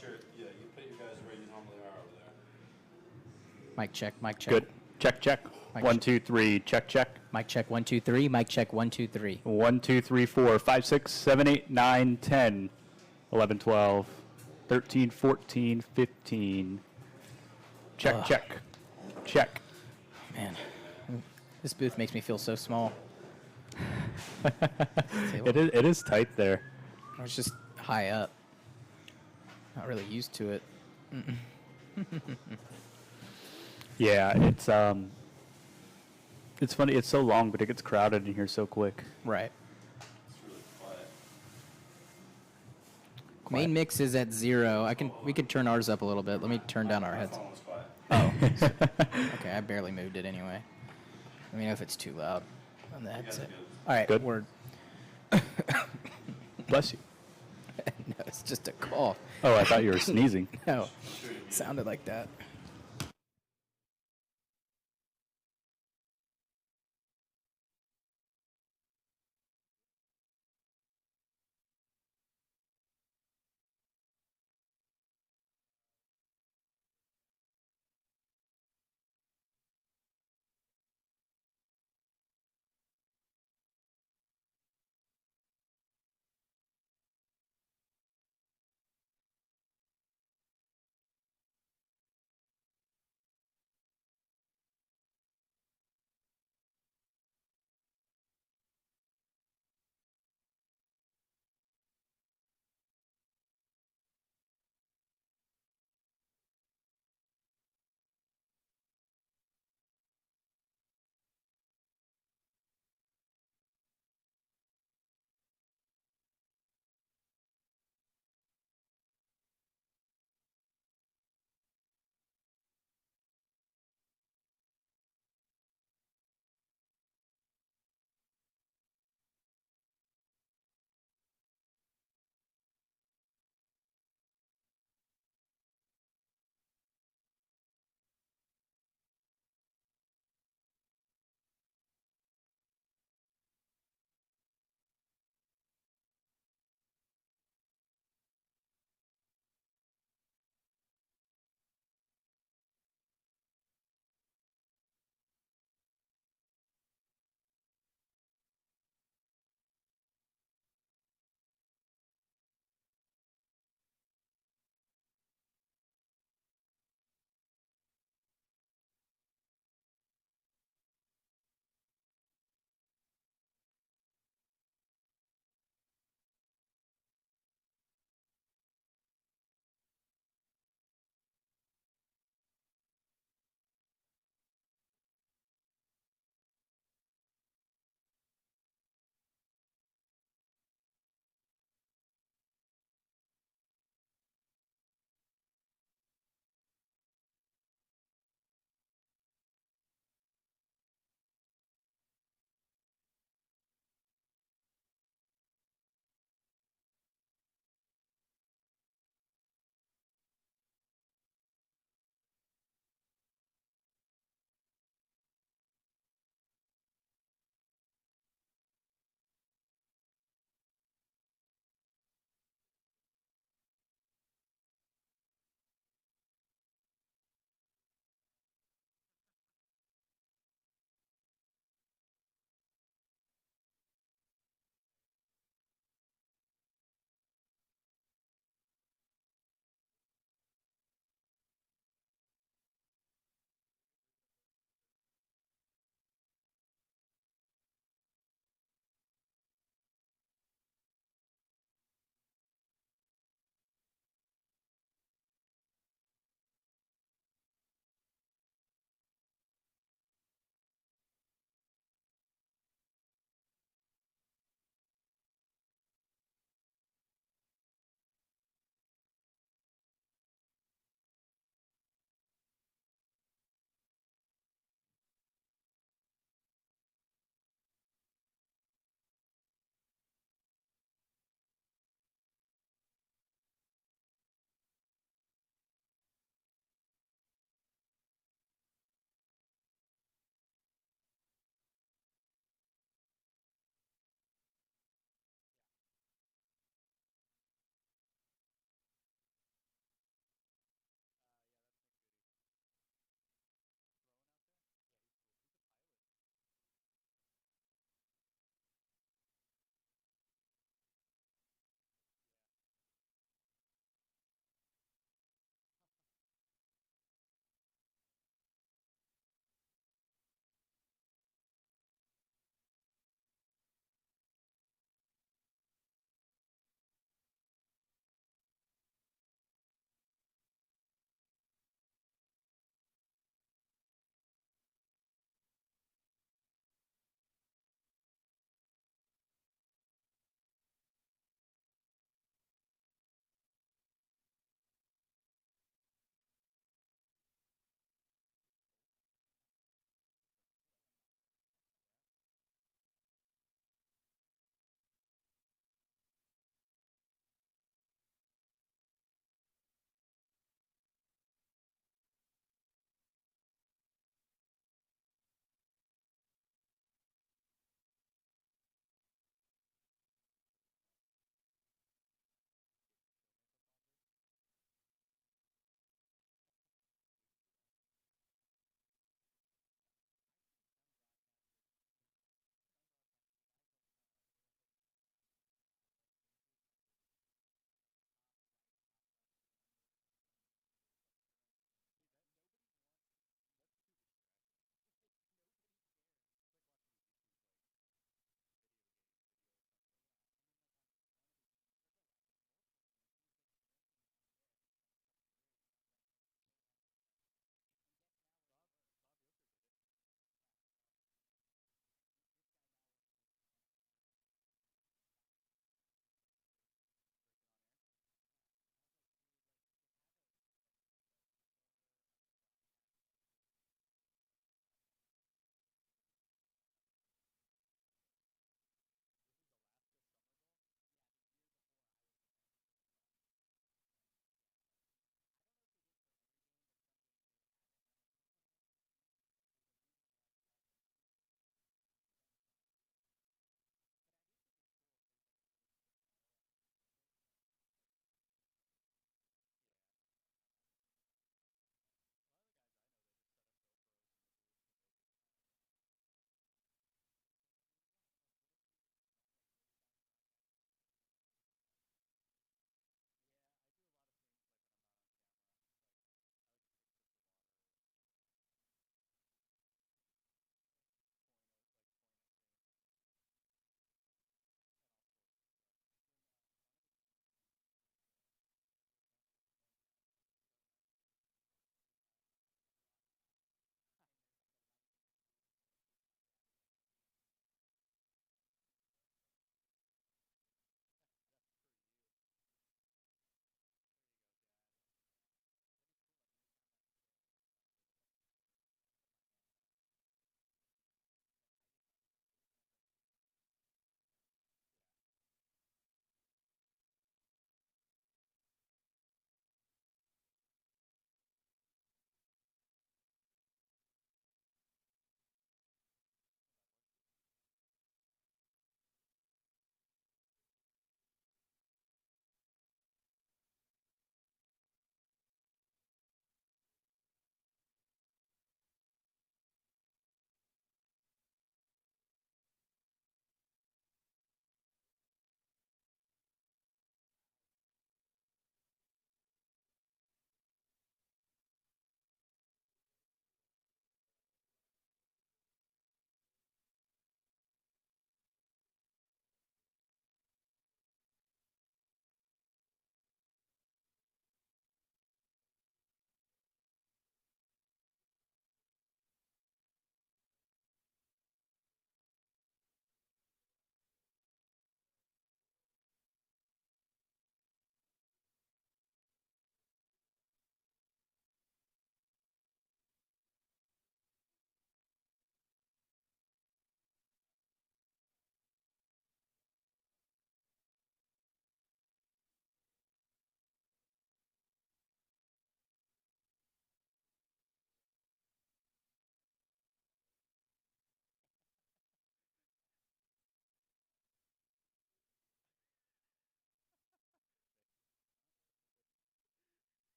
Sure. Yeah, you put you guys where you normally are over there. Mic check, mic check. Good. Check, check. Mic 1, check. 2, 3. Check, check. Mic check 1 2 3. Mic check 1 2 3. 1, 2, 3, 4, 5, 6, 7, 8, 9, 10, 11, 12, 13, 14, 15. Check, Ugh. check. Check. Man, this booth makes me feel so small. It is tight there. I was just high up. Not really used to it. Yeah, it's funny. It's so long, but it gets crowded in here so quick. Right. It's really quiet. Main mix is at 0. We could turn ours up a little bit. Let me turn down our My heads. phone was quiet. Oh. Okay, I barely moved it anyway. Let me know if it's too loud on the headset. All right, Good. word. Bless you. No, it's just a cough. Oh, I thought you were sneezing. No, sounded like that.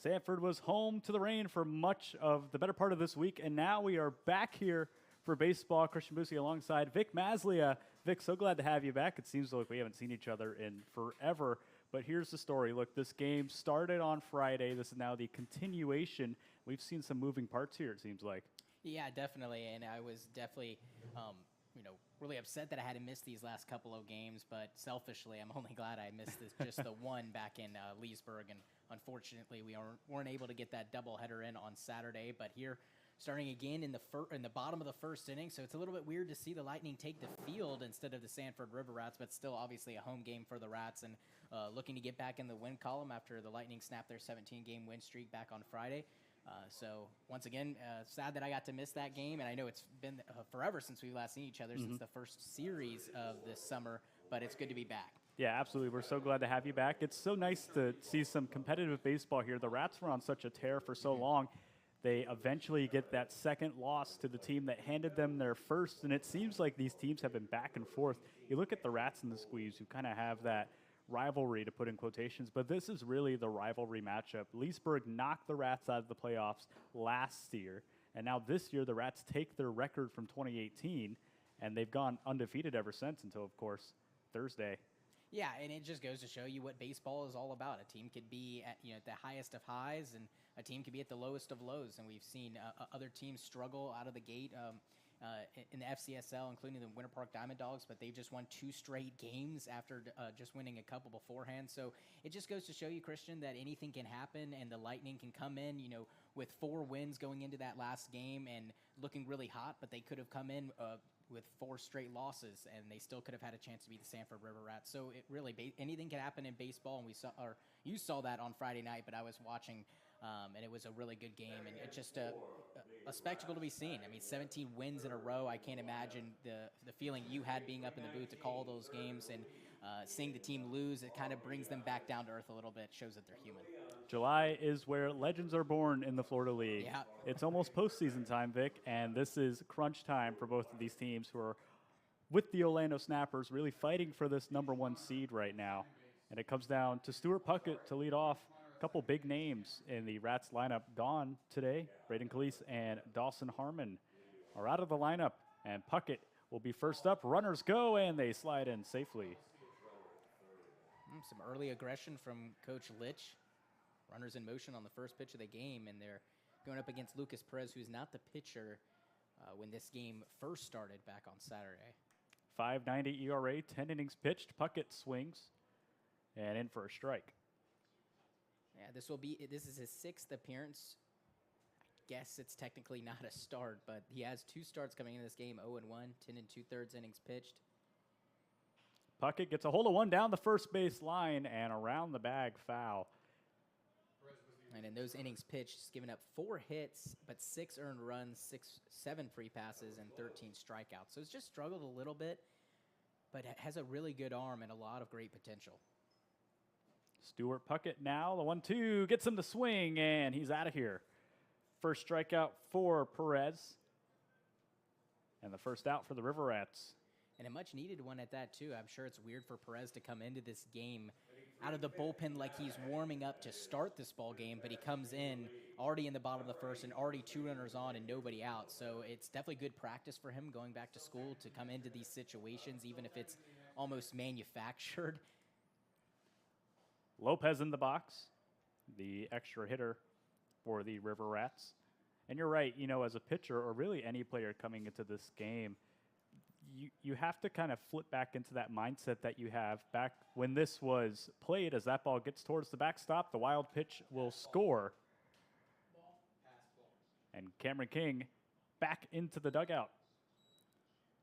Sanford was home to the rain for much of the better part of this week, and now we are back here for baseball. Christian Busse alongside Vic Maslia. Vic, so glad to have you back. It seems like we haven't seen each other in forever, but here's the story. Look, this game started on Friday. This is now the continuation. We've seen some moving parts here, it seems like. Yeah, definitely, and I was definitely, really upset that I had to miss these last couple of games, but selfishly, I'm only glad I missed just the one back in Leesburg, and unfortunately, we weren't able to get that doubleheader in on Saturday, but here, starting again in the bottom of the first inning, so it's a little bit weird to see the Lightning take the field instead of the Sanford River Rats, but still obviously a home game for the Rats, and looking to get back in the win column after the Lightning snapped their 17-game win streak back on Friday. So once again, sad that I got to miss that game, and I know it's been forever since we've last seen each other, since the first series of this summer, but it's good to be back. Yeah, absolutely. We're so glad to have you back. It's so nice to see some competitive baseball here. The Rats were on such a tear for so long. They eventually get that second loss to the team that handed them their first, and it seems like these teams have been back and forth. You look at the Rats and the Squeeze, who kind of have that rivalry, to put in quotations, but this is really the rivalry matchup. Leesburg knocked the Rats out of the playoffs last year, and now this year the Rats take their record from 2018, and they've gone undefeated ever since until, of course, Thursday. Yeah, and it just goes to show you what baseball is all about. A team could be at the highest of highs, and a team could be at the lowest of lows, and we've seen other teams struggle out of the gate in the Fcsl, including the Winter Park Diamond Dogs, but they've just won 2 straight games after just winning a couple beforehand. So it just goes to show you, Christian, that anything can happen, and the Lightning can come in, with 4 wins going into that last game and looking really hot, but they could have come in with 4 straight losses, and they still could have had a chance to beat the Sanford River Rats. So it really, anything can happen in baseball, and you saw that on Friday night, but I was watching, and it was a really good game, and it's just a spectacle to be seen. I mean, 17 wins in a row. I can't imagine the feeling you had being up in the booth to call those games, and seeing the team lose, it kind of brings them back down to earth a little bit, shows that they're human. July is where legends are born in the Florida League. Yeah. It's almost postseason time, Vic, and this is crunch time for both of these teams who are, with the Orlando Snappers, really fighting for this #1 seed right now. And it comes down to Stuart Puckett to lead off. A couple big names in the Rats lineup gone today. Braden Calise and Dawson Harmon are out of the lineup, and Puckett will be first up. Runners go, and they slide in safely. Some early aggression from Coach Litch. Runners in motion on the first pitch of the game, and they're going up against Lucas Perez, who's not the pitcher when this game first started back on Saturday. 5.90 ERA, 10 innings pitched. Puckett swings, and in for a strike. Yeah, this is his 6th appearance. I guess it's technically not a start, but he has 2 starts coming into this game, 0-1, 10 2/3 innings pitched. Puckett gets a hold of one down the first base line and around the bag, foul. And in those innings pitched, he's given up 4 hits, but 6 earned runs, 7 free passes, and 13 strikeouts. So he's just struggled a little bit, but has a really good arm and a lot of great potential. Stuart Puckett now, the 1-2, gets him to swing, and he's out of here. First strikeout for Perez, and the first out for the River Rats. And a much-needed one at that, too. I'm sure it's weird for Perez to come into this game out of the bullpen like he's warming up to start this ball game, but he comes in already in the bottom of the first and already 2 runners on and nobody out. So it's definitely good practice for him going back to school to come into these situations, even if it's almost manufactured. Lopez in the box, the extra hitter for the River Rats. And you're right, as a pitcher or really any player coming into this game, you have to kind of flip back into that mindset that you have back when this was played. As that ball gets towards the backstop, the wild pitch will score. And Cameron King back into the dugout.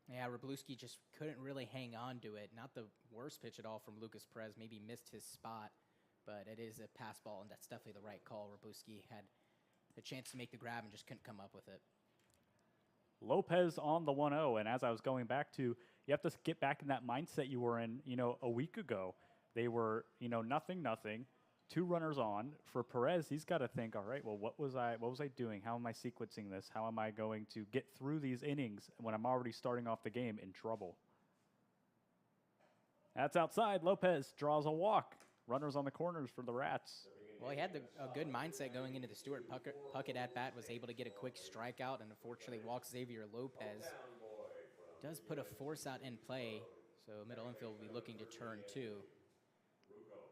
Yeah, Wroblewski just couldn't really hang on to it. Not the worst pitch at all from Lucas Perez. Maybe missed his spot, but it is a pass ball, and that's definitely the right call. Wroblewski had a chance to make the grab and just couldn't come up with it. Lopez on the 1-0, and as I was going back to, you have to get back in that mindset you were in, a week ago. They were, 0-0, 2 runners on. For Perez, he's got to think, all right, well, what was I doing? How am I sequencing this? How am I going to get through these innings when I'm already starting off the game in trouble? That's outside. Lopez draws a walk. Runners on the corners for the Rats. Well, he had a good mindset going into the Stuart Puckett at-bat, was able to get a quick strikeout, and unfortunately walks Xavier Lopez. Does put a force out in play, so middle infield will be looking to turn 2.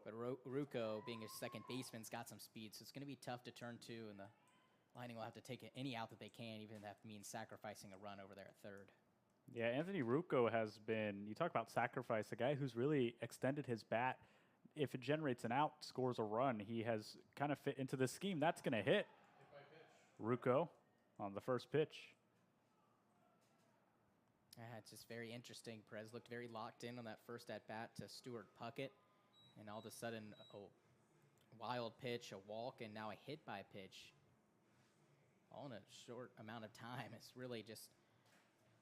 But Rucco, being a second baseman's got some speed, so it's going to be tough to turn 2, and the Lightning will have to take any out that they can, even if that means sacrificing a run over there at third. Yeah, Anthony Rucco has been, you talk about sacrifice, a guy who's really extended his bat. If it generates an out, scores a run, he has kind of fit into the scheme. That's going to hit Rucco on the first pitch. It's just very interesting. Perez looked very locked in on that first at-bat to Stuart Puckett, and all of a sudden, a wild pitch, a walk, and now a hit by pitch. All in a short amount of time. It's really just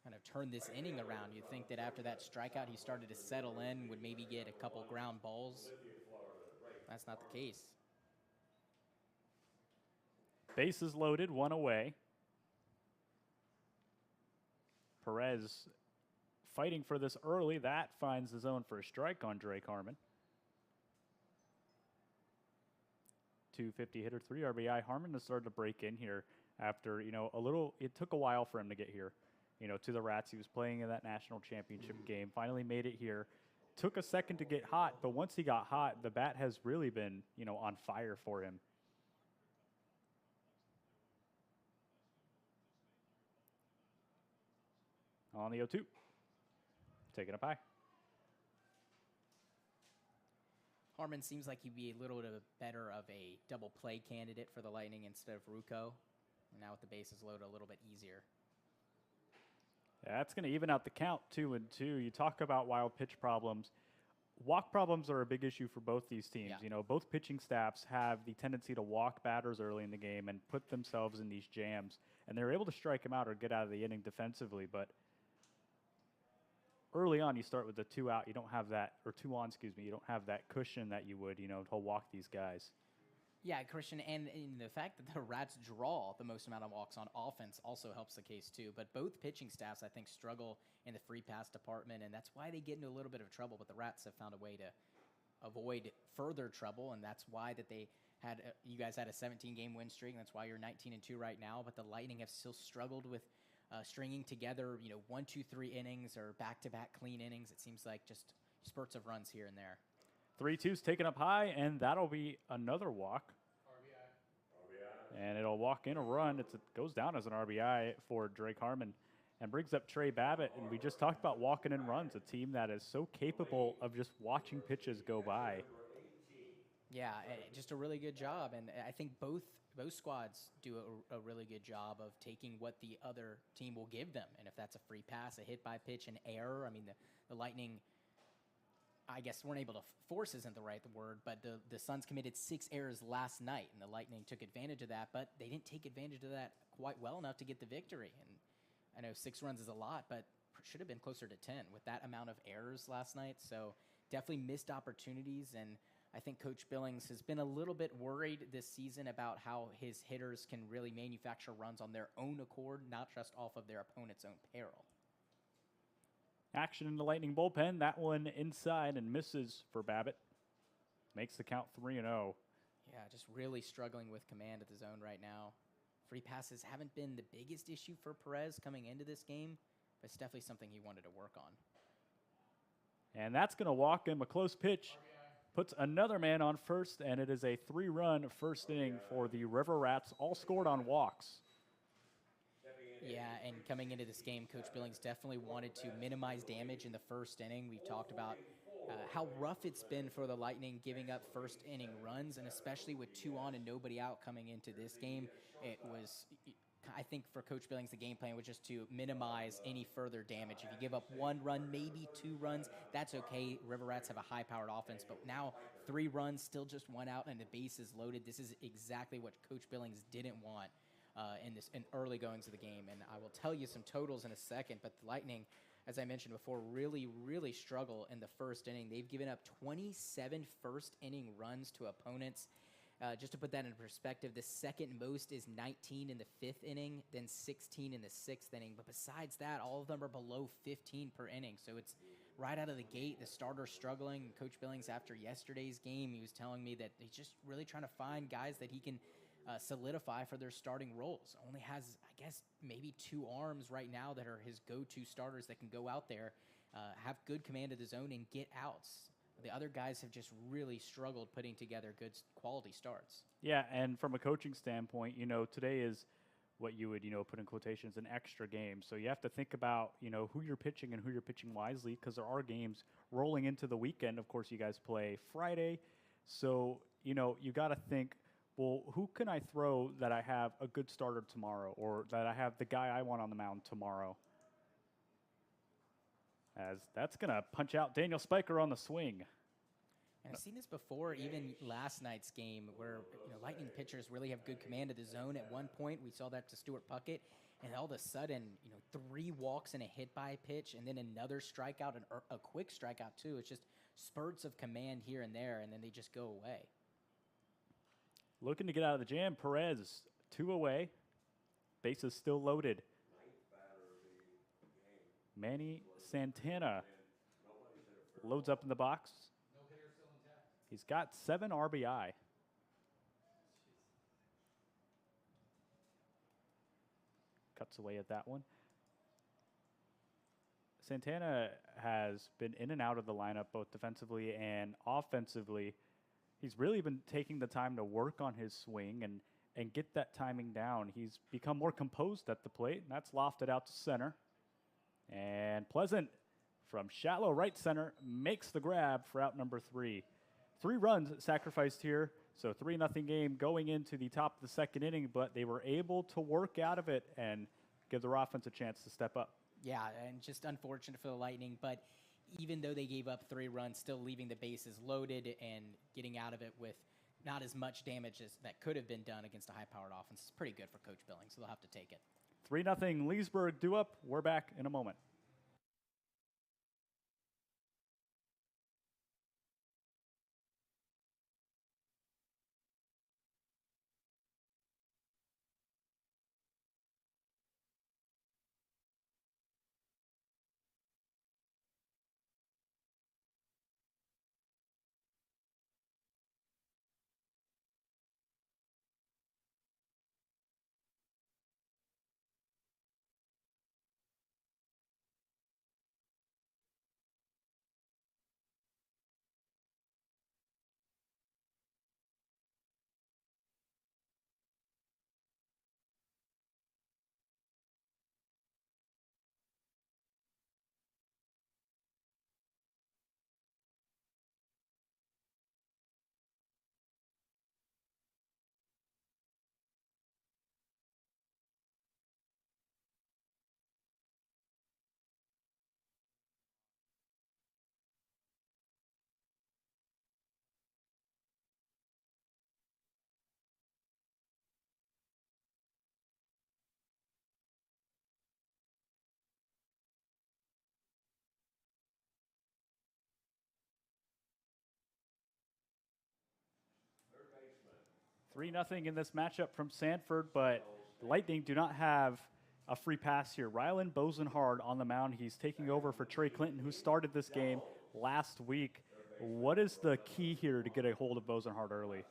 kind of turned this inning around. You'd think that after that strikeout, he started to settle in, would maybe get a couple ground balls. That's not the case. Bases loaded, one away. Perez fighting for this early. That finds the zone for a strike on Drake Harmon. 250 hitter, 3 RBI. Harmon has started to break in here after, it took a while for him to get here, to the Rats. He was playing in that national championship game, finally made it here. Took a second to get hot, but once he got hot, the bat has really been, on fire for him. On the 0-2. Taking up high. Harmon seems like he'd be a little bit better of a double play candidate for the Lightning instead of Rucco. Now with the bases loaded, a little bit easier. Yeah, that's going to even out the count, 2-2. You talk about wild pitch problems. Walk problems are a big issue for both these teams. Yeah. Both pitching staffs have the tendency to walk batters early in the game and put themselves in these jams. And they're able to strike them out or get out of the inning defensively. But early on, you start with the 2 out. You don't have that, or 2 on, excuse me. You don't have that cushion that you would, to walk these guys. Yeah, Christian, and the fact that the Rats draw the most amount of walks on offense also helps the case too. But both pitching staffs, I think, struggle in the free pass department, and that's why they get into a little bit of trouble. But the Rats have found a way to avoid further trouble, and that's why that they had you guys had a 17-game win streak, and that's why you're 19-2 right now. But the Lightning have still struggled with stringing together, 1, 2, 3 innings or back-to-back clean innings. It seems like just spurts of runs here and there. 3-2's taken up high, and that'll be another walk. RBI. And it'll walk in a run. It goes down as an RBI for Drake Harmon and brings up Trey Babbitt. And we just talked about walking in runs, a team that is so capable of just watching pitches go by. Yeah, just a really good job. And I think both squads do a really good job of taking what the other team will give them. And if that's a free pass, a hit by pitch, an error, I mean, the Lightning, I guess weren't able to force isn't the right word, but the Suns committed 6 errors last night, and the Lightning took advantage of that, but they didn't take advantage of that quite well enough to get the victory. And I know 6 runs is a lot, but should have been closer to 10 with that amount of errors last night. So definitely missed opportunities, and I think Coach Billings has been a little bit worried this season about how his hitters can really manufacture runs on their own accord, not just off of their opponent's own peril. Action in the Lightning bullpen. That one inside and misses for Babbitt. Makes the count 3-0. Yeah, just really struggling with command at the zone right now. Free passes haven't been the biggest issue for Perez coming into this game, but it's definitely something he wanted to work on. And that's going to walk him. A close pitch puts another man on first, and it is a 3-run first inning for the River Rats, all scored on walks. Yeah, and coming into this game, Coach Billings definitely wanted to minimize damage in the first inning. We've talked about how rough it's been for the Lightning giving up first inning runs, and especially with 2 on and nobody out coming into this game. It was, I think for Coach Billings, the game plan was just to minimize any further damage. If you give up 1 run, maybe 2 runs, that's okay. River Rats have a high-powered offense, but now 3 runs, still just 1 out, and the base is loaded. This is exactly what Coach Billings didn't want in early goings of the game. And I will tell you some totals in a second, but the Lightning, as I mentioned before, really, really struggle in the first inning. They've given up 27 first-inning runs to opponents. Just to put that in perspective, the second most is 19 in the 5th inning, then 16 in the 6th inning. But besides that, all of them are below 15 per inning. So it's right out of the gate, the starter's struggling. Coach Billings, after yesterday's game, he was telling me that he's just really trying to find guys that he can solidify for their starting roles. Only has, I guess, maybe 2 arms right now that are his go-to starters that can go out there, have good command of the zone, and get outs. The other guys have just really struggled putting together good quality starts. Yeah, and from a coaching standpoint, today is what you would, put in quotations, an extra game. So you have to think about, who you're pitching and who you're pitching wisely, because there are games rolling into the weekend. Of course, you guys play Friday. So, you got to think, well, who can I throw that I have a good starter tomorrow, or that I have the guy I want on the mound tomorrow? As that's going to punch out Daniel Spiker on the swing. And I've seen this before, even last night's game, where Lightning pitchers really have good command of the zone. At one point, we saw that to Stuart Puckett, and all of a sudden, 3 walks and a hit by pitch, and then another strikeout, and a quick strikeout too. It's just spurts of command here and there, and then they just go away. Looking to get out of the jam, Perez 2 away. Bases still loaded. Manny Santana loads up in the box. He's got 7 RBI. Cuts away at that one. Santana has been in and out of the lineup both defensively and offensively. He's really been taking the time to work on his swing and get that timing down. He's become more composed at the plate, and that's lofted out to center. And Pleasant from shallow right center makes the grab for out number 3. 3 runs sacrificed here, so 3-0 game going into the top of the 2nd inning, but they were able to work out of it and give their offense a chance to step up. Yeah, and just unfortunate for the Lightning, but even though they gave up 3 runs, still leaving the bases loaded and getting out of it with not as much damage as that could have been done against a high-powered offense. It's pretty good for Coach Billings, so they'll have to take it. 3-0 Leesburg due up. We're back in a moment. Three nothing in this matchup from Sanford, but the Lightning do not have a free pass here. Rylan Bosenhard on the mound. He's taking over for Trey Clinton, who started this game last week. What is the key here to get a hold of Bosenhard early?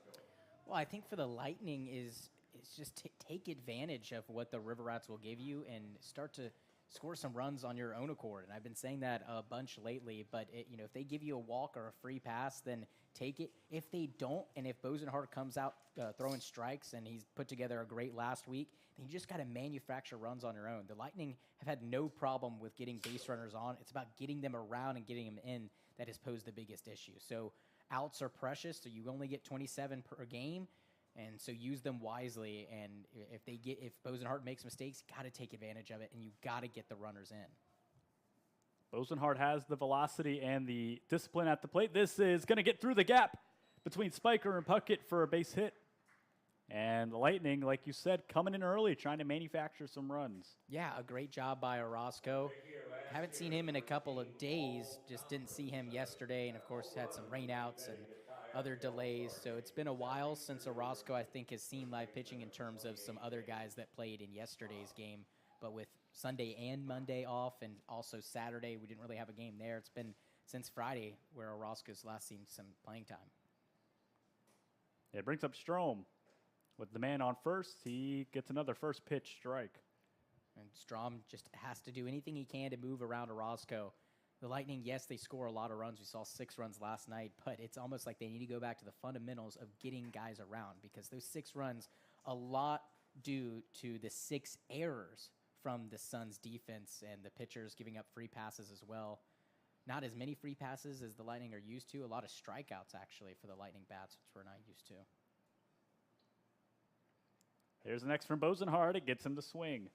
Well, I think for the Lightning is just take advantage of what the River Rats will give you and start to score some runs on your own accord. And I've been saying that a bunch lately, but if they give you a walk or a free pass, then take it. If they don't, and if Bosenhart comes out throwing strikes and he's put together a great last week, then you just got to manufacture runs on your own. The Lightning have had no problem with getting base runners on. It's about getting them around and getting them in that has posed the biggest issue. So outs are precious, so you only get 27 per game. And so use them wisely, and if Bosenhart makes mistakes, got to take advantage of it, and you got to get the runners in. Bosenhart has the velocity and the discipline at the plate. This is going to get through the gap between Spiker and Puckett for a base hit. And the Lightning, like you said, coming in early, trying to manufacture some runs. Yeah, a great job by Orozco. Haven't seen him in a couple of days, just didn't see him yesterday, and of course had some rainouts and other delays. So it's been a while since Orozco, I think, has seen live pitching in terms of some other guys that played in yesterday's game. but with Sunday and Monday off, and also Saturday, we didn't really have a game there. It's been since Friday where Orozco's last seen some playing time. It brings up Strom. With the man on first, he gets another first pitch strike. And Strom just has to do anything he can to move around Orozco. The Lightning, yes, they score a lot of runs. We saw 6 runs last night, but it's almost like they need to go back to the fundamentals of getting guys around, because those 6 runs, a lot due to the 6 errors from the Suns' defense and the pitchers giving up free passes as well. Not as many free passes as the Lightning are used to. A lot of strikeouts, actually, for the Lightning bats, which we're not used to. Here's the next from Bosenhard. It gets him to swing.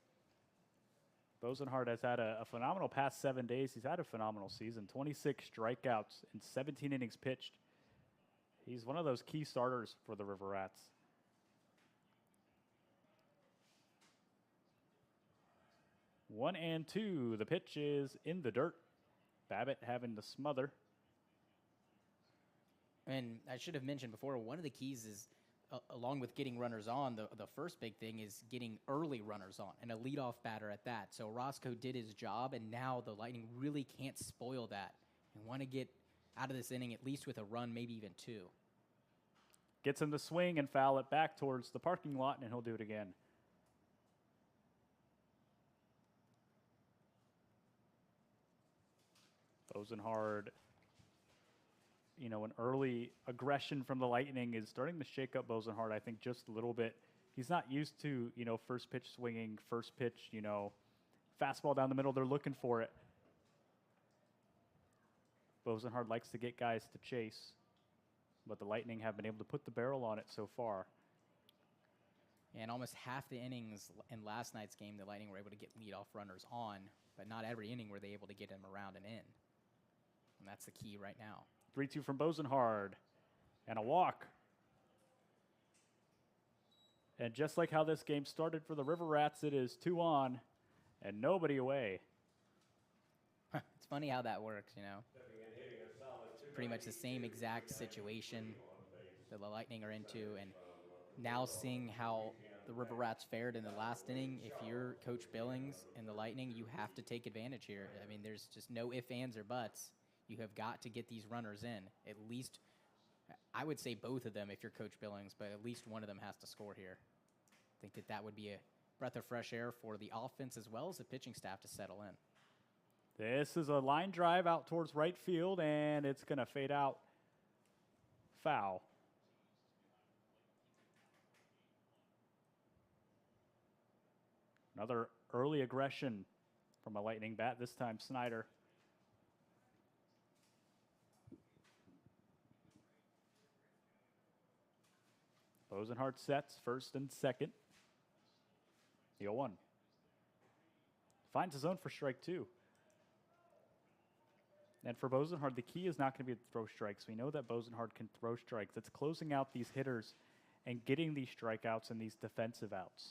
Bosenhard has had a phenomenal past 7 days. He's had a phenomenal season. 26 strikeouts in 17 innings pitched. He's one of those key starters for the River Rats. One and two. The pitch is in the dirt. Babbitt having to smother. And I should have mentioned before, one of the keys is, along with getting runners on, the first big thing is getting early runners on, and a leadoff batter at that. So Orozco did his job, and now the Lightning really can't spoil that and want to get out of this inning at least with a run, maybe even 2. Gets him to swing and foul it back towards the parking lot, and he'll do it again. Bosenhard, you know, an early aggression from the Lightning is starting to shake up Bosenhard, I think, just a little bit. He's not used to, you know, first pitch swinging, first pitch, you know, fastball down the middle. They're looking for it. Bosenhard likes to get guys to chase, but the Lightning have been able to put the barrel on it so far. And almost half the innings in last night's game, the Lightning were able to get leadoff runners on, but not every inning were they able to get them around and in. And that's the key right now. 3-2 from Bosenhard, and a walk. And just like how this game started for the River Rats, it is 2 on and nobody away. It's funny how that works, you know. Pretty much the same exact situation that the Lightning are into, and now seeing how the River Rats fared in the last inning, if you're Coach Billings and the Lightning, you have to take advantage here. I mean, there's just no ifs, ands, or buts. You have got to get these runners in. At least, I would say both of them if you're Coach Billings, but at least one of them has to score here. I think that that would be a breath of fresh air for the offense as well as the pitching staff to settle in. This is a line drive out towards right field, and it's going to fade out. Foul. Another early aggression from a Lightning bat, this time Snyder. Bosenhard sets first and second. The 0-1. Finds his own for strike 2. And for Bosenhard, the key is not going to be to throw strikes. We know that Bosenhard can throw strikes. It's closing out these hitters and getting these strikeouts and these defensive outs.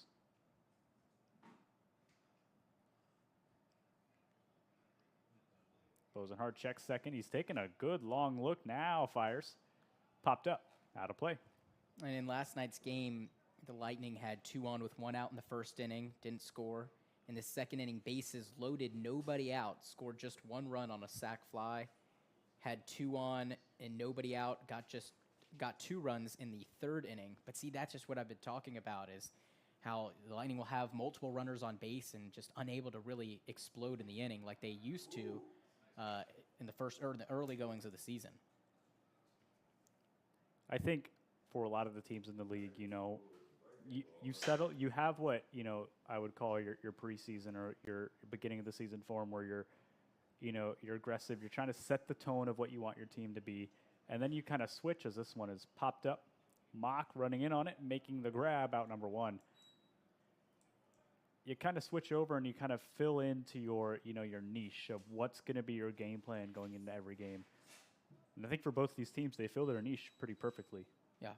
Bosenhard checks second. He's taking a good long look now. Fires. Popped up. Out of play. And in last night's game, the Lightning had 2 on with 1 out in the first inning, didn't score. In the second inning, bases loaded, nobody out, scored just 1 run on a sac fly, had 2 on and nobody out, got 2 runs in the third inning. But see, that's just what I've been talking about, is how the Lightning will have multiple runners on base and just unable to really explode in the inning like they used to in the first or in the early goings of the season. I think for a lot of the teams in the league, you know, you settle, you have what, you know, I would call your preseason or your beginning of the season form where you're, you know, you're aggressive. You're trying to set the tone of what you want your team to be. And then you kind of switch as this one is popped up. Mock running in on it, making the grab out number 1. You kind of switch over and you kind of fill into your, you know, your niche of what's going to be your game plan going into every game. And I think for both these teams, they fill their niche pretty perfectly. Yeah,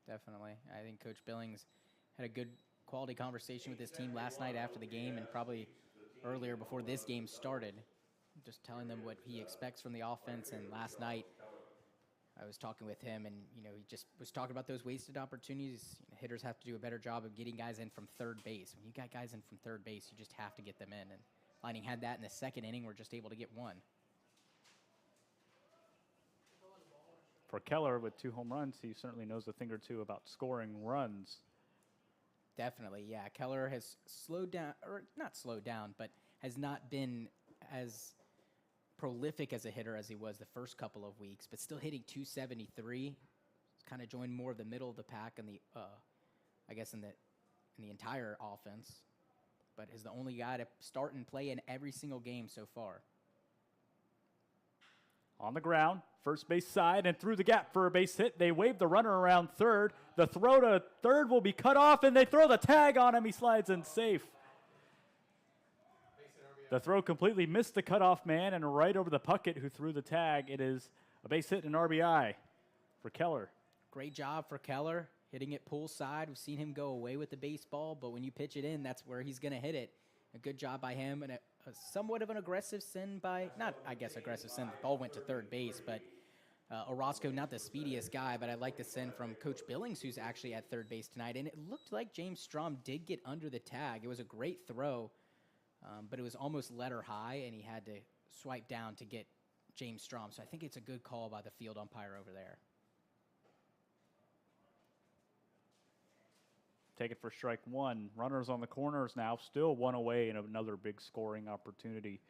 definitely. I think Coach Billings had a good quality conversation with his team last night after the game and probably earlier before this game started, just telling them what he expects from the offense. And last night, I was talking with him, and he just was talking about those wasted opportunities. Hitters have to do a better job of getting guys in from third base. When you got guys in from third base, you just have to get them in. And Lightning had that in the second inning. We're just able to get one. For Keller, with 2 home runs, he certainly knows a thing or two about scoring runs. Definitely, yeah. Keller has slowed down, or not slowed down, but has not been as prolific as a hitter as he was the first couple of weeks, but still hitting 273. He's kind of joined more of the middle of the pack in the, I guess, in the entire offense, but is the only guy to start and play in every single game so far. On the ground, first base side, and through the gap for a base hit. They wave the runner around third. The throw to third will be cut off, and they throw the tag on him. He slides in safe. The throw completely missed the cutoff man and right over the Puckett who threw the tag. It is a base hit and an RBI for Keller. Great job for Keller, hitting it pull side. We've seen him go away with the baseball, but when you pitch it in, that's where he's going to hit it. A good job by him, and a somewhat of an aggressive sin by, not, I guess, aggressive sin. The ball went to third base, but Orozco, not the speediest guy, but I like the sin from Coach Billings, who's actually at third base tonight. And it looked like James Strom did get under the tag. It was a great throw, but it was almost letter high, and he had to swipe down to get James Strom. So I think it's a good call by the field umpire over there. Take it for strike one. Runners on the corners now, still one away, and another big scoring opportunity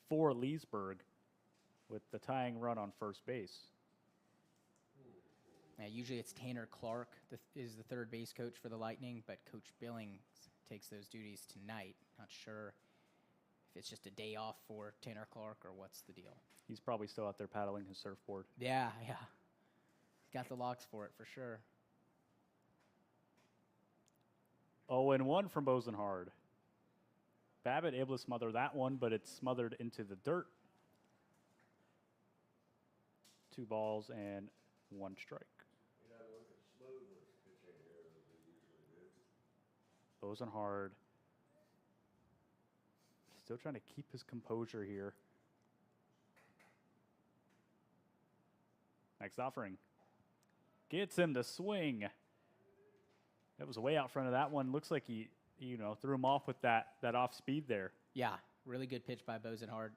for Leesburg with the tying run on first base. Now, usually it's Tanner Clark is the third base coach for the Lightning, but Coach Billings takes those duties tonight. Not sure if it's just a day off for Tanner Clark or what's the deal. He's probably still out there paddling his surfboard. Yeah. Got the locks for it for sure. 0-1 from Bosenhard. Babbitt able to smother that one, but it's smothered into the dirt. 2 balls and 1 strike. Bosenhard still trying to keep his composure here. Next offering. Gets him to swing. That was way out front of that one. Looks like he, threw him off with that off speed there. Yeah, really good pitch by Bosenhard.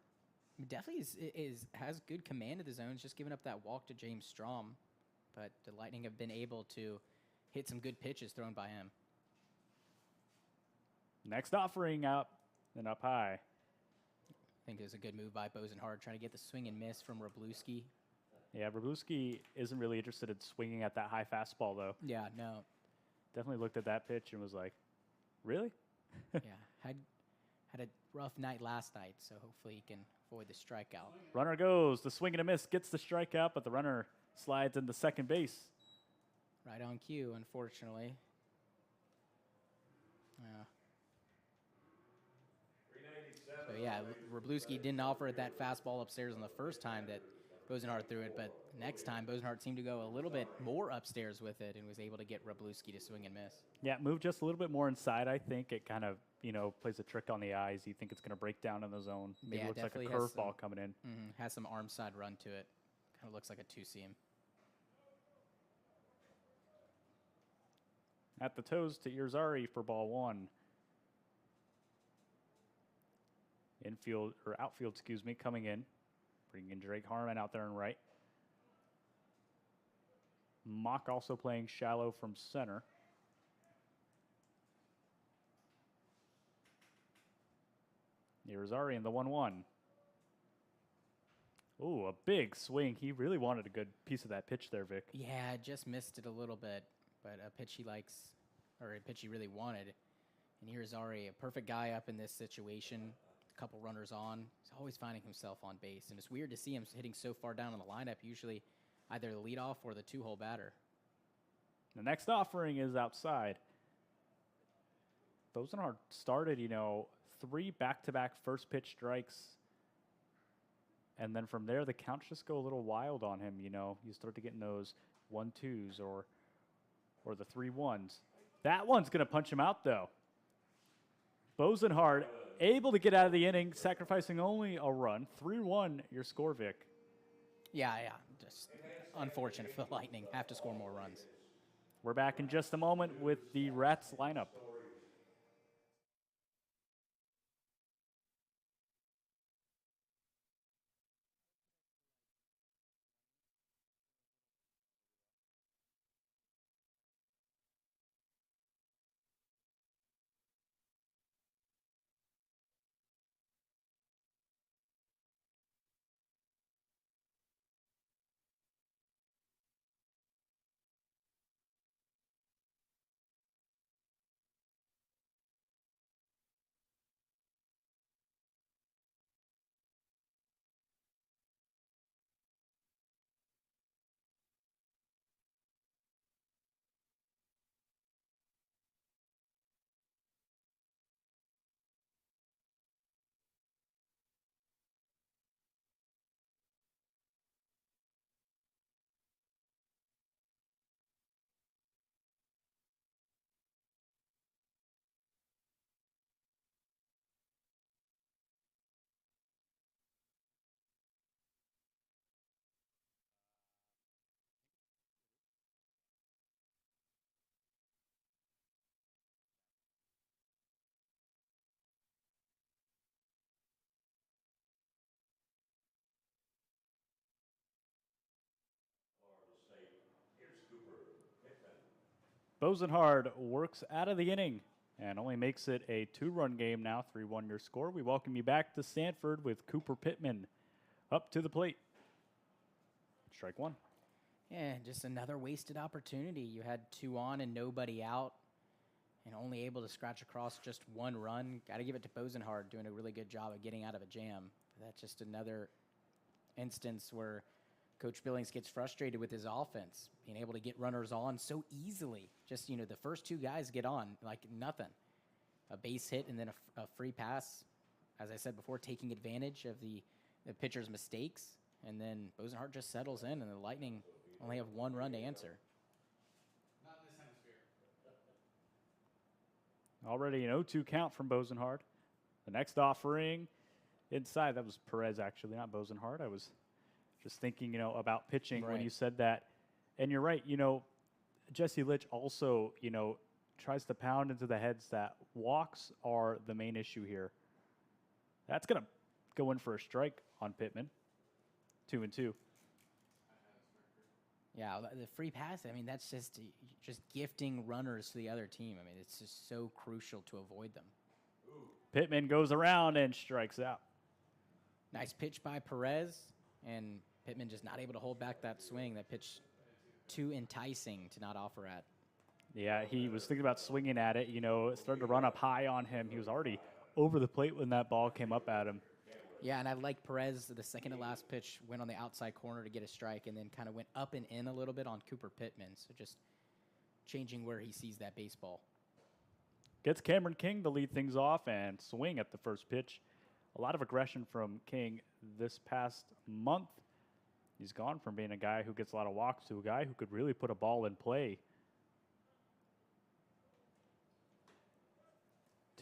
Definitely has good command of the zones, just giving up that walk to James Strom. But the Lightning have been able to hit some good pitches thrown by him. Next offering up and up high. I think it was a good move by Bosenhard, trying to get the swing and miss from Wroblewski. Yeah, Wroblewski isn't really interested in swinging at that high fastball, though. Yeah, no. Definitely looked at that pitch and was like, really? Yeah, had a rough night last night, so hopefully he can avoid the strikeout. Runner goes, the swing and a miss, gets the strikeout, but the runner slides into second base. Right on cue, unfortunately. So yeah, Wroblewski didn't offer that fastball upstairs on the first time that Bosenhard threw it, but next time Bosenhard seemed to go a little bit more upstairs with it and was able to get Wroblewski to swing and miss. Yeah, moved just a little bit more inside, I think. It kind of, plays a trick on the eyes. You think it's going to break down in the zone. Maybe yeah, looks like a curveball coming in. Has some arm side run to it. Kind of looks like a two-seam. At the toes to Irizarry for ball 1. Outfield, coming in. Bringing in Drake Harmon out there and right. Mock also playing shallow from center. Irizarry in the 1-1. Ooh, a big swing. He really wanted a good piece of that pitch there, Vic. Yeah, just missed it a little bit, but a pitch he likes, or a pitch he really wanted. And Irizarry, a perfect guy up in this situation. A couple runners on. He's always finding himself on base, and it's weird to see him hitting so far down in the lineup, usually either the leadoff or the 2-hole batter. The next offering is outside. Bosenhard started, 3 back-to-back first pitch strikes. And then from there, the counts just go a little wild on him, You start to get in those 1-2s or the 3-1s. That one's going to punch him out, though. Bosenhard able to get out of the inning, sacrificing only a run. 3-1, your score, Vic. Yeah, just unfortunate for the Lightning. Have to score more runs. We're back in just a moment with the Rats lineup. Bosenhard works out of the inning and only makes it a 2-run game now, 3-1 your score. We welcome you back to Sanford with Cooper Pittman up to the plate. Strike one. Yeah, just another wasted opportunity. You had 2 on and nobody out, and only able to scratch across just 1 run. Got to give it to Bosenhard, doing a really good job of getting out of a jam. But that's just another instance where Coach Billings gets frustrated with his offense, being able to get runners on so easily. Just, the first 2 guys get on like nothing. A base hit and then a free pass, as I said before, taking advantage of the pitcher's mistakes. And then Bosenhart just settles in, and the Lightning only have 1 run to answer. Not in this hemisphere. Already an 0-2 count from Bosenhard. The next offering inside, that was Perez actually, not Bosenhard. I was just thinking, about pitching when you said that. And you're right, Jesse Litch also, tries to pound into the heads that walks are the main issue here. That's going to go in for a strike on Pittman. 2-2. Yeah, the free pass, that's just gifting runners to the other team. It's just so crucial to avoid them. Pittman goes around and strikes out. Nice pitch by Perez, and Pittman just not able to hold back that swing. That pitch too enticing to not offer at. Yeah, he was thinking about swinging at it. It started to run up high on him. He was already over the plate when that ball came up at him. Yeah, and I like Perez. The second to last pitch went on the outside corner to get a strike, and then kind of went up and in a little bit on Cooper Pittman. So just changing where he sees that baseball. Gets Cameron King to lead things off and swing at the first pitch. A lot of aggression from King this past month. He's gone from being a guy who gets a lot of walks to a guy who could really put a ball in play.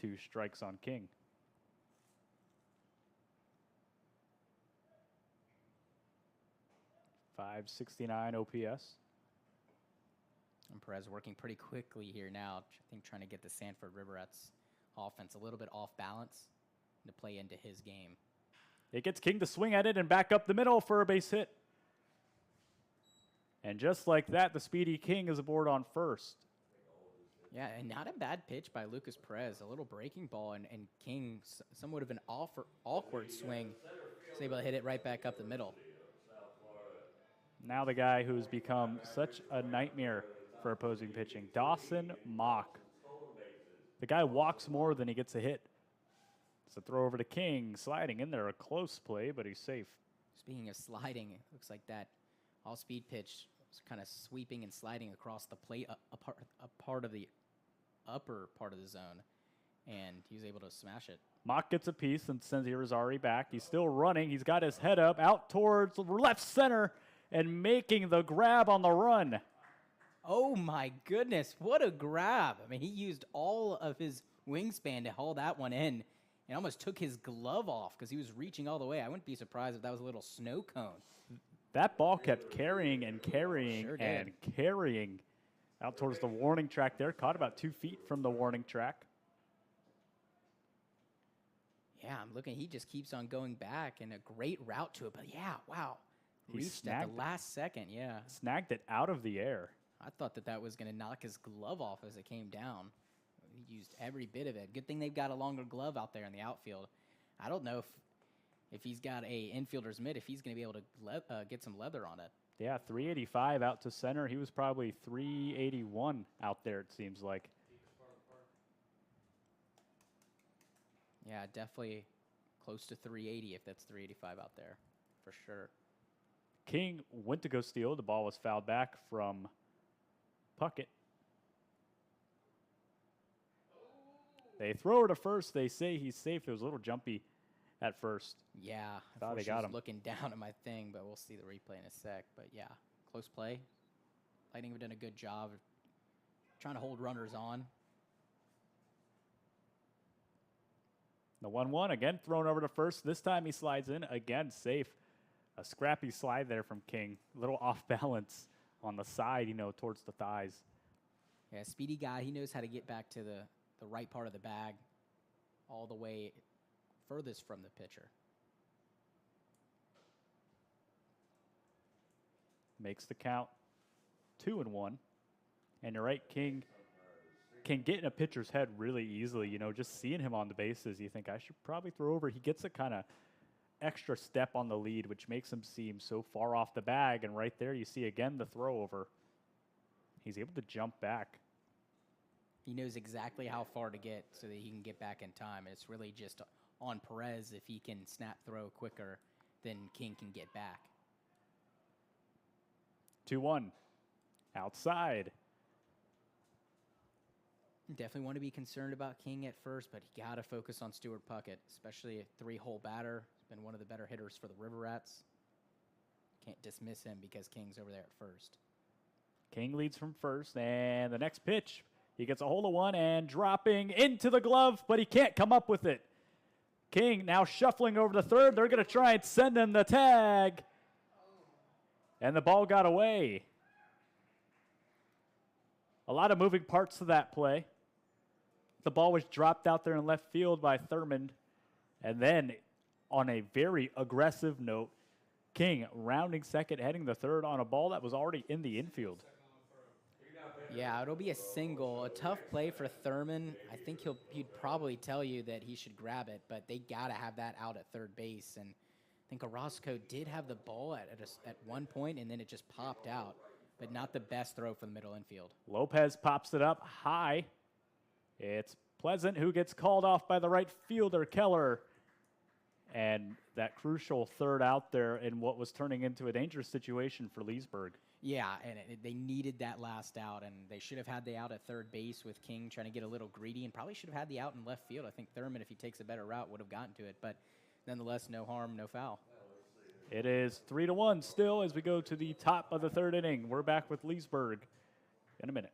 2 strikes on King. .569 OPS. And Perez working pretty quickly here now. I think trying to get the Sanford River Rats offense a little bit off balance to play into his game. It gets King to swing at it and back up the middle for a base hit. And just like that, the speedy King is aboard on first. Yeah, and not a bad pitch by Lucas Perez. A little breaking ball, and King, somewhat of an awkward swing, was able to hit it right back up the middle. Now the guy who's become such a nightmare for opposing pitching, Dawson Mock. The guy walks more than he gets a hit. It's a throw over to King, sliding in there, a close play, but he's safe. Speaking of sliding, it looks like that all-speed pitch was kind of sweeping and sliding across the plate, a part of the upper part of the zone, and he was able to smash it. Mock gets a piece and sends Irizarry back. He's still running. He's got his head up, out towards left center, and making the grab on the run. Oh, my goodness. What a grab. He used all of his wingspan to haul that one in and almost took his glove off because he was reaching all the way. I wouldn't be surprised if that was a little snow cone. That ball kept carrying and carrying Sure and did. carrying out towards the warning track there. Caught about 2 feet from the warning track. Yeah, I'm looking. He just keeps on going back, and a great route to it. But yeah, wow. He Reached at snagged the it. last second, yeah. Snagged it out of the air. I thought that was going to knock his glove off as it came down. He used every bit of it. Good thing they've got a longer glove out there in the outfield. I don't know if he's got a infielder's mitt, if he's going to be able to get some leather on it. Yeah, 385 out to center. He was probably 381 out there, it seems like. Yeah, definitely close to 380 if that's 385 out there, for sure. King went to go steal. The ball was fouled back from Puckett. They throw her to first. They say he's safe. It was a little jumpy at first. Yeah, Thought they unfortunately, got I was him. looking down at my thing, but we'll see the replay in a sec. But yeah, close play. Lightning have done a good job of trying to hold runners on. The 1-1 again thrown over to first. This time he slides in again, safe. A scrappy slide there from King. A little off balance on the side, towards the thighs. Yeah, speedy guy. He knows how to get back to the right part of the bag, all the way furthest from the pitcher. Makes the count 2-1. And you're right, King can get in a pitcher's head really easily. Just seeing him on the bases, you think I should probably throw over. He gets a kind of extra step on the lead, which makes him seem so far off the bag. And right there, you see again the throw over. He's able to jump back. He knows exactly how far to get so that he can get back in time. And it's really just on Perez. If he can snap throw quicker, then King can get back. 2-1. Outside. Definitely want to be concerned about King at first, but you got to focus on Stuart Puckett, especially a three-hole batter. He's been one of the better hitters for the River Rats. Can't dismiss him because King's over there at first. King leads from first, and the next pitch, he gets a hold of one and dropping into the glove, but he can't come up with it. King now shuffling over to third. They're going to try and send him the tag, and the ball got away. A lot of moving parts to that play. The ball was dropped out there in left field by Thurmond. And then, on a very aggressive note, King rounding second, heading the third on a ball that was already in the infield. Yeah, it'll be a single. A tough play for Thurman. I think he'd probably tell you that he should grab it, but they got to have that out at third base. And I think Orozco did have the ball at one point, and then it just popped out. But not the best throw from the middle infield. Lopez pops it up high. It's Pleasant who gets called off by the right fielder, Keller. And that crucial third out there in what was turning into a dangerous situation for Leesburg. Yeah, and they needed that last out, and they should have had the out at third base with King trying to get a little greedy, and probably should have had the out in left field. I think Thurman, if he takes a better route, would have gotten to it. But nonetheless, no harm, no foul. It is 3-1 still as we go to the top of the third inning. We're back with Leesburg in a minute.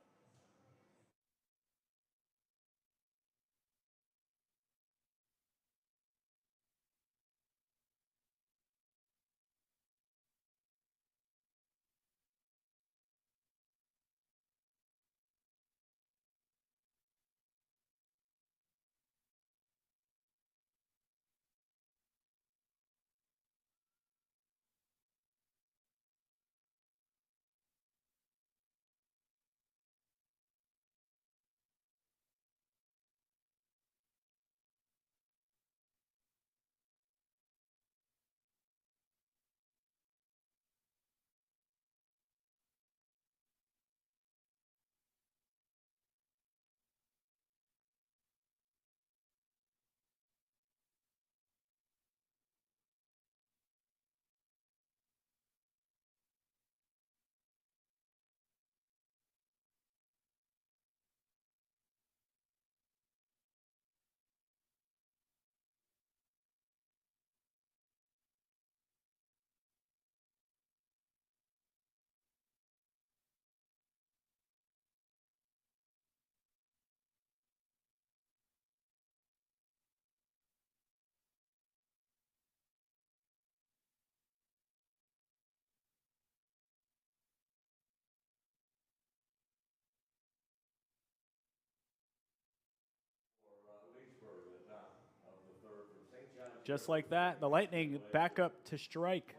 Just like that, the Lightning back up to strike.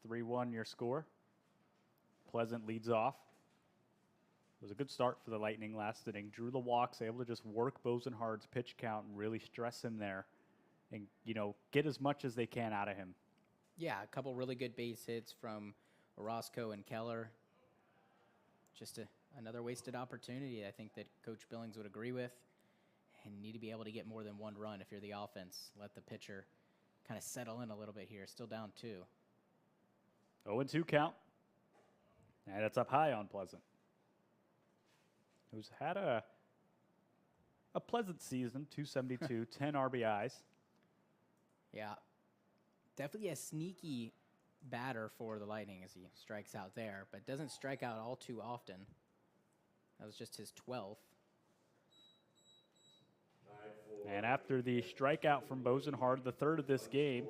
3-1 your score. Pleasant leads off. It was a good start for the Lightning last inning. Drew the walks, able to just work Bosenhard's pitch count and really stress him there and, get as much as they can out of him. Yeah, a couple really good base hits from Orozco and Keller. Just another wasted opportunity, I think, that Coach Billings would agree with. And need to be able to get more than one run if you're the offense. Let the pitcher kind of settle in a little bit here. Still down 2. 0-2 count. And it's up high on Pleasant, who's had a pleasant season, 272, 10 RBIs. Yeah, definitely a sneaky batter for the Lightning as he strikes out there, but doesn't strike out all too often. That was just his 12th. And after the strikeout from Bosenhard, the third of this game,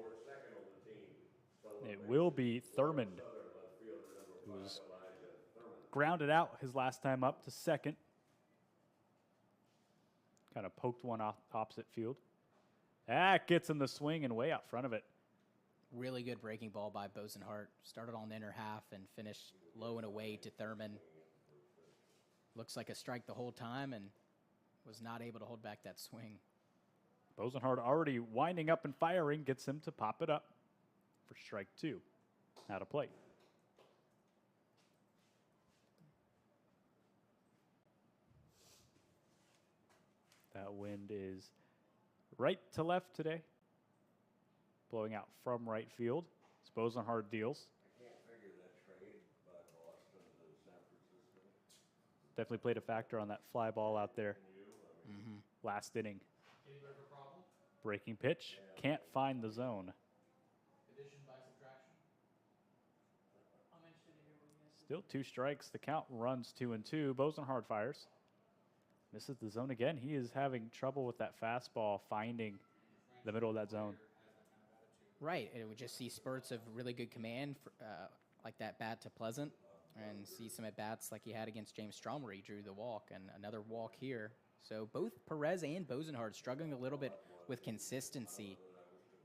it will be Thurmond, who's grounded out his last time up to second. Kind of poked one off opposite field. That gets in the swing and way out front of it. Really good breaking ball by Bosenhard. Started on the inner half and finished low and away to Thurmond. Looks like a strike the whole time and was not able to hold back that swing. Bosenhard already winding up and firing, gets him to pop it up for strike 2. Out of play. That wind is right to left today. Blowing out from right field. It's Bosenhard deals. I can't figure that trade by Boston to San Francisco. Definitely played a factor on that fly ball out there. Last inning. Any river problem? Breaking pitch. Can't find the zone. Addition by subtraction? Still 2 strikes. The count runs 2-2. Bosenhard fires. Misses the zone again. He is having trouble with that fastball finding the middle of that zone. Right, and we just see spurts of really good command, like that bat to Pleasant, and see some at-bats like he had against James Strom where he drew the walk, and another walk here. So both Perez and Bosenhard struggling a little bit with consistency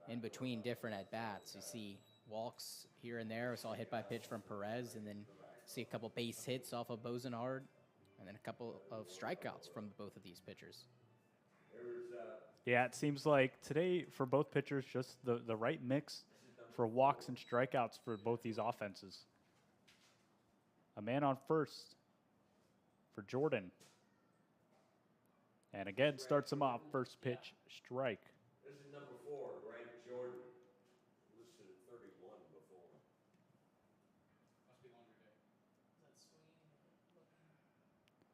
in between different at-bats. You see walks here and there. We saw a hit by pitch from Perez, and then see a couple base hits off of Bosenhard, and then a couple of strikeouts from both of these pitchers. Yeah, it seems like today for both pitchers, just the right mix for walks and strikeouts for both these offenses. A man on first for Jordan. And again, starts him off, first pitch, strike. This is number 4, Grant Jordan, listed at 31 before. Must be longer day.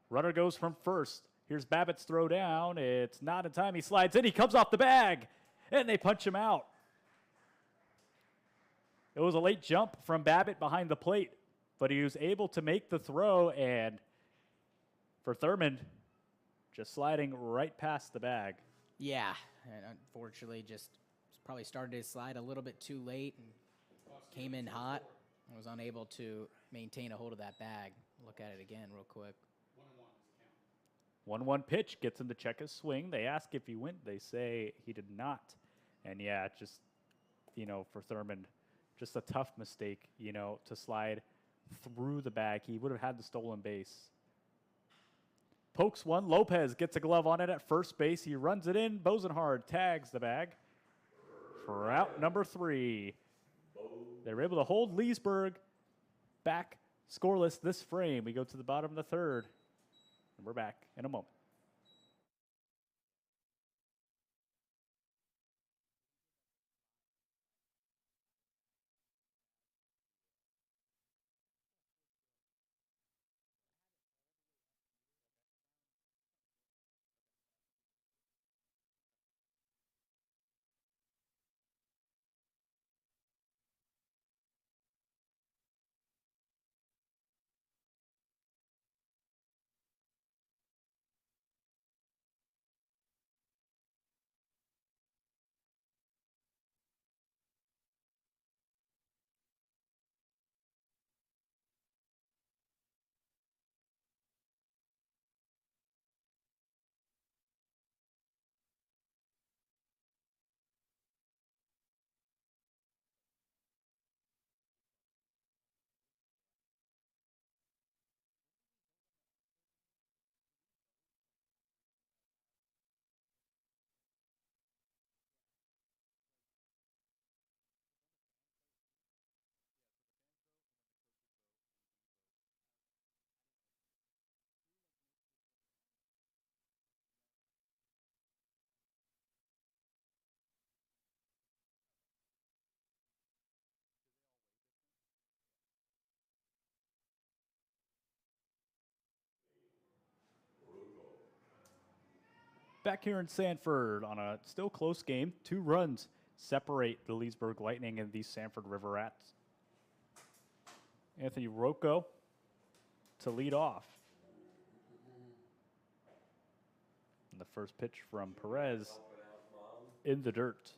Runner goes from first. Here's Babbitt's throw down. It's not in time. He slides in. He comes off the bag, and they punch him out. It was a late jump from Babbitt behind the plate, but he was able to make the throw, and for Thurmond, just sliding right past the bag. Yeah, and unfortunately just probably started his slide a little bit too late and came in hot and was unable to maintain a hold of that bag. Look at it again real quick. 1-1 pitch gets him to check his swing. They ask if he went. They say he did not. And yeah, just, for Thurmond, just a tough mistake, to slide through the bag. He would have had the stolen base. Pokes one. Lopez gets a glove on it at first base. He runs it in. Bosenhard tags the bag for out number 3. They were able to hold Leesburg back scoreless this frame. We go to the bottom of the third. And we're back in a moment. Back here in Sanford on a still close game. 2 runs separate the Leesburg Lightning and the Sanford River Rats. Anthony Rocco to lead off. And the first pitch from Perez in the dirt.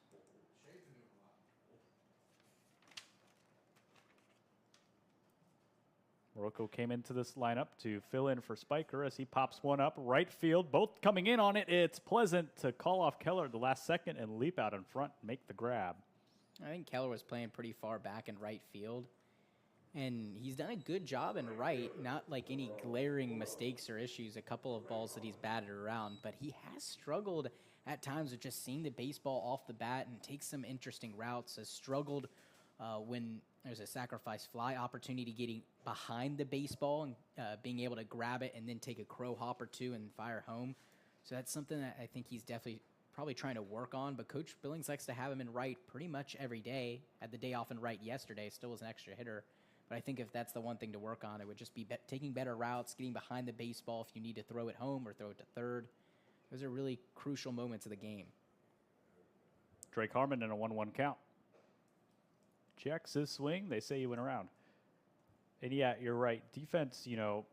Rocco came into this lineup to fill in for Spiker as he pops one up right field. Both coming in on it. It's Pleasant to call off Keller at the last second and leap out in front and make the grab. I think Keller was playing pretty far back in right field. And he's done a good job in right, not like any glaring mistakes or issues, a couple of balls that he's batted around, but he has struggled at times with just seeing the baseball off the bat and take some interesting routes, has struggled when there's a sacrifice fly opportunity getting behind the baseball and being able to grab it and then take a crow hop or two and fire home. So that's something that I think he's definitely probably trying to work on, but Coach Billings likes to have him in right pretty much every day. Had the day off in right yesterday, still was an extra hitter. But I think if that's the one thing to work on, it would just be taking better routes, getting behind the baseball if you need to throw it home or throw it to third. Those are really crucial moments of the game. Drake Harmon in a 1-1 count. Checks his swing. They say he went around. And yeah, you're right. Defense, you know,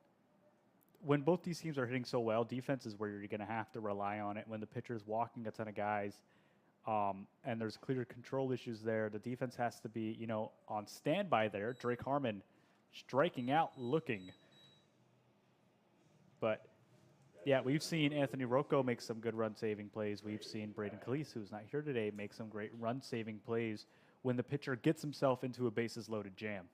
when both these teams are hitting so well, defense is where you're going to have to rely on it. When the pitcher's walking a ton of guys, and there's clear control issues there, the defense has to be, you know, on standby there. Drake Harmon striking out, looking. But, yeah, we've seen Anthony Rocco make some good run-saving plays. We've seen Braden Calise, who's not here today, make some great run-saving plays when the pitcher gets himself into a bases-loaded jam.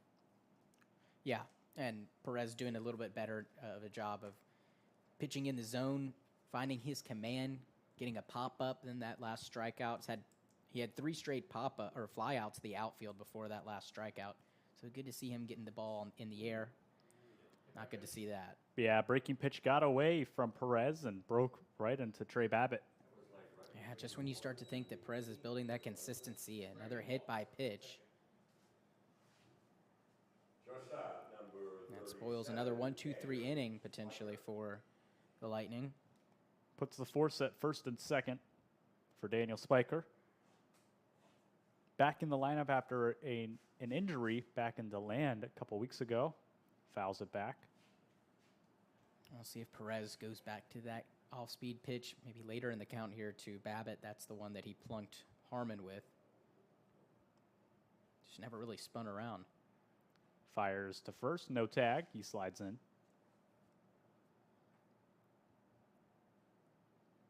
Yeah, and Perez doing a little bit better of a job of pitching in the zone, finding his command, getting a pop-up in that last strikeout. He had 3 straight pop-up or flyouts to the outfield before that last strikeout. So good to see him getting the ball in the air. Not good to see that. Yeah, breaking pitch got away from Perez and broke right into Trey Babbitt. Yeah, just when you start to think that Perez is building that consistency, another hit by pitch. That spoils another 1-2-3 inning potentially for the Lightning. Puts the force at first and second for Daniel Spiker. Back in the lineup after an injury back in DeLand a couple weeks ago. Fouls it back. I'll see if Perez goes back to that off-speed pitch maybe later in the count here to Babbitt. That's the one that he plunked Harmon with. Just never really spun around. Fires to first, no tag. He slides in.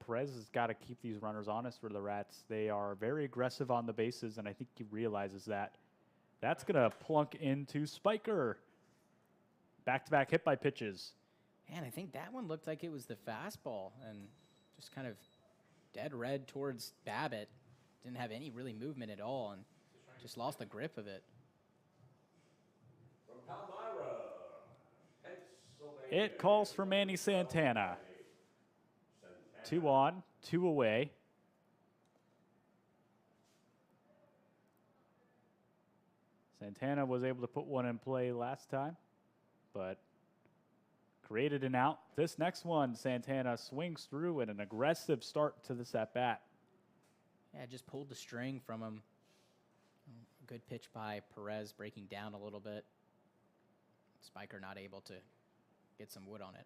Perez has got to keep these runners honest for the Rats. They are very aggressive on the bases, and I think he realizes that. That's going to plunk into Spiker. Back-to-back hit by pitches. And I think that one looked like it was the fastball and just kind of dead red towards Babbitt. Didn't have any really movement at all and just lost the grip of it. From Palmyra, Pennsylvania. It calls for Manny Santana. 2 on, 2 away. Santana was able to put one in play last time, but created an out. This next one, Santana swings through in an aggressive start to this at-bat. Yeah, just pulled the string from him. Good pitch by Perez, breaking down a little bit. Spiker not able to get some wood on it.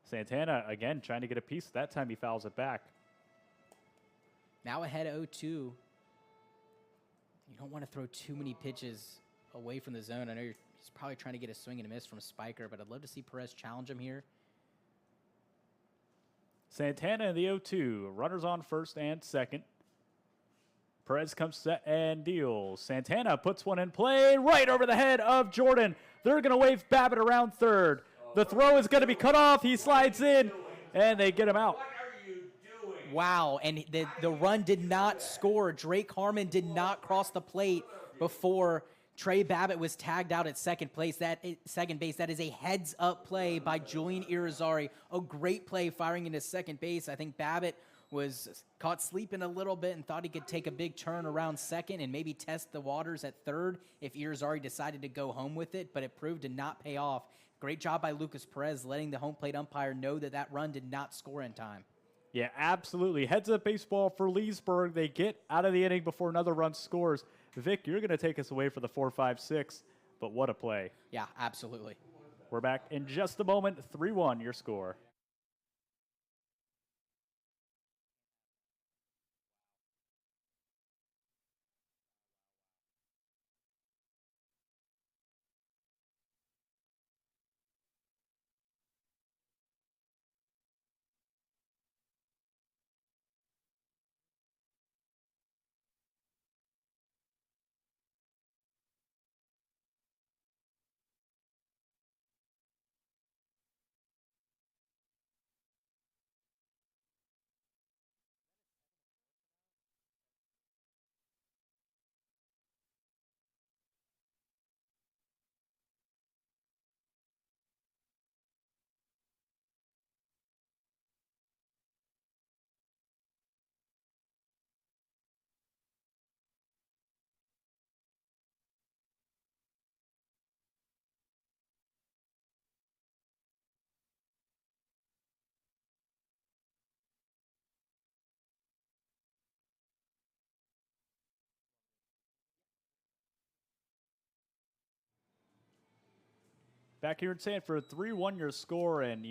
Santana, again, trying to get a piece. That time he fouls it back. Now ahead 0-2. You don't want to throw too many pitches away from the zone. I know he's probably trying to get a swing and a miss from Spiker, but I'd love to see Perez challenge him here. Santana in the 0-2. Runners on first and second. Perez comes set and deals. Santana puts one in play right over the head of Jordan. They're going to wave Babbitt around third. The throw is going to be cut off. He slides in, and they get him out. What are you doing? Wow, and the run did not score. Drake Harmon did not cross the plate before Trey Babbitt was tagged out at second base. That is a heads-up play by Julian Irizarry. A great play firing into second base. I think Babbitt was caught sleeping a little bit and thought he could take a big turn around second and maybe test the waters at third if Irizarry decided to go home with it, but it proved to not pay off. Great job by Lucas Perez letting the home plate umpire know that that run did not score in time. Yeah, absolutely. Heads up baseball for Leesburg. They get out of the inning before another run scores. Vic, you're going to take us away for the 4-5-6, but what a play. Yeah, absolutely. We're back in just a moment. 3-1 your score. Back here in Sanford, 3-1 your score. And,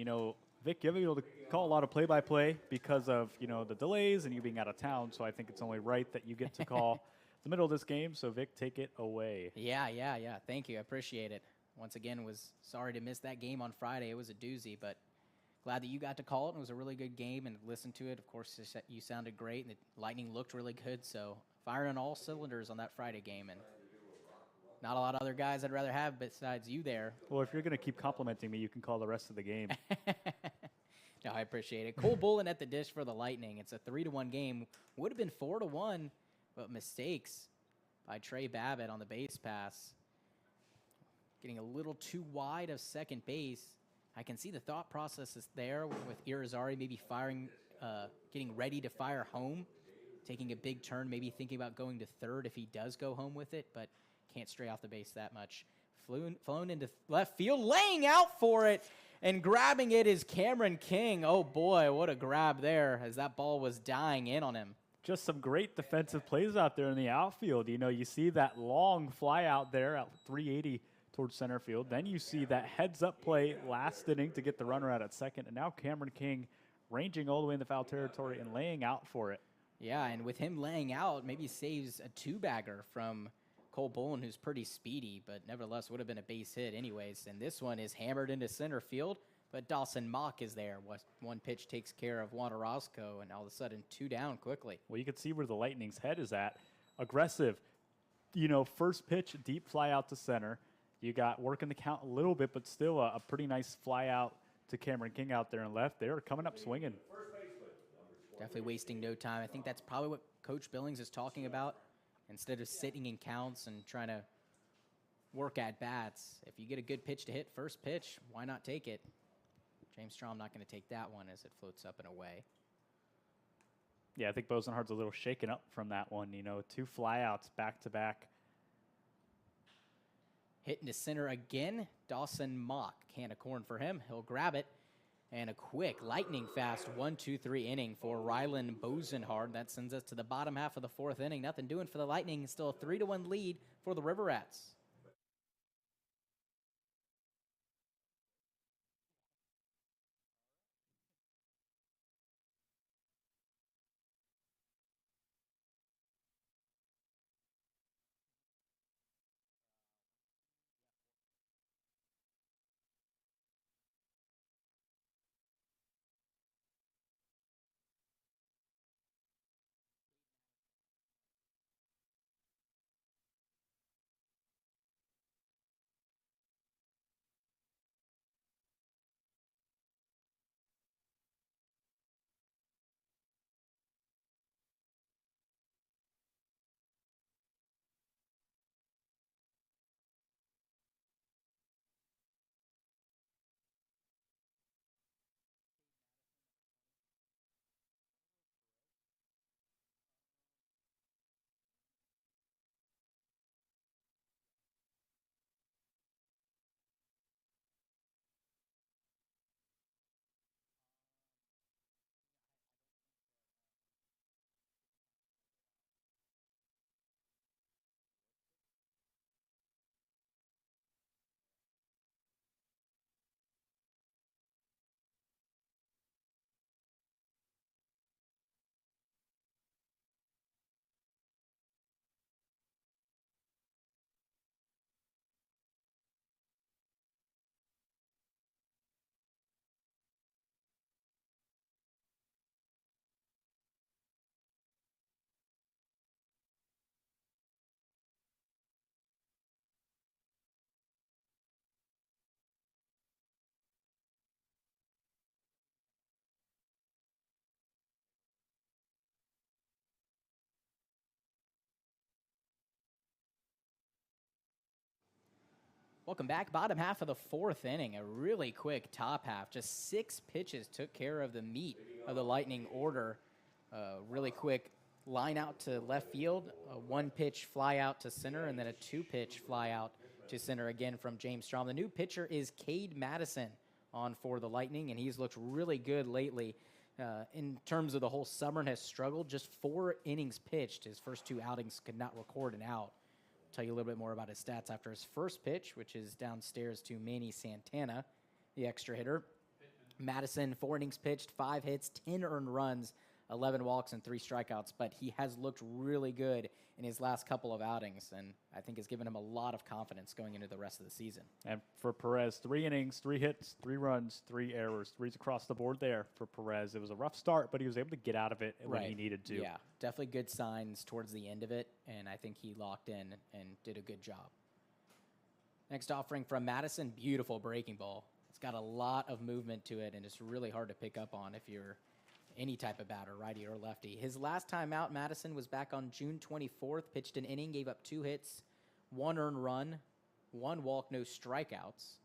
Vic, you've been able to call a lot of play-by-play because of, the delays and you being out of town. So I think it's only right that you get to call the middle of this game. So, Vic, take it away. Yeah. Thank you. I appreciate it. Once again, was sorry to miss that game on Friday. It was a doozy, but glad that you got to call it. It was a really good game and listen to it. Of course, you sounded great, and the Lightning looked really good. So firing on all cylinders on that Friday game, and not a lot of other guys I'd rather have besides you there. Well, if you're going to keep complimenting me, you can call the rest of the game. No, I appreciate it. Cole Bullen at the dish for the Lightning. It's a 3-1 game. Would have been 4-1, but mistakes by Trey Babbitt on the base pass. Getting a little too wide of second base. I can see the thought process is there with Irizarry maybe firing, getting ready to fire home, taking a big turn, maybe thinking about going to third if he does go home with it, but can't stray off the base that much. Flown into left field, laying out for it, and grabbing it is Cameron King. Oh boy, what a grab there as that ball was dying in on him. Just some great defensive plays out there in the outfield. You see that long fly out there at 380 towards center field. Then you see that heads-up play last inning to get the runner out at second. And now Cameron King ranging all the way in the foul territory and laying out for it. Yeah, and with him laying out, maybe saves a two-bagger from Cole Bullen, who's pretty speedy, but nevertheless would have been a base hit anyways. And this one is hammered into center field, but Dawson Mock is there. One pitch takes care of Juan Orozco, and all of a sudden 2 down quickly. Well, you can see where the Lightning's head is at. Aggressive. First pitch, deep fly out to center. You got working the count a little bit, but still a pretty nice fly out to Cameron King out there and left. They're coming up swinging. Definitely wasting no time. I think that's probably what Coach Billings is talking about. Instead of sitting in counts and trying to work at bats, if you get a good pitch to hit first pitch, why not take it? James Strom not going to take that one as it floats up and away. Yeah, I think Bosenhardt's a little shaken up from that one. 2 flyouts back to back. Hitting to center again, Dawson Mock. Can of corn for him. He'll grab it. And a quick, lightning fast 1-2-3 inning for Rylan Bosenhardt. That sends us to the bottom half of the 4th inning. Nothing doing for the Lightning. Still a 3-1 lead for the River Rats. Welcome back. Bottom half of the 4th inning. A really quick top half. Just 6 pitches took care of the meat of the Lightning order. Really quick line out to left field. A 1-pitch fly out to center, and then a 2-pitch fly out to center again from James Strom. The new pitcher is Cade Madison on for the Lightning, and he's looked really good lately. In terms of the whole summer, and has struggled. Just 4 innings pitched. His first 2 outings could not record an out. Tell you a little bit more about his stats after his first pitch, which is downstairs to Manny Santana, the extra hitter. Madison, 4 innings pitched, 5 hits, 10 earned runs, 11 walks, and 3 strikeouts. But he has looked really good in his last couple of outings, and I think has given him a lot of confidence going into the rest of the season. And for Perez, 3 innings, 3 hits, 3 runs, 3 errors, 3s across the board there for Perez. It was a rough start, but he was able to get out of it when he needed to. Yeah, definitely good signs towards the end of it, and I think he locked in and did a good job. Next offering from Madison, beautiful breaking ball. It's got a lot of movement to it, and it's really hard to pick up on if you're any type of batter, righty or lefty. His last time out, Madison, was back on June 24th, pitched an inning, gave up 2 hits, 1 earned run, 1 walk, no strikeouts,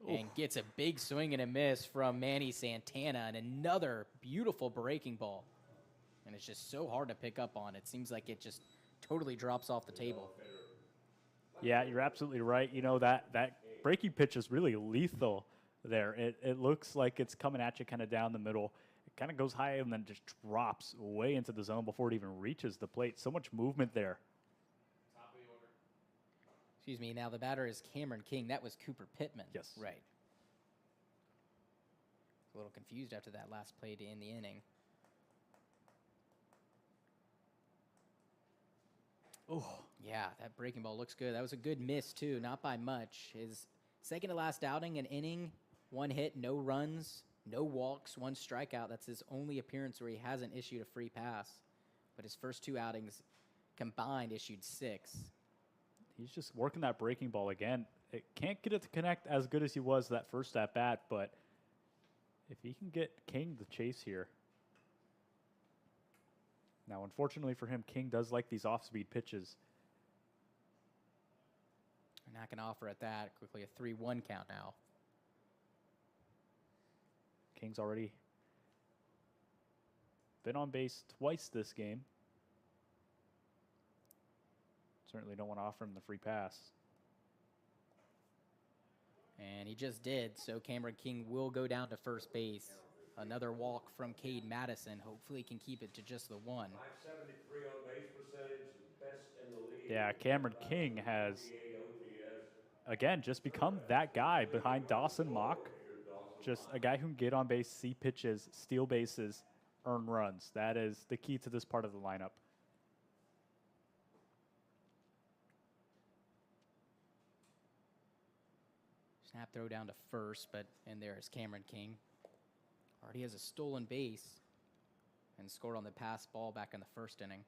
and gets a big swing and a miss from Manny Santana, and another beautiful breaking ball. And it's just so hard to pick up on. It seems like it just totally drops off the table. Yeah, you're absolutely right. You know, that breaking pitch is really lethal there. It looks like it's coming at you kind of down the middle. It kind of goes high and then just drops way into the zone before it even reaches the plate. So much movement there. Top of the order. Excuse me, now the batter is Cameron King. That was Cooper Pittman. Yes. Right. A little confused after that last play to end the inning. Oh. Yeah, that breaking ball looks good. That was a good miss, too, not by much. His second to last outing, an inning, 1 hit, no runs, no walks, 1 strikeout. That's his only appearance where he hasn't issued a free pass. But his first 2 outings combined issued 6. He's just working that breaking ball again. It can't get it to connect as good as he was that first at bat, but if he can get King the chase here. Now, unfortunately for him, King does like these off-speed pitches. They're not going to offer at that. Quickly a 3-1 count now. King's already been on base twice this game. Certainly don't want to offer him the free pass. And he just did, so Cameron King will go down to first base. Another walk from Cade Madison. Hopefully he can keep it to just the 1. 573 on base percentage, best in the league. Yeah, Cameron King has, again, just become that guy behind Dawson Mock. Just a guy who can get on base, see pitches, steal bases, earn runs. That is the key to this part of the lineup. Snap throw down to first, but in there is Cameron King. Already has a stolen base and scored on the pass ball back in the first inning.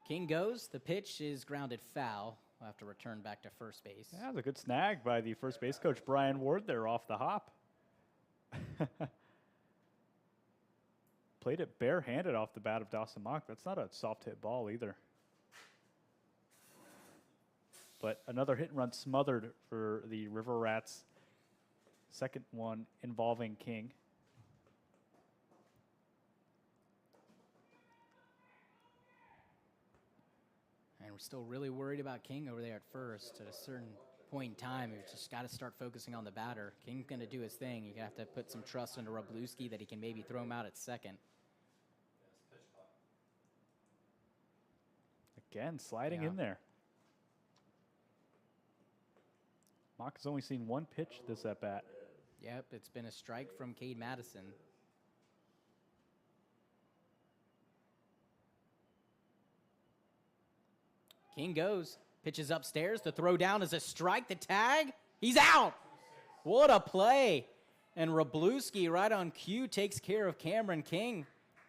King goes. The pitch is grounded foul. We'll have to return back to first base. Yeah, that was a good snag by the first base coach, Brian Ward, there off the hop. Played it barehanded off the bat of Dawson Mock. That's not a soft hit ball either. But another hit and run smothered for the River Rats. Second one involving King. And we're still really worried about King over there at first. At a certain point in time, you just got to start focusing on the batter. King's going to do his thing. You have to put some trust into Wroblewski that he can maybe throw him out at second. Again, sliding in there. Mock has only seen 1 pitch this at bat. Yep, it's been a strike from Cade Madison. King goes, pitches upstairs. The throw down is a strike. The tag, he's out. What a play. And Wroblewski right on cue takes care of Cameron King.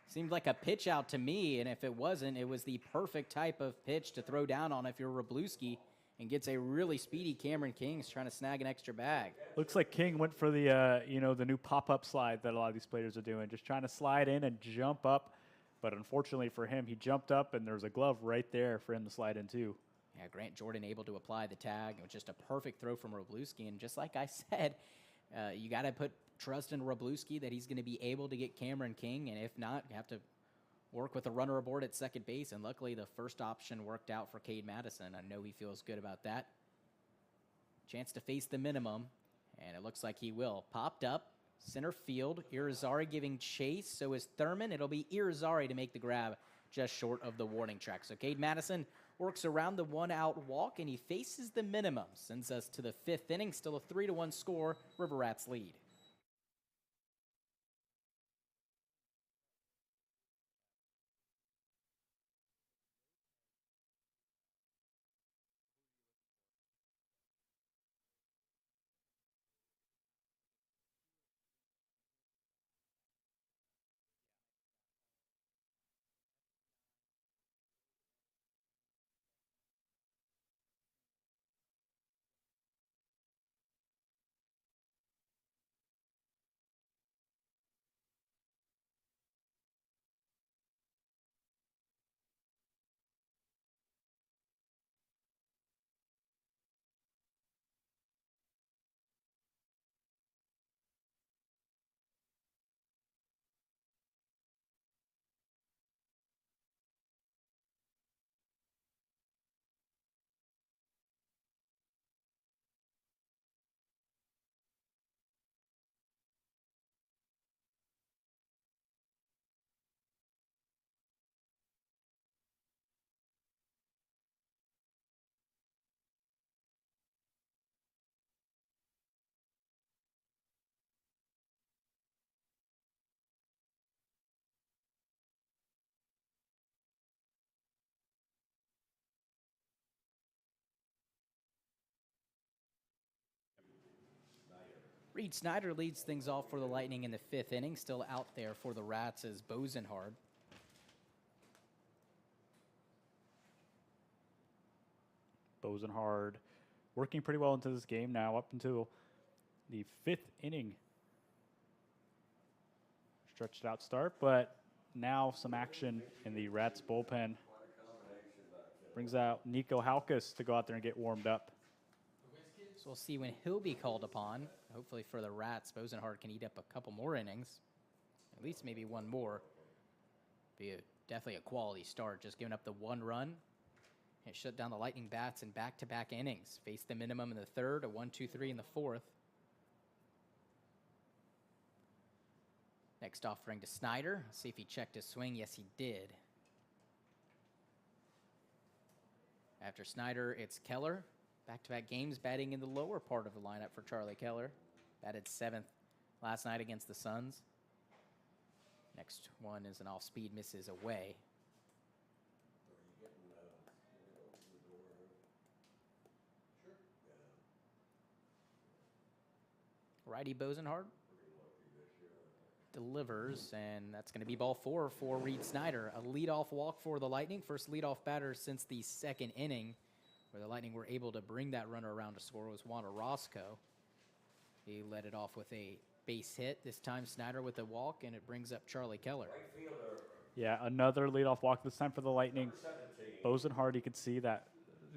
Seemed like a pitch out to me, and if it wasn't, it was the perfect type of pitch to throw down on if you're Wroblewski, and gets a really speedy Cameron King trying to snag an extra bag. Looks like King went for the the new pop-up slide that a lot of these players are doing, just trying to slide in and jump up But unfortunately for him, he jumped up, and there was a glove right there for him to slide into. Yeah, Grant Jordan able to apply the tag. It was just a perfect throw from Wroblewski. And just like I said, you got to put trust in Wroblewski that he's going to be able to get Cameron King. And if not, you have to work with a runner aboard at second base. And luckily, the first option worked out for Cade Madison. I know he feels good about that. Chance to face the minimum. And it looks like he will. Popped up. Center field. Irizarry giving chase. So is Thurman. It'll be Irizarry to make the grab just short of the warning track. So Cade Madison works around the one-out walk, and he faces the minimum. Sends us to the fifth inning. Still a 3-1 score. River Rats lead. Reed Snyder leads things off for the Lightning in the fifth inning. Still out there for the Rats is Bosenhard. Bosenhard working pretty well into this game now, up until the fifth inning. Stretched out start, but now some action in the Rats bullpen. Brings out Nico Halkus to go out there and get warmed up. So we'll see when he'll be called upon. Hopefully for the Rats, Bosenhard can eat up a couple more innings. At least maybe one more. Be definitely a quality start, just giving up the one run. And shut down the Lightning bats in back-to-back innings. Face the minimum in the third, a 1-2-3 in the fourth. Next offering to Snyder. Let's see if he checked his swing. Yes, he did. After Snyder, it's Keller. Back-to-back games batting in the lower part of the lineup for Charlie Keller. Batted seventh last night against the Suns. Next one is an off-speed, misses away. Righty Bosenhard delivers, and that's going to be ball four for Reed Snyder. A leadoff walk for the Lightning. First leadoff batter since the second inning, where the Lightning were able to bring that runner around to score, was Juan Orozco. He led it off with a base hit. This time Snyder with a walk, and it brings up Charlie Keller. Yeah, another leadoff walk, this time for the Lightning. Bosenhard, you could see that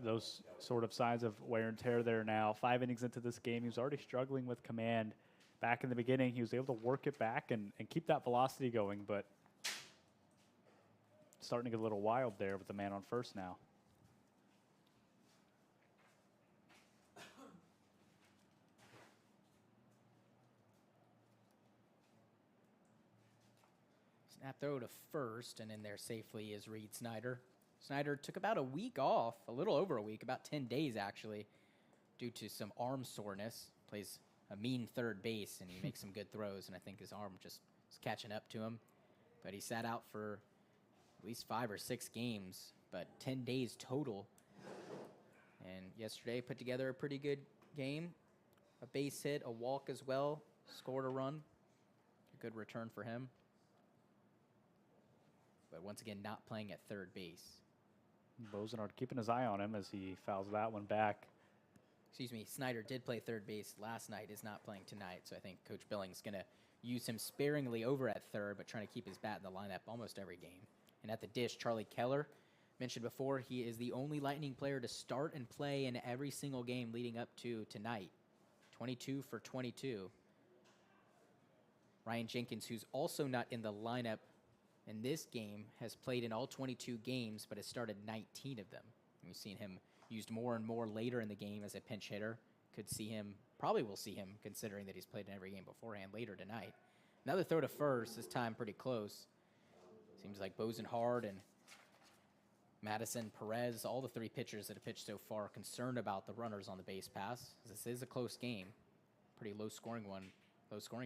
those sort of signs of wear and tear there now. 5 innings into this game, he was already struggling with command. Back in the beginning, he was able to work it back and keep that velocity going, but starting to get a little wild there with the man on first now. Snap throw to first, and in there safely is Reed Snyder. Snyder took about a week off, a little over a week, about 10 days actually, due to some arm soreness. Plays a mean third base, and he makes some good throws, and I think his arm just is catching up to him. But he sat out for at least 5 or 6 games, but 10 days total. And yesterday put together a pretty good game. A base hit, a walk as well, scored a run. A good return for him. But once again, not playing at third base. Bosenhard keeping his eye on him as he fouls that one back. Excuse me, Snyder did play third base last night, is not playing tonight, so I think Coach Billings is going to use him sparingly over at third, but trying to keep his bat in the lineup almost every game. And at the dish, Charlie Keller, mentioned before, he is the only Lightning player to start and play in every single game leading up to tonight. 22 for 22. Ryan Jenkins, who's also not in the lineup in this game, has played in all 22 games, but has started 19 of them. And we've seen him used more and more later in the game as a pinch hitter. Probably will see him, considering that he's played in every game beforehand, later tonight. Another throw to first, this time pretty close. Seems like Bosenhard and Madison, Perez, all the three pitchers that have pitched so far, are concerned about the runners on the base pass. This is a close game. Pretty low-scoring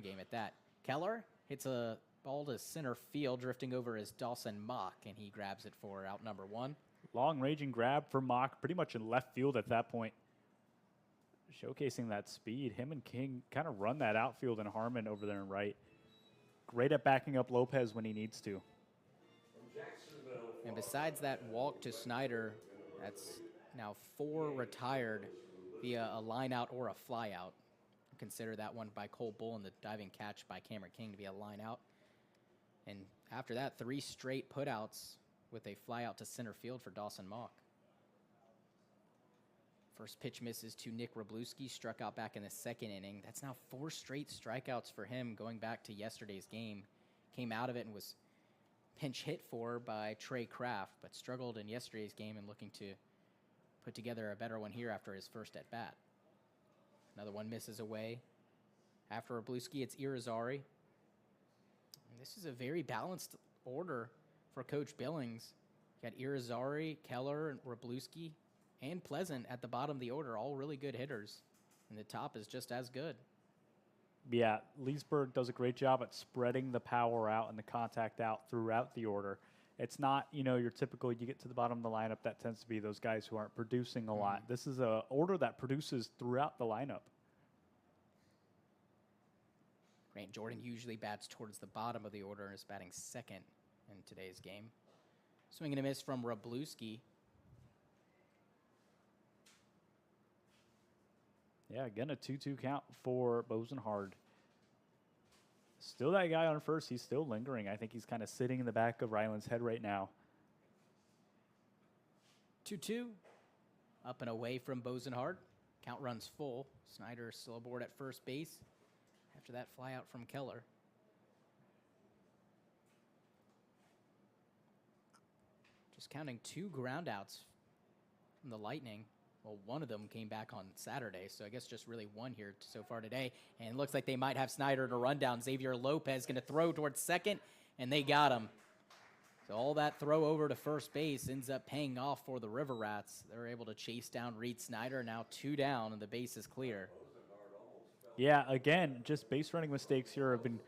game at that. Keller hits a ball to center field, drifting over is Dawson Mock, and he grabs it for out number one. Long-ranging grab for Mock, pretty much in left field at that point. Showcasing that speed. Him and King kind of run that outfield, and Harmon over there in right. Great at backing up Lopez when he needs to. And besides that walk to Snyder, that's now 4 retired via a line out or a fly out. Consider that one by Cole Bull and the diving catch by Cameron King to be a line out. And after that, 3 straight putouts with a fly out to center field for Dawson Mock. First pitch misses to Nick Wroblewski, struck out back in the second inning. That's now 4 straight strikeouts for him going back to yesterday's game. Came out of it and was pinch hit for by Trey Kraft, but struggled in yesterday's game and looking to put together a better one here after his first at bat. Another one misses away. After Wroblewski, it's Irizarry. And this is a very balanced order for Coach Billings. You got Irizarry, Keller, and Wroblewski, and Pleasant at the bottom of the order, all really good hitters. And the top is just as good. Yeah, Leesburg does a great job at spreading the power out and the contact out throughout the order. It's not, your typical, you get to the bottom of the lineup, that tends to be those guys who aren't producing a lot. This is an order that produces throughout the lineup. Grant Jordan usually bats towards the bottom of the order and is batting second in today's game. Swing and a miss from Wroblewski. Yeah, again, a 2-2 count for Bosenhard. Still that guy on first. He's still lingering. I think he's kind of sitting in the back of Ryland's head right now. 2-2. Up and away from Bosenhard. Count runs full. Snyder still aboard at first base after that fly out from Keller. Just counting 2 groundouts from the Lightning. Well, one of them came back on Saturday, so I guess just really one here so far today. And it looks like they might have Snyder in a rundown. Xavier Lopez going to throw towards second, and they got him. So all that throw over to first base ends up paying off for the River Rats. They're able to chase down Reed Snyder, now 2 down, and the base is clear. Yeah, again, just base running mistakes here have been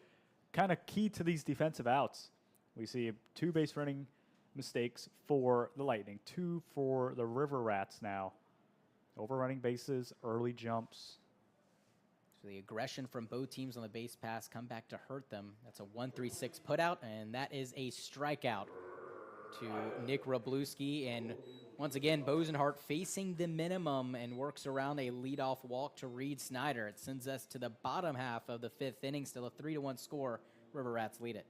kind of key to these defensive outs. We see 2 base running mistakes for the Lightning, 2 for the River Rats now. Overrunning bases, early jumps. So the aggression from both teams on the base pass come back to hurt them. That's a 1-3-6 putout, and that is a strikeout to Nick Wroblewski. And once again, Bosenhart facing the minimum and works around a leadoff walk to Reed Snyder. It sends us to the bottom half of the 5th inning. Still a 3-1 score. River Rats lead it.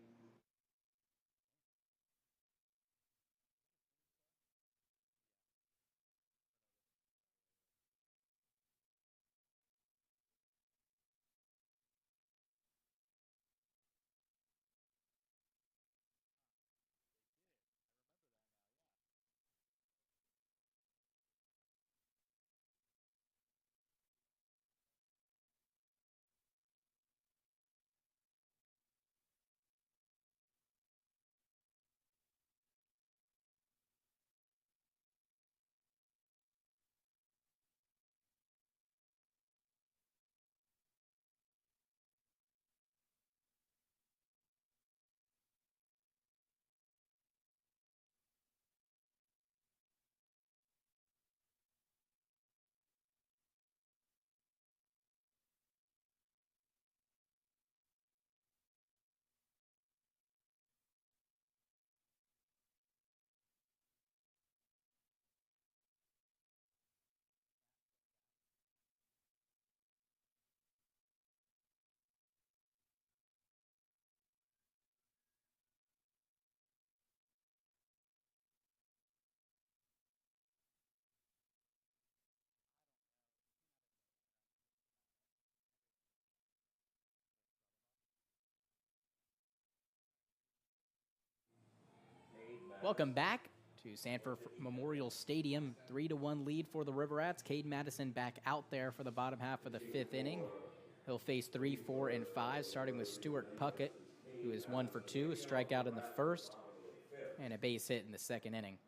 Welcome back to Sanford Memorial Stadium. 3-1 lead for the River Rats. Cade Madison back out there for the bottom half of the 5th inning. He'll face 3, 4, and 5, starting with Stuart Puckett, who is 1 for 2, a strikeout in the first, and a base hit in the 2nd inning.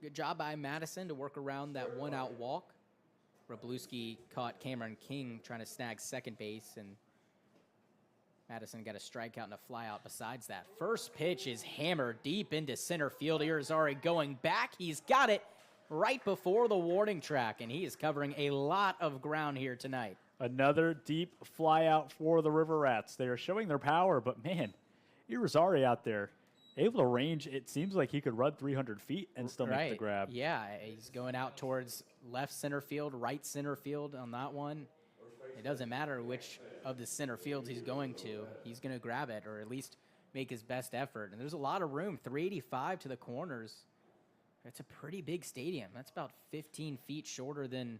Good job by Madison to work around that one-out walk. Wroblewski caught Cameron King trying to snag second base, and Madison got a strikeout and a flyout besides that. First pitch is hammered deep into center field. Irizarry going back. He's got it right before the warning track, and he is covering a lot of ground here tonight. Another deep flyout for the River Rats. They are showing their power, but man, Irizarry out there, able to range. It seems like he could run 300 feet and still make the grab. Yeah, he's going out towards left center field, right center field on that one. It doesn't matter which of the center fields he's going to. He's going to grab it, or at least make his best effort. And there's a lot of room, 385 to the corners. It's a pretty big stadium. That's about 15 feet shorter than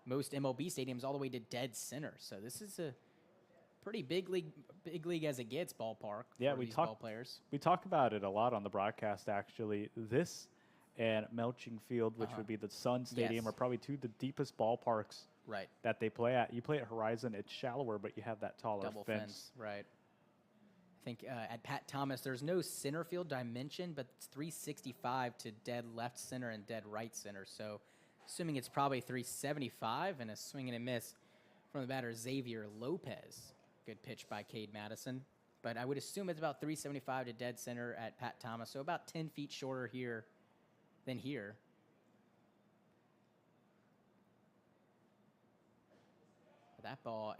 most MLB stadiums, all the way to dead center. So this is a pretty big league as it gets ballpark for these ball players. We talk about it a lot on the broadcast, actually. This and Melching Field, which would be the Sun Stadium, are probably two of the deepest ballparks that they play at. You play at Horizon, it's shallower, but you have that taller double fence. Right. I think at Pat Thomas, there's no center field dimension, but it's 365 to dead left center and dead right center. So assuming it's probably 375, and a swing and a miss from the batter, Xavier Lopez. Good pitch by Cade Madison. But I would assume it's about 375 to dead center at Pat Thomas, so about 10 feet shorter here than here. That ball,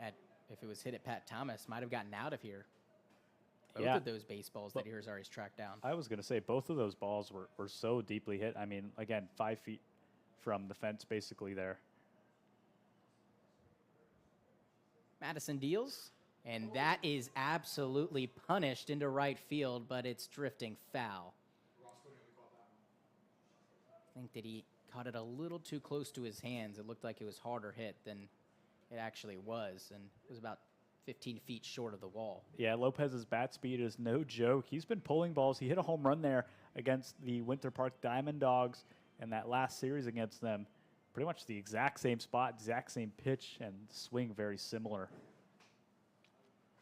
if it was hit at Pat Thomas, might have gotten out of here. Both of those baseballs that Irizarry's tracked down. I was going to say, both of those balls were so deeply hit. I mean, again, 5 feet from the fence basically there. Madison deals, and that is absolutely punished into right field, but it's drifting foul. I think that he caught it a little too close to his hands. It looked like it was harder hit than it actually was, and it was about 15 feet short of the wall. Yeah, Lopez's bat speed is no joke. He's been pulling balls. He hit a home run there against the Winter Park Diamond Dogs in that last series against them. Pretty much the exact same spot, exact same pitch, and swing very similar.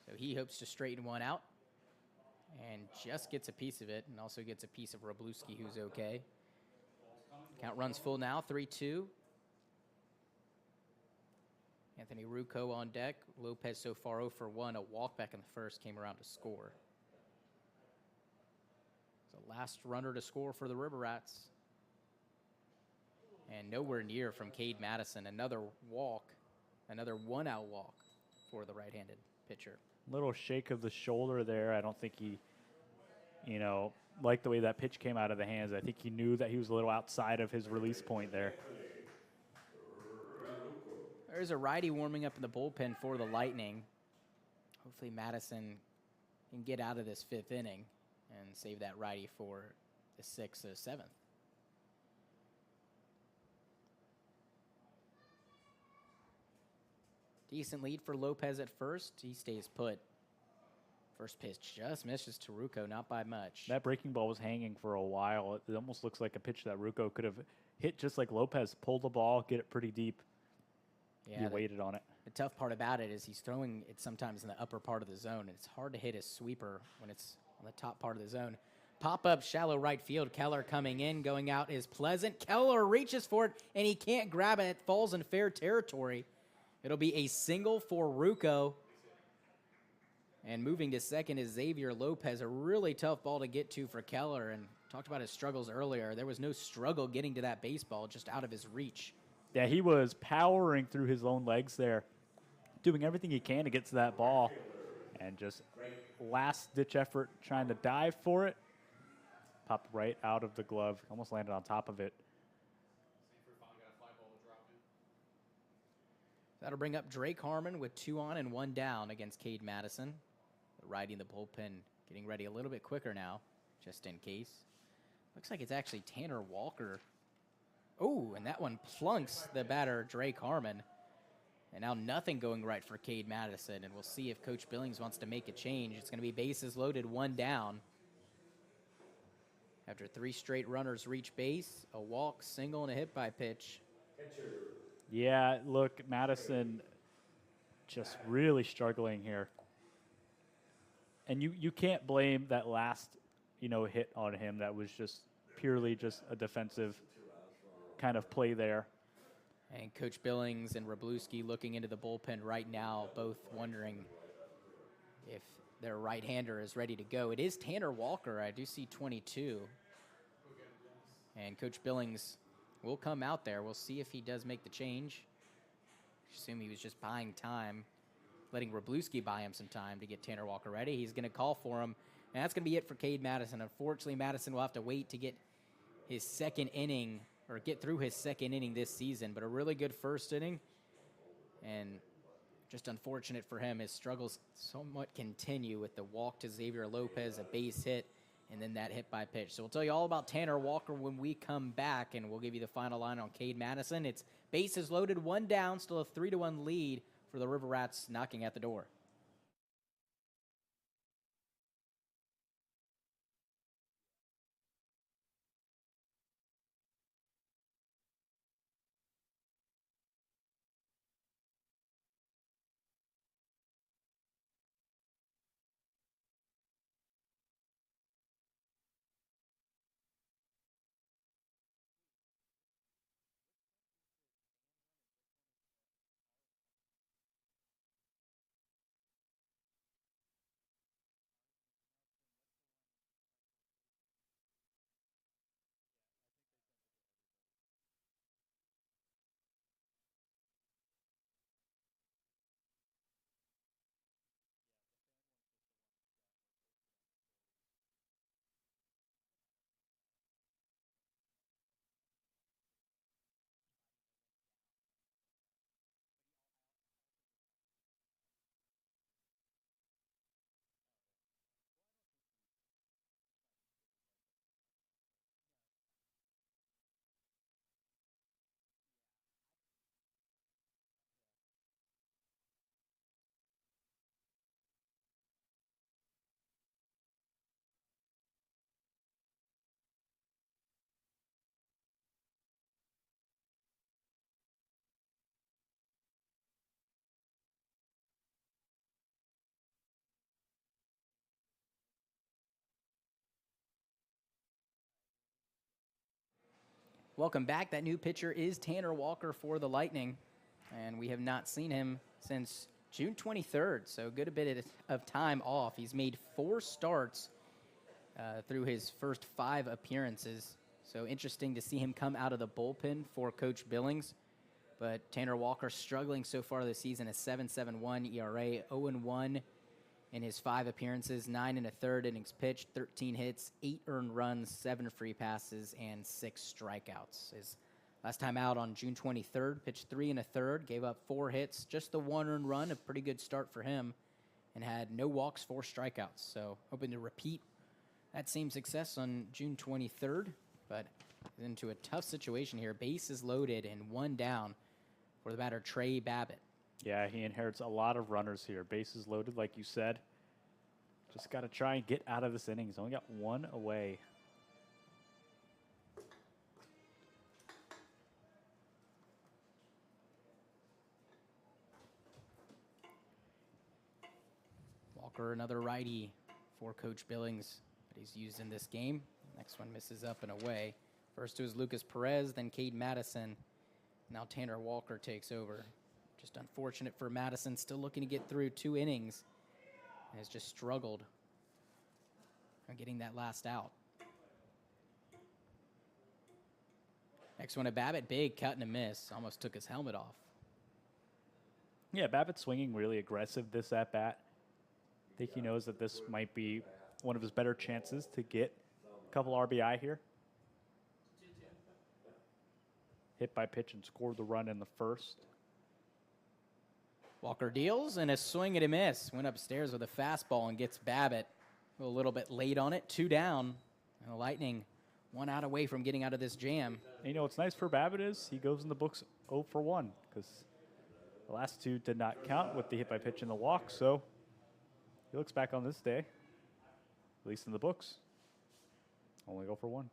So he hopes to straighten one out and just gets a piece of it, and also gets a piece of Wroblewski, who's okay. Count runs full now, 3-2. Anthony Rucco on deck. Lopez so far 0 for 1. A walk back in the first, came around to score. So last runner to score for the River Rats. And nowhere near from Cade Madison. Another walk, another one-out walk for the right-handed pitcher. Little shake of the shoulder there. I don't think he, liked the way that pitch came out of the hands. I think he knew that he was a little outside of his release point there. There's a righty warming up in the bullpen for the Lightning. Hopefully Madison can get out of this 5th inning and save that righty for the 6th or 7th. Decent lead for Lopez at first. He stays put. First pitch just misses to Rucco, not by much. That breaking ball was hanging for a while. It almost looks like a pitch that Rucco could have hit just like Lopez. Pull the ball, get it pretty deep. Yeah, he waited on it. The tough part about it is he's throwing it sometimes in the upper part of the zone, and it's hard to hit his sweeper when it's on the top part of the zone. Pop-up, shallow right field. Keller coming in, going out is Pleasant. Keller reaches for it, and he can't grab it. It falls in fair territory. It'll be a single for Rucco. And moving to second is Xavier Lopez. A really tough ball to get to for Keller, and talked about his struggles earlier. There was no struggle getting to that baseball, just out of his reach. Yeah, he was powering through his own legs there, doing everything he can to get to that ball, and just last-ditch effort trying to dive for it. Popped right out of the glove, almost landed on top of it. That'll bring up Drake Harmon with 2 on and 1 down against Cade Madison. The righty in the bullpen getting ready a little bit quicker now, just in case. Looks like it's actually Tanner Walker. Oh, and that one plunks the batter, Drake Harmon. And now nothing going right for Cade Madison, and we'll see if Coach Billings wants to make a change. It's going to be bases loaded, 1 down. After 3 straight runners reach base, a walk, single, and a hit by pitch. Yeah, look, Madison just really struggling here. And you can't blame that last, hit on him. That was just purely just a defensive kind of play there. And Coach Billings and Wroblewski looking into the bullpen right now, both wondering if their right-hander is ready to go. It is Tanner Walker. I do see 22. And Coach Billings will come out there. We'll see if he does make the change. I assume he was just buying time, letting Wroblewski buy him some time to get Tanner Walker ready. He's going to call for him, and that's going to be it for Cade Madison. Unfortunately, Madison will have to wait to get his second inning, or get through his second inning this season, but a really good first inning, and just unfortunate for him. His struggles somewhat continue with the walk to Xavier Lopez, a base hit, and then that hit by pitch. So we'll tell you all about Tanner Walker when we come back, and we'll give you the final line on Cade Madison. It's bases loaded, 1 down, still a 3-1 lead for the River Rats knocking at the door. Welcome back. That new pitcher is Tanner Walker for the Lightning, and we have not seen him since June 23rd, so good a bit of time off. He's made 4 starts through his first 5 appearances, so interesting to see him come out of the bullpen for Coach Billings. But Tanner Walker struggling so far this season, a 7.71 ERA, 0-1 in his 5 appearances, 9 1/3 innings pitched, 13 hits, 8 earned runs, 7 free passes, and 6 strikeouts. His last time out on June 23rd, pitched 3 1/3, gave up 4 hits, just the 1 earned run, a pretty good start for him, and had no walks, 4 strikeouts. So hoping to repeat that same success on June 23rd, but into a tough situation here. Bases loaded and 1 down for the batter, Trey Babbitt. Yeah, he inherits a lot of runners here. Bases loaded, like you said. Just got to try and get out of this inning. He's only got 1 away. Walker, another righty for Coach Billings that he's used in this game. Next one misses up and away. First to is Lucas Perez, then Cade Madison. Now Tanner Walker takes over. Just unfortunate for Madison, still looking to get through 2 innings. Has just struggled on getting that last out. Next one to Babbitt, big cut and a miss. Almost took his helmet off. Yeah, Babbitt swinging really aggressive this at-bat. I think he knows that this might be one of his better chances to get a couple RBI here. Hit by pitch and scored the run in the first. Walker deals, and a swing and a miss. Went upstairs with a fastball and gets Babbitt a little bit late on it. 2 down, and the Lightning 1 out away from getting out of this jam. And what's nice for Babbitt is he goes in the books 0 for 1 because the last 2 did not count with the hit by pitch and the walk. So he looks back on this day, at least in the books. Only go for one.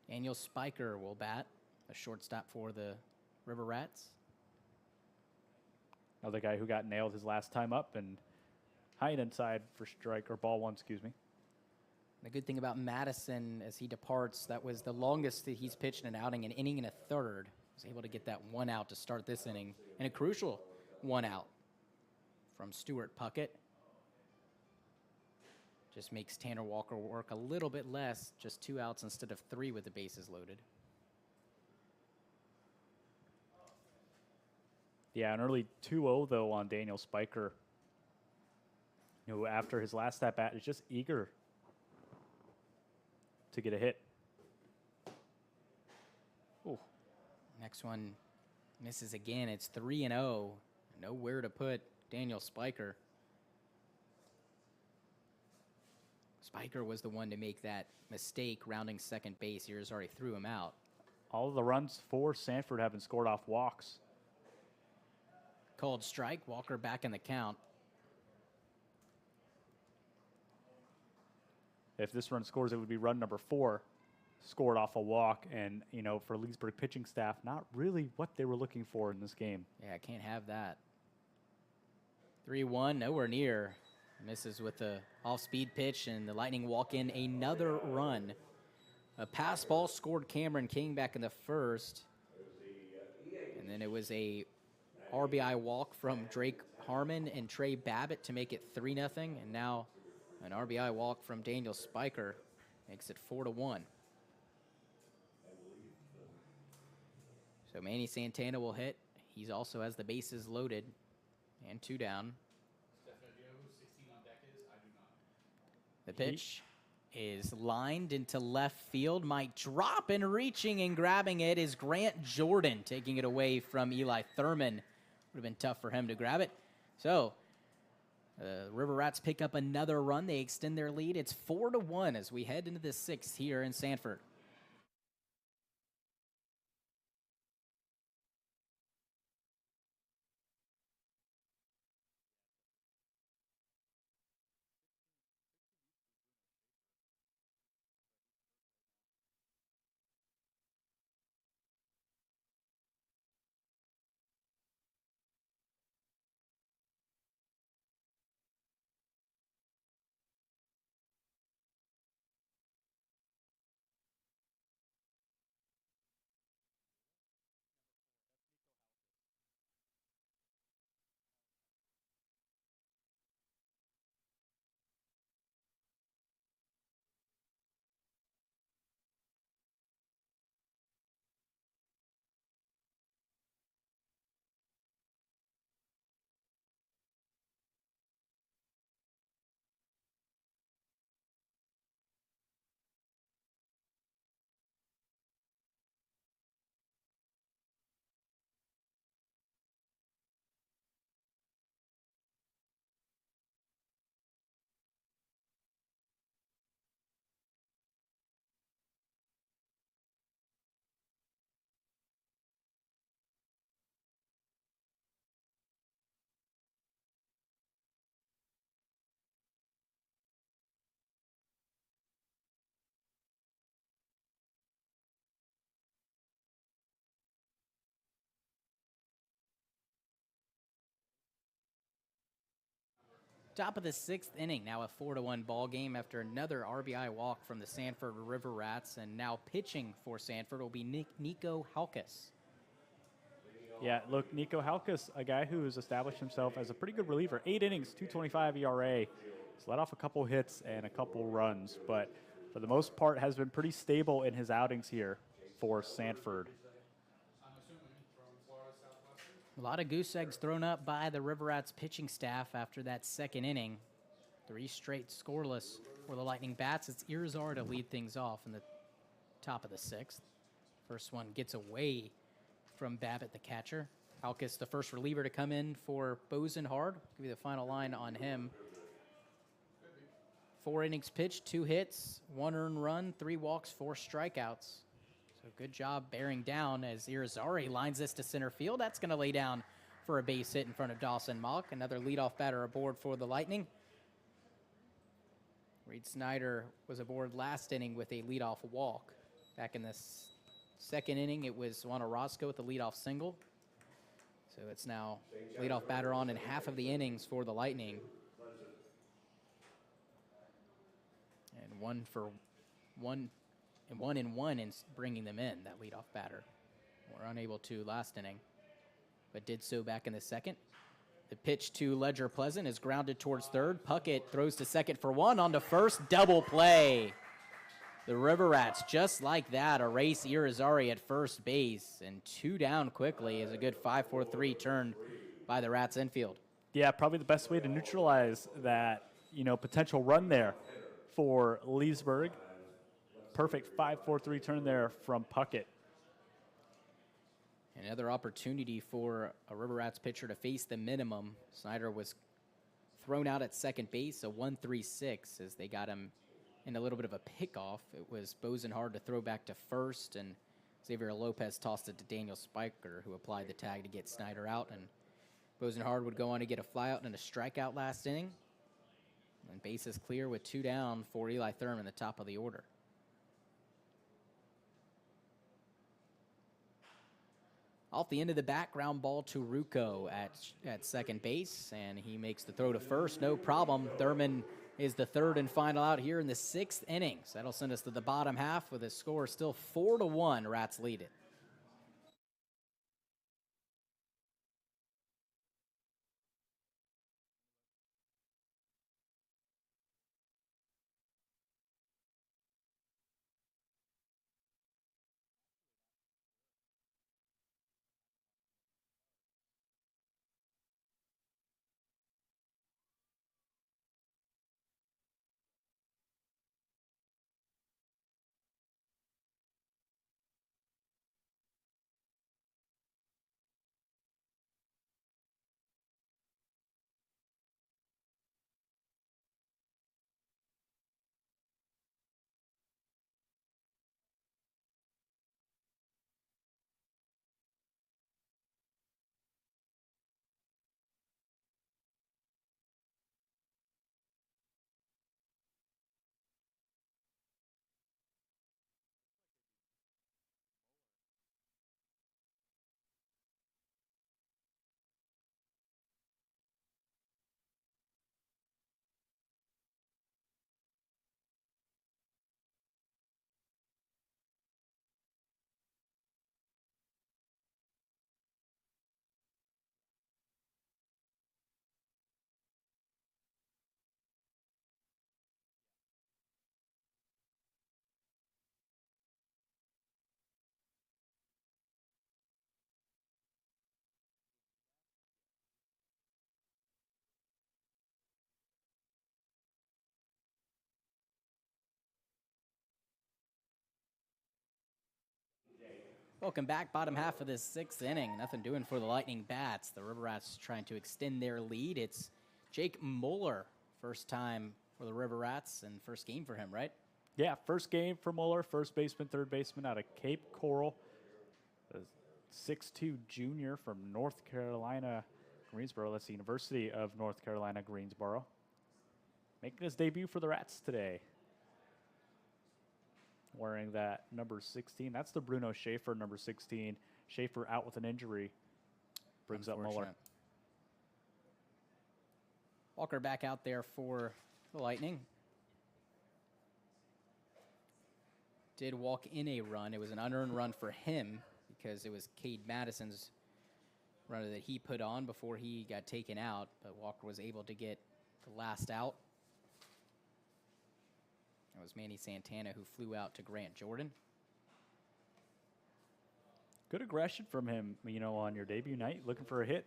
Daniel Spiker will bat, a shortstop for the River Rats. Another guy who got nailed his last time up, and high and inside for strike, or ball one, excuse me. The good thing about Madison as he departs, that was the longest that he's pitched in an outing, an inning and a third. Was able to get that one out to start this inning, and a crucial one out from Stuart Puckett. Just makes Tanner Walker work a little bit less, just 2 outs instead of 3 with the bases loaded. Yeah, an early 2-0, though, on Daniel Spiker, who after his last at-bat is just eager to get a hit. Ooh. Next one misses again. It's 3-0. Nowhere to put Daniel Spiker. Spiker was the one to make that mistake rounding second base. Irizarry threw him out. All of the runs for Sanford have been scored off walks. Called strike. Walker back in the count. If this run scores, it would be run number 4, scored off a walk. And, you know, for Leesburg pitching staff, not really what they were looking for in this game. Yeah, I can't have that. 3-1, nowhere near. Misses with the off-speed pitch, and the Lightning walk in another run. A pass ball scored Cameron King back in the first. And then it was a RBI walk from Drake Harmon and Trey Babbitt to make it 3-0. And now an RBI walk from Daniel Spiker makes it 4-1. So Manny Santana will hit. He also has the bases loaded and 2 down. The pitch is lined into left field. Might drop, and reaching and grabbing it is Grant Jordan, taking it away from Eli Thurman. Would have been tough for him to grab it. So the River Rats pick up another run. They extend their lead. It's 4-1 as we head into the 6th here in Sanford. Top of the 6th inning, now a 4-1 ball game after another RBI walk from the Sanford River Rats, and now pitching for Sanford will be Nico Halkus. Yeah, look, Nico Halkus, a guy who has established himself as a pretty good reliever. 8 innings, 2.25 ERA. He's let off a couple hits and a couple runs, but for the most part has been pretty stable in his outings here for Sanford. A lot of goose eggs thrown up by the River Rats pitching staff after that 2nd inning. 3 straight scoreless for the Lightning bats. It's Irizarry to lead things off in the top of the 6th. First one gets away from Babbitt, the catcher. Halkus, the first reliever to come in for Bosenhard. Give you the final line on him. 4 innings pitched, 2 hits, 1 earned run, 3 walks, 4 strikeouts. So good job bearing down as Irizarry lines this to center field. That's going to lay down for a base hit in front of Dawson Mock. Another leadoff batter aboard for the Lightning. Reed Snyder was aboard last inning with a leadoff walk. Back in the second inning, it was Juan Orozco with the leadoff single. So it's now leadoff batter on in half of the innings for the Lightning. And one in one in bringing them in, that leadoff batter. Were unable to last inning, but did so back in the second. The pitch to Ledger Pleasant is grounded towards third. Puckett throws to second for one, on to first, double play. The River Rats, just like that, erase Irizarry at first base, and 2 down quickly is a good 5-4-3 turn by the Rats infield. Yeah, probably the best way to neutralize that, potential run there for Leesburg. Perfect 5-4-3 turn there from Puckett. Another opportunity for a River Rats pitcher to face the minimum. Snyder was thrown out at second base, a 1-3-6 as they got him in a little bit of a pickoff. It was Bozenhard to throw back to first, and Xavier Lopez tossed it to Daniel Spiker, who applied the tag to get Snyder out. And Bozenhard would go on to get a flyout and a strikeout last inning. And bases clear with 2 down for Eli Thurman, the top of the order. Off the end of the bat, ground ball to Rucco at second base, and he makes the throw to first, no problem. Thurman is the third and final out here in the 6th inning. So that'll send us to the bottom half with a score still 4-1. Rats lead it. Welcome back. Bottom half of this 6th inning. Nothing doing for the Lightning Bats. The River Rats trying to extend their lead. It's Jake Mueller, first time for the River Rats and first game for him, right? Yeah, first game for Mueller, first baseman, third baseman out of Cape Coral. The 6'2 junior from North Carolina, Greensboro. That's the University of North Carolina, Greensboro. Making his debut for the Rats today. Wearing that number 16. That's the Bruno Schaefer, number 16. Schaefer out with an injury. Brings up Mueller. Walker back out there for the Lightning. Did walk in a run. It was an unearned run for him because it was Cade Madison's runner that he put on before he got taken out. But Walker was able to get the last out. It was Manny Santana who flew out to Grant Jordan. Good aggression from him, on your debut night. Looking for a hit.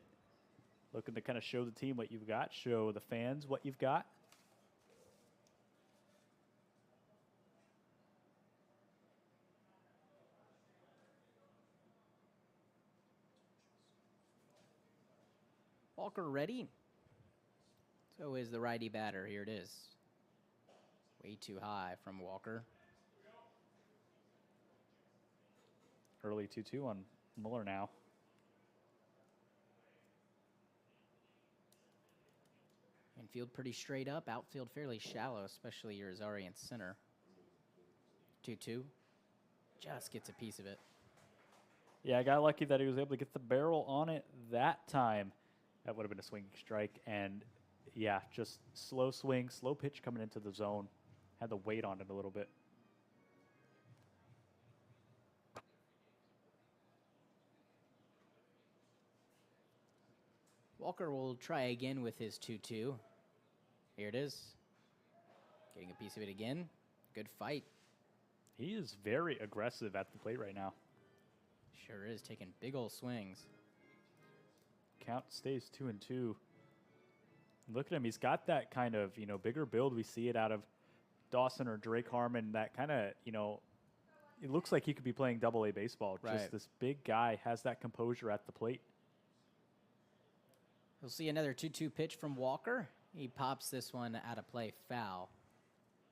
Looking to kind of show the team what you've got. Show the fans what you've got. Walker ready. So is the righty batter. Here it is. Way too high from Walker. Early 2-2 on Mueller now. And Infield pretty straight up, outfield fairly shallow, especially your Azari in center. 2-2. Just gets a piece of it. Yeah, I got lucky that he was able to get the barrel on it that time. That would have been a swinging strike. And, yeah, just slow swing, slow pitch coming into the zone. Had the weight on it a little bit. Walker will try again with his 2-2. Here it is. Getting a piece of it again. Good fight. He is very aggressive at the plate right now. Sure is, taking big old swings. Count stays 2-2. Look at him. He's got that kind of, bigger build. We see it out of Dawson or Drake Harmon. That kind of, it looks like he could be playing Double-A baseball. Right. Just this big guy has that composure at the plate. We'll see another 2-2 pitch from Walker. He pops this one out of play, foul.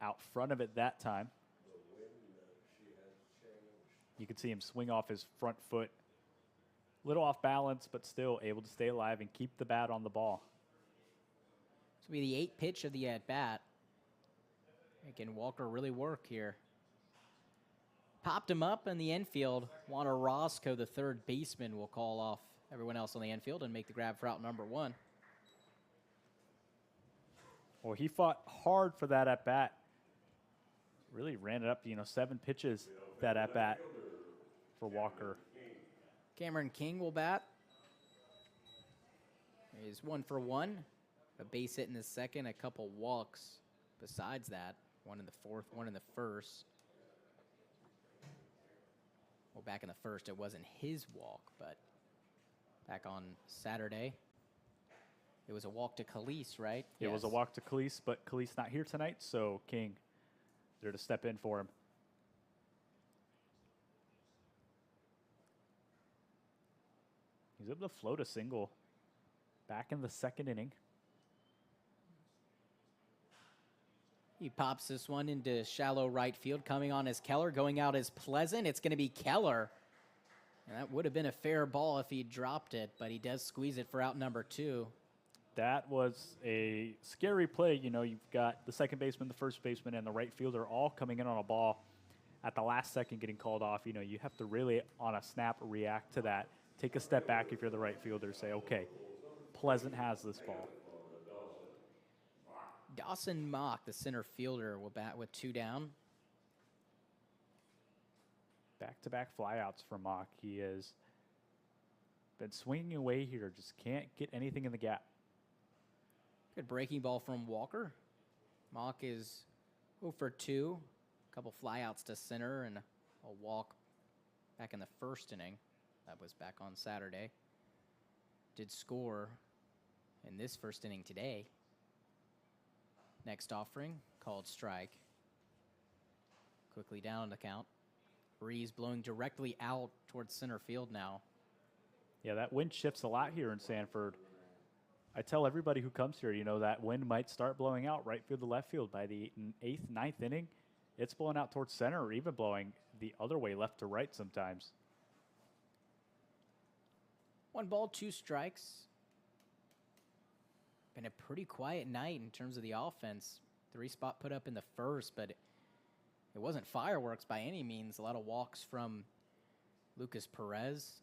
Out front of it that time. You can see him swing off his front foot. A little off balance, but still able to stay alive and keep the bat on the ball. This will be the 8th pitch of the at-bat. Making Walker really work here. Popped him up in the infield. Juan Orozco, the third baseman, will call off everyone else on the infield and make the grab for out number 1. Well, he fought hard for that at-bat. Really ran it up, 7 pitches, that at-bat for Walker. Cameron King will bat. He's 1 for 1. A base hit in the second, a couple walks besides that. 1 in the 4th, 1 in the 1st. Well, back in the 1st, it wasn't his walk, but back on Saturday, it was a walk to Khalees, right? It was a walk to Khalees, but Khalees not here tonight, so King there to step in for him. He's able to float a single back in the 2nd inning. He pops this one into shallow right field. Coming on is Keller. Going out is Pleasant. It's going to be Keller. And that would have been a fair ball if he dropped it, but he does squeeze it for out number 2. That was a scary play. You've got the second baseman, the first baseman, and the right fielder all coming in on a ball at the last second getting called off. You have to really, on a snap, react to that. Take a step back if you're the right fielder. Say, okay, Pleasant has this ball. Dawson Mock, the center fielder, will bat with 2 down. Back-to-back flyouts for Mock. He has been swinging away here. Just can't get anything in the gap. Good breaking ball from Walker. Mock is 0 for 2. A couple flyouts to center and a walk back in the 1st inning. That was back on Saturday. Did score in this 1st inning today. Next offering, called strike. Quickly down the count. Breeze blowing directly out towards center field now. Yeah, that wind shifts a lot here in Sanford. I tell everybody who comes here, that wind might start blowing out right field to left field by the 8th, 9th inning. It's blowing out towards center or even blowing the other way, left to right sometimes. 1 ball, 2 strikes. Been a pretty quiet night in terms of the offense. 3-spot put up in the 1st, but it wasn't fireworks by any means. A lot of walks from Lucas Perez.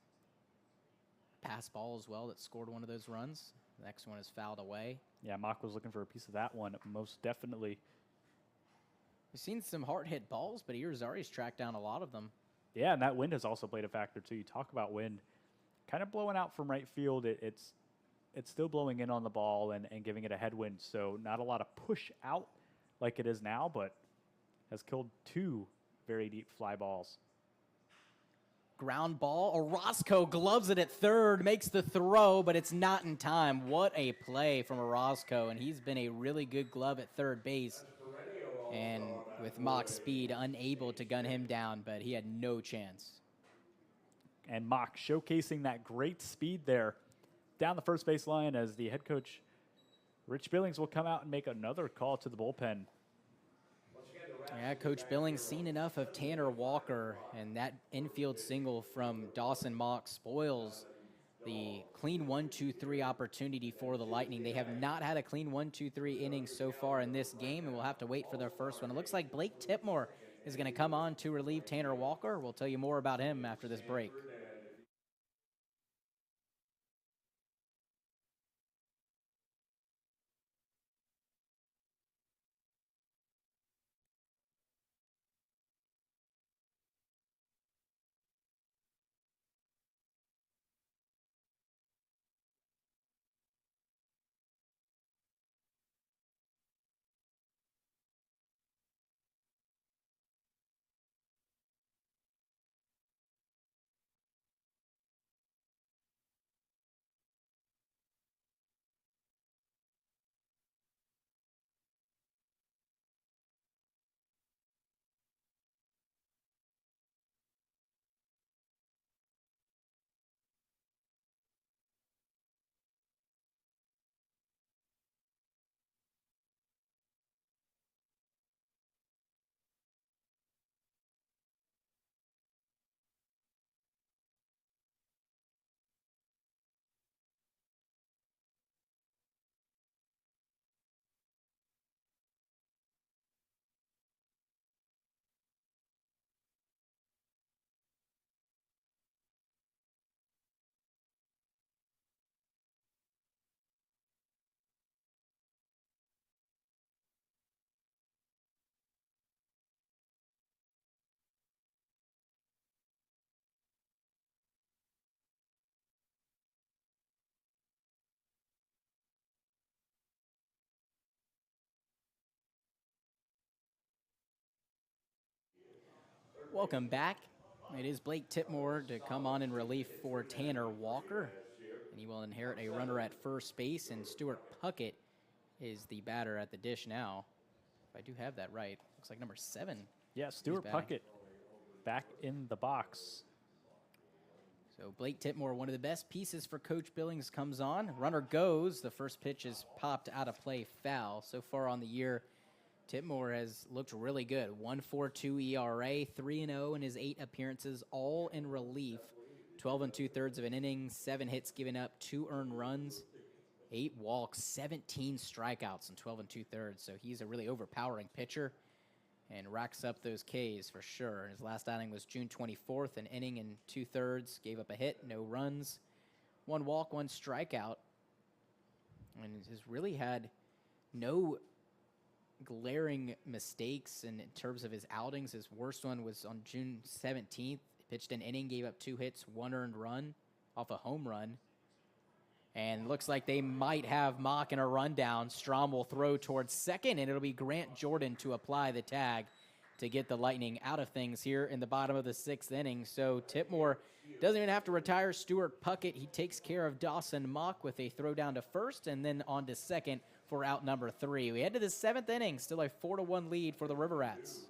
Pass ball as well that scored one of those runs. The next one is fouled away. Yeah, Mock was looking for a piece of that one, most definitely. We've seen some hard-hit balls, but Irizarry's tracked down a lot of them. Yeah, and that wind has also played a factor, too. You talk about wind. Kind of blowing out from right field. It's still blowing in on the ball and giving it a headwind, so not a lot of push out like it is now, but has killed 2 very deep fly balls. Ground ball. Orozco gloves it at 3rd, makes the throw, but it's not in time. What a play from Orozco, and he's been a really good glove at 3rd base. And with Mock's speed, unable to gun him down, but he had no chance. And Mock showcasing that great speed there down the first base line as the head coach, Rich Billings, will come out and make another call to the bullpen. Yeah, Coach Billings seen enough of Tanner Walker, and that infield single from Dawson Mock spoils the clean 1-2-3 opportunity for the Lightning. They have not had a clean 1-2-3 inning so far in this game, and we'll have to wait for their first one. It looks like Blake Tipmore is going to come on to relieve Tanner Walker. We'll tell you more about him after this break. Welcome back. It is Blake Tipmore to come on in relief for Tanner Walker, and he will inherit a runner at first base, and Stuart Puckett is the batter at the dish now. If I do have that right, looks like number 7. Yeah, Stuart Puckett back in the box. So Blake Tipmore, one of the best pieces for Coach Billings, comes on. Runner goes. The first pitch is popped out of play, foul. So far on the year, Tipmore has looked really good. 1.42 ERA, 3-0 in his 8 appearances, all in relief. 12 2/3 of an inning, 7 hits given up, 2 earned runs, 8 walks, 17 strikeouts in 12 2/3. So he's a really overpowering pitcher and racks up those Ks for sure. His last outing was June 24th, an inning and 2/3, gave up a hit, no runs, 1 walk, 1 strikeout, and has really had no glaring mistakes in terms of his outings. His worst one was on June 17th. He pitched an inning, gave up 2 hits, 1 earned run off a home run. And looks like they might have Mock in a rundown. Strom will throw towards second, and it'll be Grant Jordan to apply the tag to get the Lightning out of things here in the bottom of the 6th inning. So Tipmore doesn't even have to retire Stuart Puckett. He takes care of Dawson Mock with a throw down to first and then on to second for out number 3. We head to the 7th inning, still a 4-1 lead for the River Rats.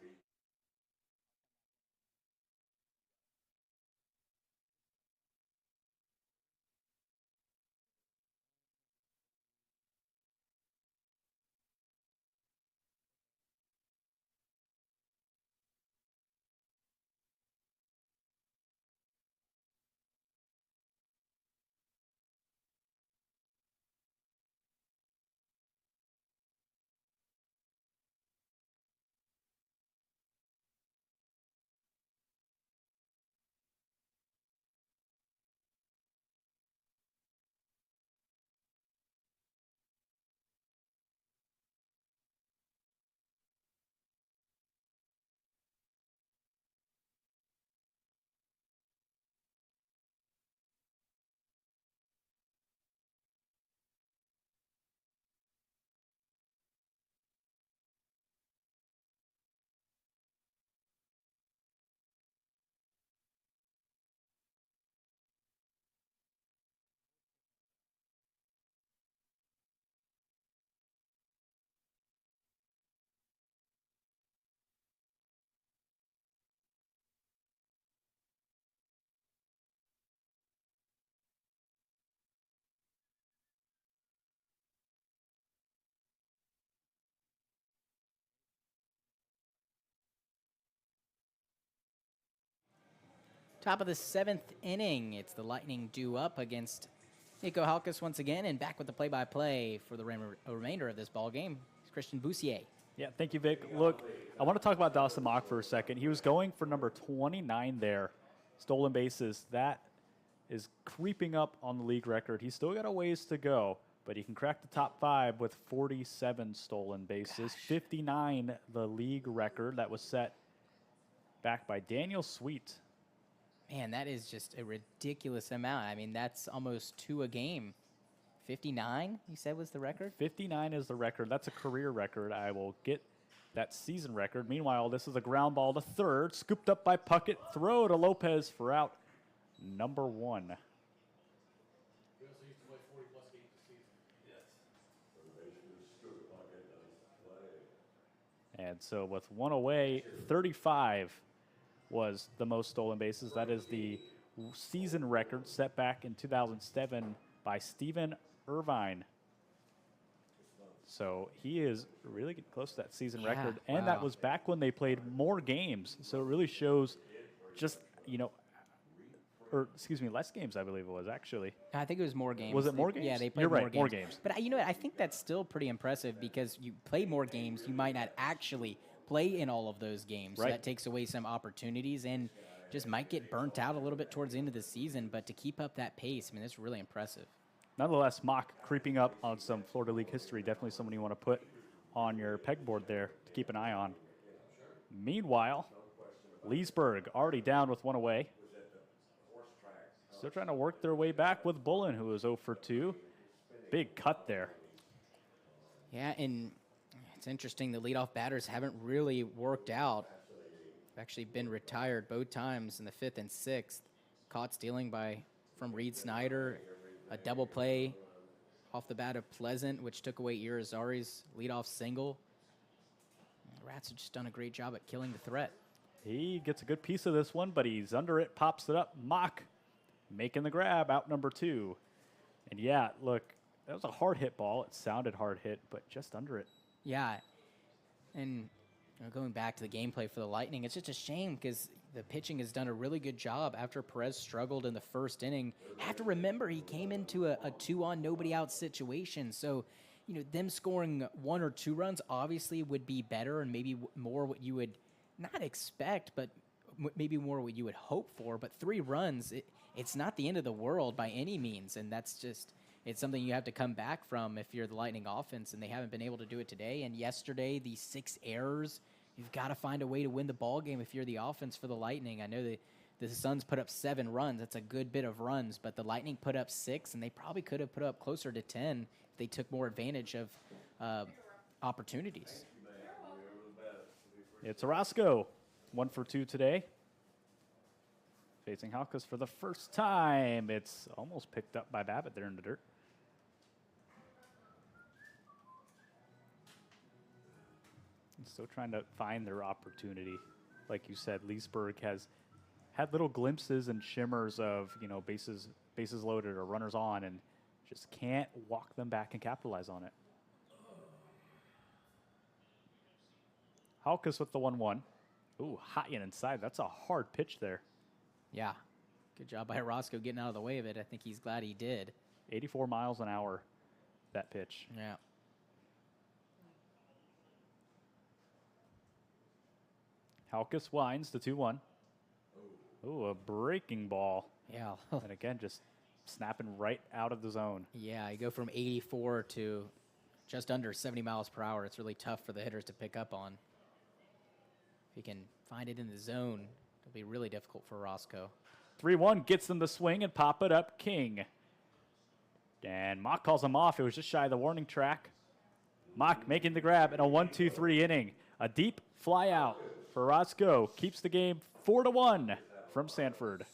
Top of the 7th inning. It's the Lightning due up against Nico Halkus once again, and back with the play-by-play for the remainder of this ball game. It's Christian Busse. Yeah, thank you, Vic. Look, I want to talk about Dawson Mock for a second. He was going for number 29 there, stolen bases. That is creeping up on the league record. He's still got a ways to go, but he can crack the top 5 with 47 stolen bases. 59, the league record that was set back by Daniel Sweet. Man, that is just a ridiculous amount. I mean, that's almost 2 a game. 59, you said, was the record? 59 is the record. That's a career record. I will get that season record. Meanwhile, this is a ground ball to third, scooped up by Puckett. Throw to Lopez for out number 1. He also used to play 40-plus games a season. Yes. And so with 1 away, 35 was the most stolen bases. That is the season record set back in 2007 by Steven Irvine. So he is really getting close to that season record. And that was back when they played more games. So it really shows just, or excuse me, less games, I believe it was actually. I think it was more games. Was it more games? Yeah, they played You're right, more games. more games. But you know what? I think that's still pretty impressive because you play more games, you might not actually play in all of those games. Right. So that takes away some opportunities and just might get burnt out a little bit towards the end of the season. But to keep up that pace, I mean, that's really impressive. Nonetheless, Mock creeping up on some Florida League history. Definitely someone you want to put on your pegboard there to keep an eye on. Meanwhile, Leesburg already down with 1 away. Still trying to work their way back with Bullen, who is 0 for 2. Big cut there. Yeah, and it's interesting. The leadoff batters haven't really worked out. They've actually been retired both times in the 5th and 6th. Caught stealing from Reed Snyder. A double play off the bat of Pleasant, which took away Irizarry's leadoff single. The Rats have just done a great job at killing the threat. He gets a good piece of this one, but he's under it, pops it up. Mock making the grab, out number 2. And yeah, look, that was a hard hit ball. It sounded hard hit, but just under it. Yeah, and going back to the gameplay for the Lightning, it's just a shame because the pitching has done a really good job after Perez struggled in the 1st inning. Have to remember he came into a 2-on, nobody-out situation. So, them scoring 1 or 2 runs obviously would be better and maybe more what you would not expect, but maybe more what you would hope for. But 3 runs, it's not the end of the world by any means, and that's just it's something you have to come back from if you're the Lightning offense, and they haven't been able to do it today. And yesterday, the 6 errors. You've got to find a way to win the ball game if you're the offense for the Lightning. I know the Suns put up 7 runs. That's a good bit of runs, but the Lightning put up 6, and they probably could have put up closer to 10 if they took more advantage of opportunities. It's Orozco, 1 for 2 today. Facing Halkus for the first time. It's almost picked up by Babbitt there in the dirt. Still trying to find their opportunity. Like you said, Leesburg has had little glimpses and shimmers of, bases loaded or runners on, and just can't walk them back and capitalize on it. Halkus with the 1-1. Ooh, Hotyan inside. That's a hard pitch there. Yeah. Good job by Roscoe getting out of the way of it. I think he's glad he did. 84 miles an hour, that pitch. Yeah. Halkus winds to 2-1. Ooh, a breaking ball. Yeah. And again, just snapping right out of the zone. Yeah, you go from 84 to just under 70 miles per hour. It's really tough for the hitters to pick up on. If you can find it in the zone, it'll be really difficult for Roscoe. 3-1 gets them to swing and pop it up. King. And Mock calls him off. It was just shy of the warning track. Mock making the grab in a 1-2-3 inning. A deep fly out for Roscoe. Keeps the game 4-1 from Sanford.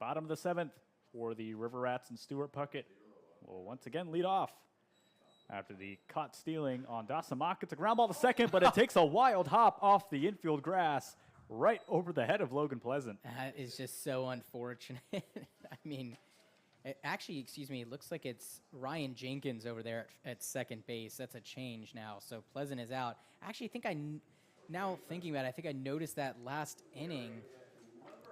Bottom of the 7th for the River Rats, and Stuart Puckett will once again lead off after the caught stealing on Dasamak. It's a ground ball to second, but it takes a wild hop off the infield grass right over the head of Logan Pleasant. That is just so unfortunate. I mean, actually, excuse me, it looks like it's Ryan Jenkins over there at second base. That's a change now. So Pleasant is out. Actually, I think now thinking about it, I think I noticed that last inning.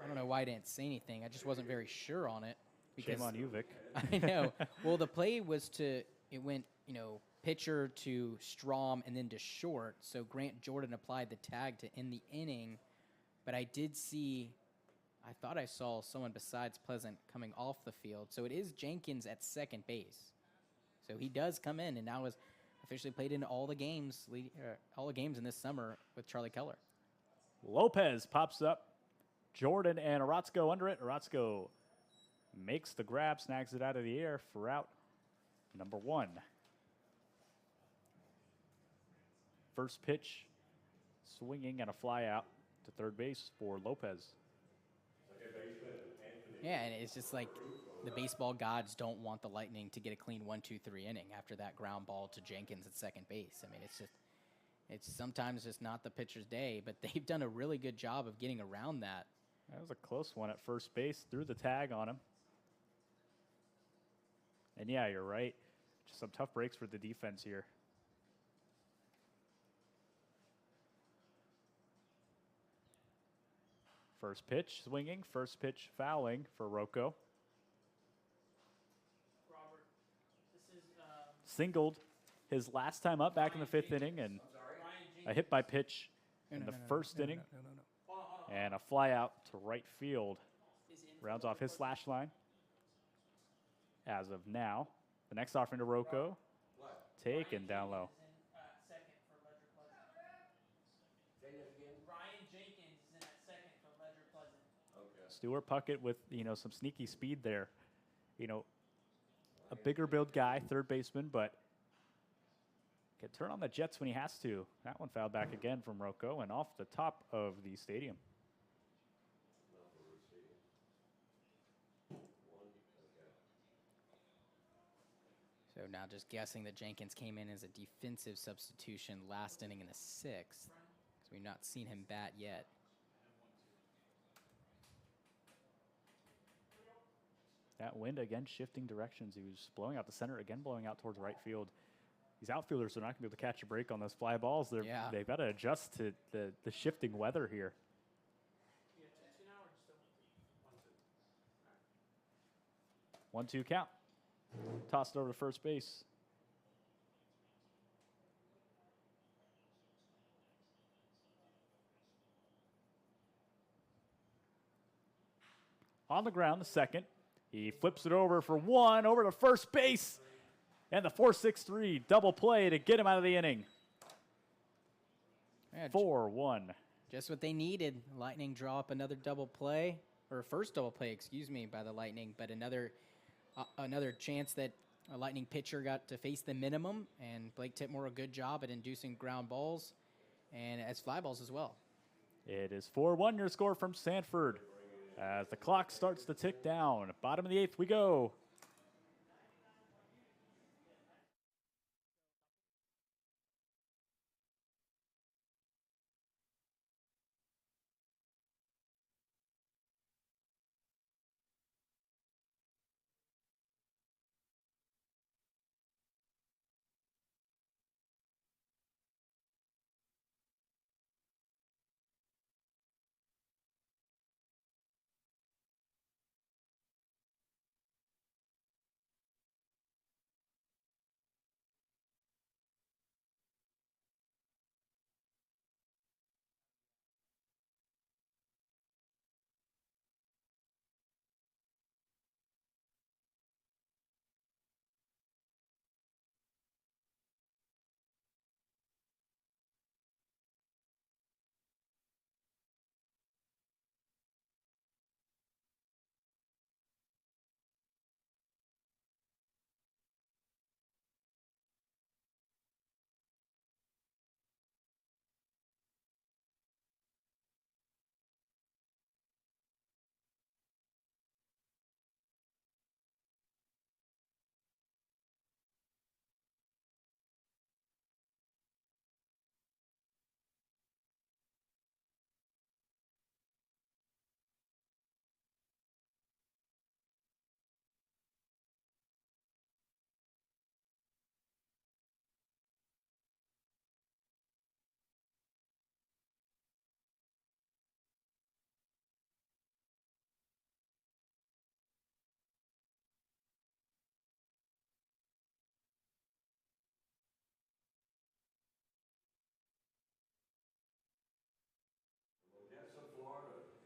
I don't know why I didn't say anything. I just wasn't very sure on it. Shame on you, Vic. I know. Well, the play was it went, pitcher to Strom and then to short. So Grant Jordan applied the tag to end the inning. But I thought I saw someone besides Pleasant coming off the field. So it is Jenkins at second base. So he does come in and now has officially played in all the games in this summer with Charlie Keller. Lopez pops up. Jordan and Orozco under it. Orozco makes the grab, snags it out of the air for out number 1. First pitch, swinging and a fly out to third base for Lopez. Yeah, and it's just like the baseball gods don't want the Lightning to get a clean 1-2-3 inning after that ground ball to Jenkins at second base. I mean, it's sometimes just not the pitcher's day, but they've done a really good job of getting around that. That was a close one at first base. Threw the tag on him. And yeah, you're right. Just some tough breaks for the defense here. First pitch swinging, first pitch fouling for Rocco. Robert, this is Singled his last time up back in the 5th inning, and a hit by pitch in the first inning. And a fly out to right field. Rounds off his slash line. As of now, the next offering to Rocco. Taken down low. second for Ledger Pleasant. Ryan Jenkins is in at second for Ledger Pleasant. Stuart Puckett with, some sneaky speed there. A bigger build guy, third baseman, but can turn on the jets when he has to. That one fouled back again from Rocco and off the top of the stadium. So now just guessing that Jenkins came in as a defensive substitution last inning in the 6th. Because we've not seen him bat yet. That wind again shifting directions. He was blowing out the center, again blowing out towards right field. These outfielders are not going to be able to catch a break on those fly balls. They've got to adjust to the shifting weather here. 1-2 count. Toss it over to first base. On the ground, the second. He flips it over for 1, over to first base. And the 4-6-3 double play to get him out of the inning. Yeah, 4-1. Just what they needed. Lightning draw up another double play, or first double play, excuse me, by the Lightning, but another chance that a Lightning pitcher got to face the minimum, and Blake Titmore a good job at inducing ground balls and as fly balls as well. It is 4-1 your score from Sanford as the clock starts to tick down. Bottom of the 8th we go.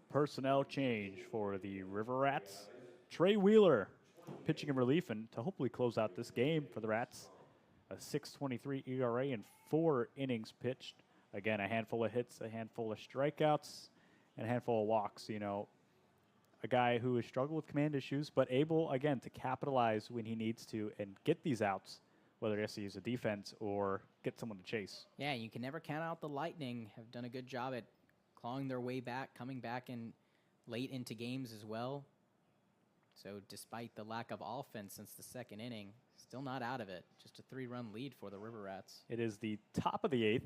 personnel change for the River Rats. Trey Wheeler pitching in relief and to hopefully close out this game for the Rats. A 6.23 ERA and 4 innings pitched. Again, a handful of hits, a handful of strikeouts, and a handful of walks. You know, a guy who has struggled with command issues, but able, again, to capitalize when he needs to and get these outs, whether he has to use a defense or get someone to chase. Yeah, you can never count out the Lightning. Have done a good job at clawing their way back, coming back in late into games as well. So despite the lack of offense since the second inning, still not out of it. Just a 3-run lead for the River Rats. It is the top of the 8th,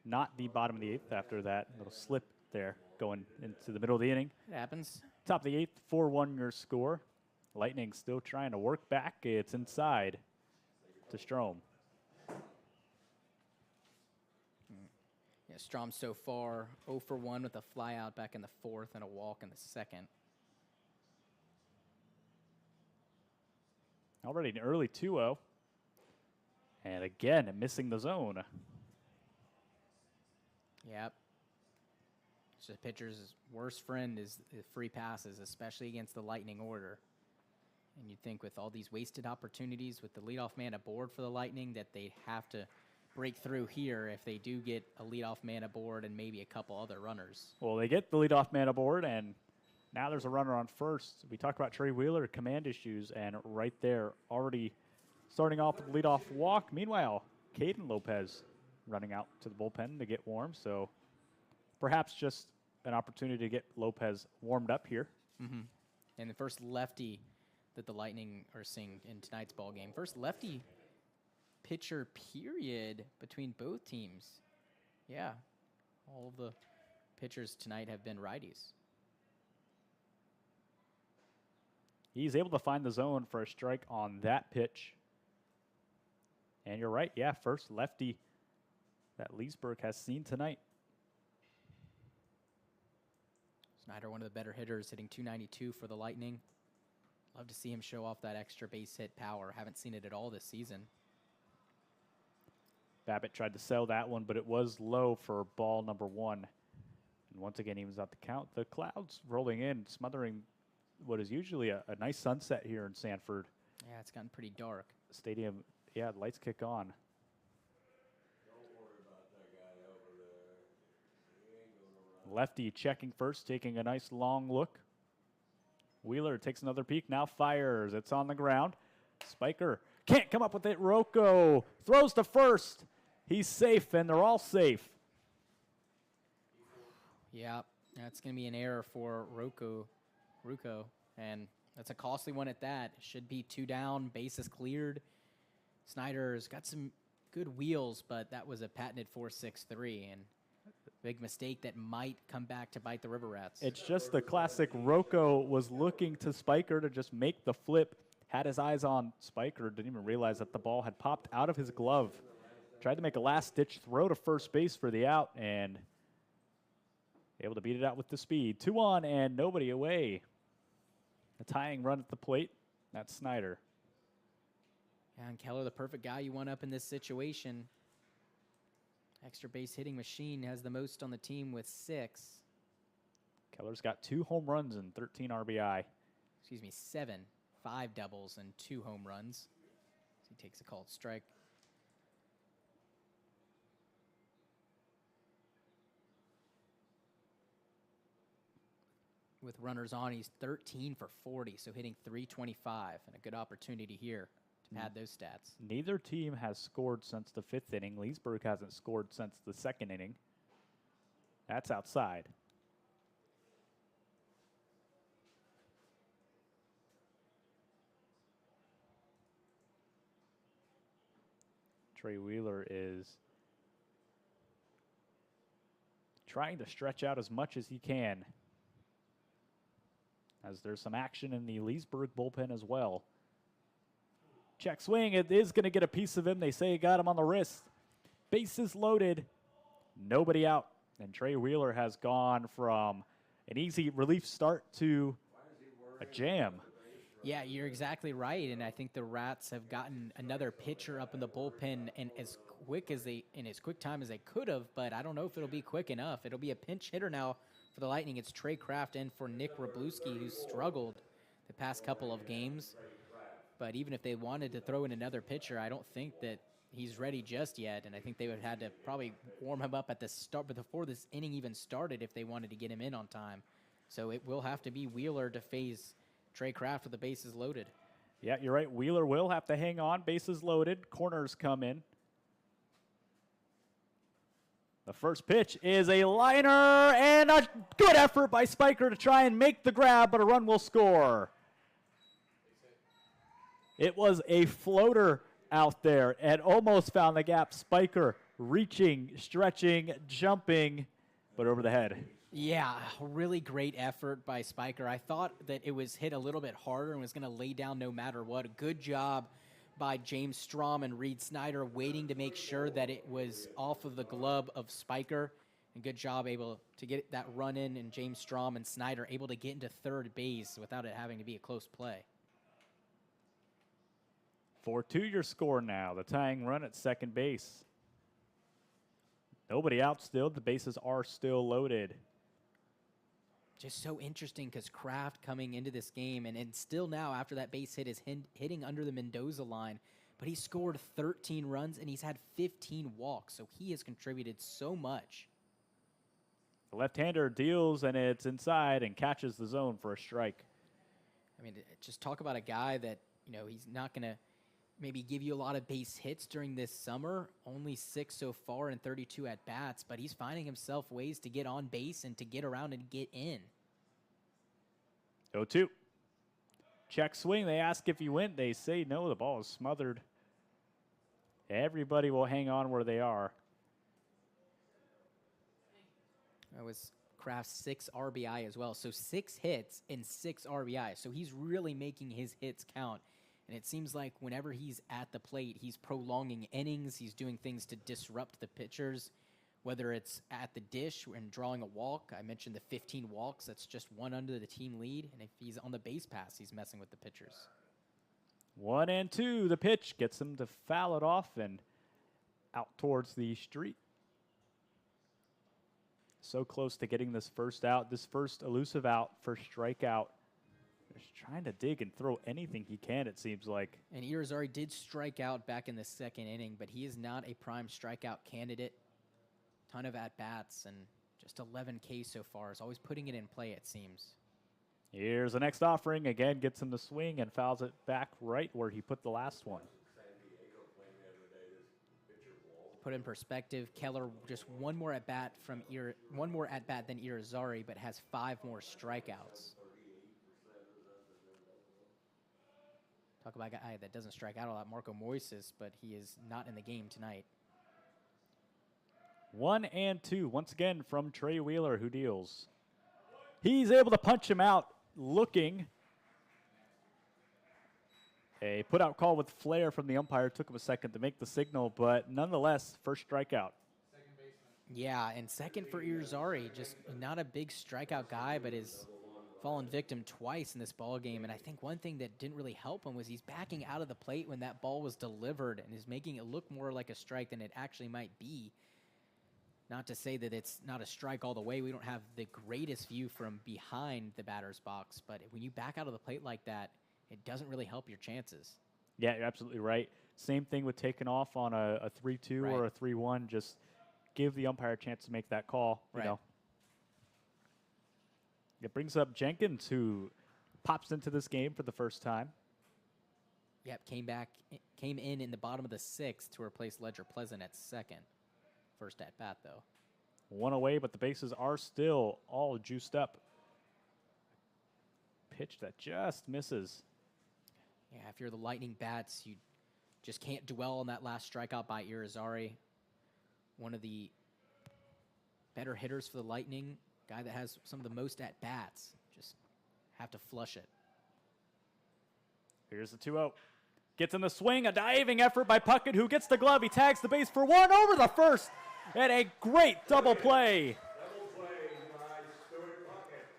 not the bottom of the 8th after that little slip there going into the middle of the inning. It happens. Top of the 8th, 4-1 your score. Lightning still trying to work back. It's inside to Strom. Yeah, Strom so far 0 for 1 with a fly out back in the 4th and a walk in the 2nd. Already an early 2-0. And again, missing the zone. Yep. So the pitcher's worst friend is the free passes, especially against the Lightning order. And you'd think with all these wasted opportunities with the leadoff man aboard for the Lightning that they'd have to break through here if they do get a leadoff man aboard and maybe a couple other runners. Well, they get the leadoff man aboard, and now there's a runner on first. We talked about Trey Wheeler, command issues, and right there, already starting off with the leadoff walk. Meanwhile, Caden Lopez running out to the bullpen to get warm, so perhaps just an opportunity to get Lopez warmed up here. Mm-hmm. And the first lefty that the Lightning are seeing in tonight's ball game. First lefty pitcher period between both teams. Yeah, all of the pitchers tonight have been righties. He's able to find the zone for a strike on that pitch. And you're right, yeah, first lefty that Leesburg has seen tonight. Snyder, one of the better hitters, hitting .292 for the Lightning. Love to see him show off that extra base hit power. Haven't seen it at all this season. Babbitt tried to sell that one, but it was low for ball number 1. And once again, evens out the count. The clouds rolling in, smothering what is usually a nice sunset here in Sanford. Yeah, it's gotten pretty dark. Stadium, yeah, the lights kick on. Don't worry about that guy over there. He ain't gonna run. Lefty checking first, taking a nice long look. Wheeler takes another peek, now fires. It's on the ground. Spiker can't come up with it. Rocco throws to first. He's safe, and they're all safe. Yeah, that's going to be an error for Rucco, and that's a costly one at that. Should be 2 down, bases cleared. Snyder's got some good wheels, but that was a patented 4.63, and big mistake that might come back to bite the River Rats. It's just the classic Rocco was looking to Spiker to just make the flip, had his eyes on Spiker, didn't even realize that the ball had popped out of his glove. Tried to make a last-ditch throw to first base for the out, and able to beat it out with the speed. 2 on and nobody away. A tying run at the plate. That's Snyder. Yeah, and Keller, the perfect guy you want up in this situation. Extra base hitting machine has the most on the team with 6. Keller's got 2 home runs and 13 RBI. Excuse me, 7. 5 doubles and 2 home runs. So he takes a called strike. With runners on, he's 13 for 40, so hitting .325, and a good opportunity here to pad those stats. Neither team has scored since the 5th inning. Leesburg hasn't scored since the 2nd inning. That's outside. Trey Wheeler is trying to stretch out as much as he can, as there's some action in the Leesburg bullpen as well. Check swing, it is going to get a piece of him. They say he got him on the wrist. Bases loaded, nobody out. And Trey Wheeler has gone from an easy relief start to a jam. Yeah, you're exactly right, and I think the Rats have gotten another pitcher up in the bullpen and as quick time as they could have, but I don't know if it'll be quick enough. It'll be a pinch hitter now for the Lightning, it's Trey Kraft in for Nick Wroblewski, who's struggled the past couple of games. But even if they wanted to throw in another pitcher, I don't think that he's ready just yet. And I think they would have had to probably warm him up at the start, but before this inning even started, if they wanted to get him in on time. So it will have to be Wheeler to face Trey Kraft with the bases loaded. Yeah, you're right. Wheeler will have to hang on. Bases loaded. Corners come in. The first pitch is a liner, and a good effort by Spiker to try and make the grab, but a run will score. It was a floater out there and almost found the gap. Spiker reaching, stretching, jumping, but over the head. Yeah, really great effort by Spiker. I thought that it was hit a little bit harder and was going to lay down no matter what. Good job by James Strom and Reed Snyder waiting to make sure that it was off of the glove of Spiker. And good job able to get that run in, and James Strom and Snyder able to get into third base without it having to be a close play. 4-2 your score now. The tying run at second base. Nobody out still. The bases are still loaded. Just so interesting because Kraft coming into this game and still now after that base hit is hitting under the Mendoza line, but he scored 13 runs and he's had 15 walks, so he has contributed so much. The left-hander deals, and it's inside and catches the zone for a strike. I mean, just talk about a guy that, you know, he's not going to maybe give you a lot of base hits during this summer, only 6 so far and 32 at-bats, but he's finding himself ways to get on base and to get around and get in. 0-2. Check swing. They ask if you went. They say no. The ball is smothered. Everybody will hang on where they are. That was Kraft's 6 RBI as well. So 6 hits and 6 RBI. So he's really making his hits count. And it seems like whenever he's at the plate, he's prolonging innings. He's doing things to disrupt the pitchers, whether it's at the dish and drawing a walk. I mentioned the 15 walks. That's just one under the team lead. And if he's on the base pass, he's messing with the pitchers. 1-2. The pitch gets him to foul it off and out towards the street. So close to getting this first out, this first elusive out, first strikeout. Just trying to dig and throw anything he can, it seems like. And Irizarry did strike out back in the second inning, but he is not a prime strikeout candidate. Ton of at-bats and just 11 Ks so far. Is always putting it in play, it seems. Here's the next offering. Again, gets him to swing and fouls it back right where he put the last one. Put in perspective, Keller just one more at-bat than Irizarry, but has 5 more strikeouts. Talk about a guy that doesn't strike out a lot, Marco Moises, but he is not in the game tonight. 1-2, once again from Trey Wheeler, who deals. He's able to punch him out, looking. A put-out call with flair from the umpire. Took him a second to make the signal, but nonetheless, first strikeout. Yeah, and second for Irizarry. Just not a big strikeout guy, but is fallen victim twice in this ball game. And I think one thing that didn't really help him was he's backing out of the plate when that ball was delivered and is making it look more like a strike than it actually might be. Not to say that it's not a strike all the way. We don't have the greatest view from behind the batter's box, but when you back out of the plate like that, it doesn't really help your chances. Yeah, you're absolutely right. Same thing with taking off on a 3-2 Right. or a 3-1. Just give the umpire a chance to make that call. You Right. know. It brings up Jenkins, who pops into this game for the first time. Yep, came in the bottom of the 6th to replace Ledger Pleasant at second. First at bat, though. 1 away, but the bases are still all juiced up. Pitch that just misses. Yeah, if you're the Lightning bats, you just can't dwell on that last strikeout by Irizarry. One of the better hitters for the Lightning, guy that has some of the most at-bats. Just have to flush it. Here's the 2-0. Gets in the swing, a diving effort by Puckett, who gets the glove. He tags the base for 1 over the first, and a great double play.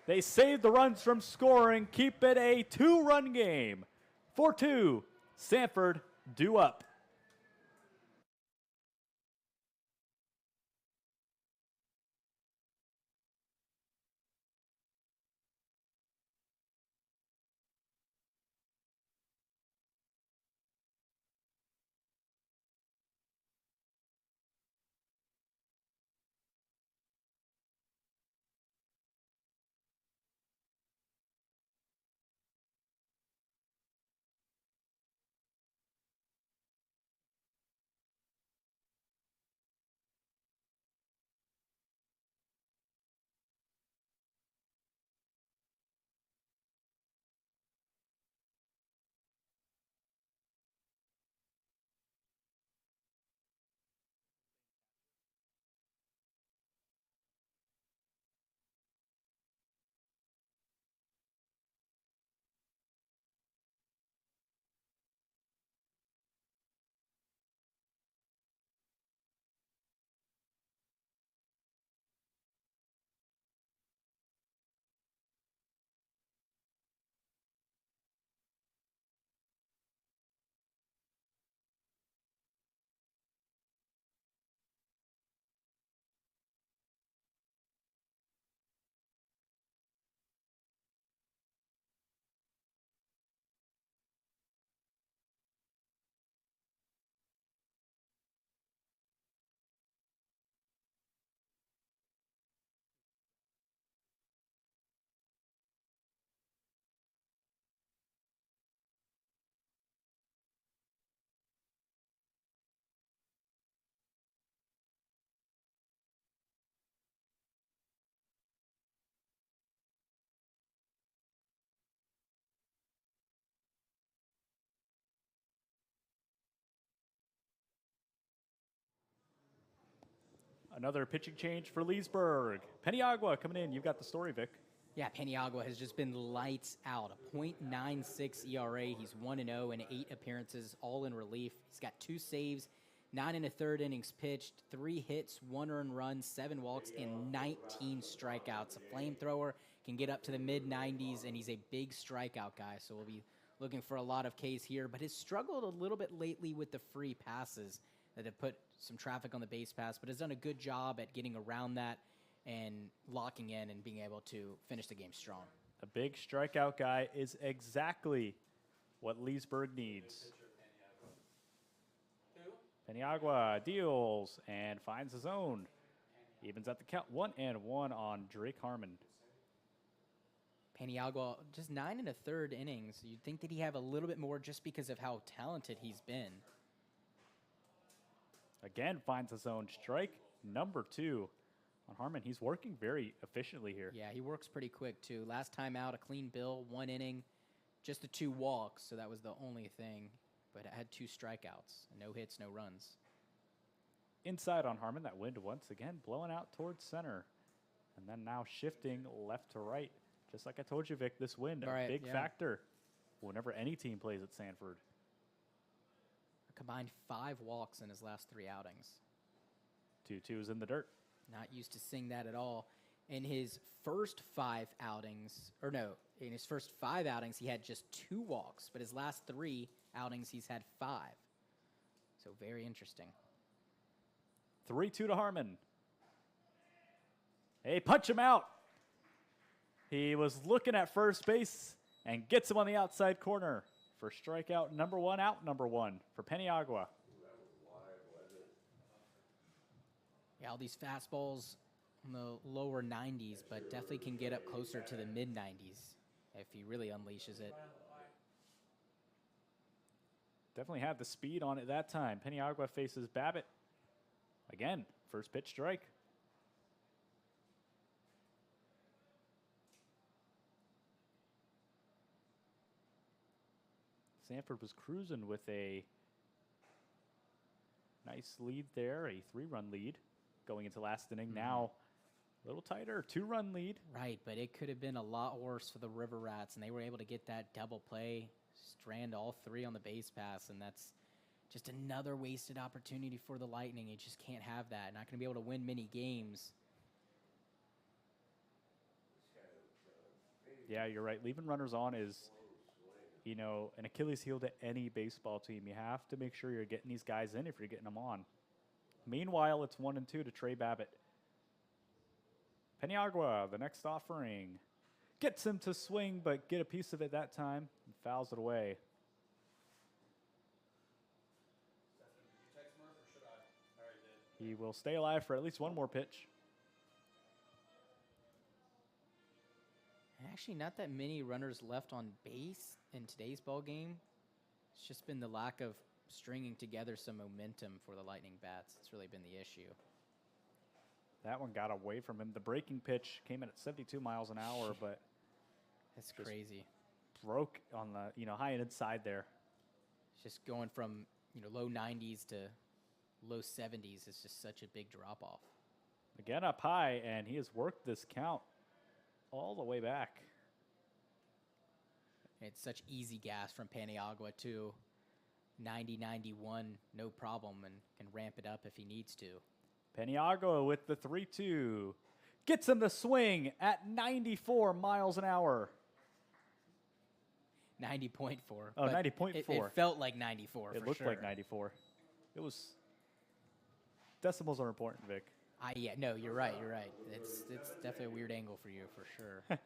They save the runs from scoring, keep it a 2-run game. 4-2, Sanford due up. Another pitching change for Leesburg. Peniagua coming in. You've got the story, Vic. Yeah, Peniagua has just been lights out. A .96 ERA. He's 1-0 in 8 appearances, all in relief. He's got 2 saves, 9 1/3 innings pitched, 3 hits, 1 earned run, 7 walks, and 19 strikeouts. A flamethrower, can get up to the mid-90s, and he's a big strikeout guy. So we'll be looking for a lot of Ks here, but has struggled a little bit lately with the free passes that have put some traffic on the base pass, but has done a good job at getting around that and locking in and being able to finish the game strong. A big strikeout guy is exactly what Leesburg needs. Peniagua deals and finds his own. Evens at the count, 1-1 on Drake Harmon. Peniagua, just 9 1/3 innings. You'd think that he'd have a little bit more just because of how talented he's been. Again, finds his own strike. Number 2 on Harmon. He's working very efficiently here. Yeah, he works pretty quick, too. Last time out, a clean bill, 1 inning, just the 2 walks, so that was the only thing. But it had 2 strikeouts, no hits, no runs. Inside on Harmon, that wind once again blowing out towards center. And then now shifting left to right. Just like I told you, Vic, this wind, a big factor whenever any team plays at Sanford. A combined 5 walks in his last 3 outings. 2-2s in the dirt. Not used to seeing that at all. In his first 5 outings, in his first 5 outings, he had just 2 walks, but his last 3 outings, he's had 5. So very interesting. 3-2 to Harmon. Hey, punch him out. He was looking at first base and gets him on the outside corner for strikeout number 1, out number 1 for Peniagua. Yeah, all these fastballs in the lower 90s, but definitely can get up closer to the mid-90s if he really unleashes it. Definitely had the speed on it that time. Peniagua faces Babbitt. Again, first pitch strike. Sanford was cruising with a nice lead there, a 3-run lead going into last inning. Now a little tighter, 2-run lead. Right, but it could have been a lot worse for the River Rats, and they were able to get that double play, strand all 3 on the base pass, and that's just another wasted opportunity for the Lightning. You just can't have that. Not going to be able to win many games. Yeah, you're right. Leaving runners on is, you know, an Achilles heel to any baseball team. You have to make sure you're getting these guys in if you're getting them on. Meanwhile, it's 1-2 to Trey Babbitt. Peniagua, the next offering. Gets him to swing, but get a piece of it that time and fouls it away. He will stay alive for at least 1 more pitch. Actually, not that many runners left on base in today's ball game. It's just been the lack of stringing together some momentum for the Lightning bats. It's really been the issue. That one got away from him. The breaking pitch came in at 72 miles an hour, but that's crazy. Broke on the high and inside there. It's just going from low 90s to low 70s. It's just such a big drop off. Again up high, and he has worked this count all the way back. It's such easy gas from Peniagua too. 90, 91, no problem, and can ramp it up if he needs to. Peniagua with the 3-2. Gets him to swing at 94 miles an hour. 90.4. Oh, 90.4. It felt like 94 It looked like 94. It was... Decimals are important, Vic. Yeah, no, you're right. You're right. It's definitely a weird angle for you, for sure.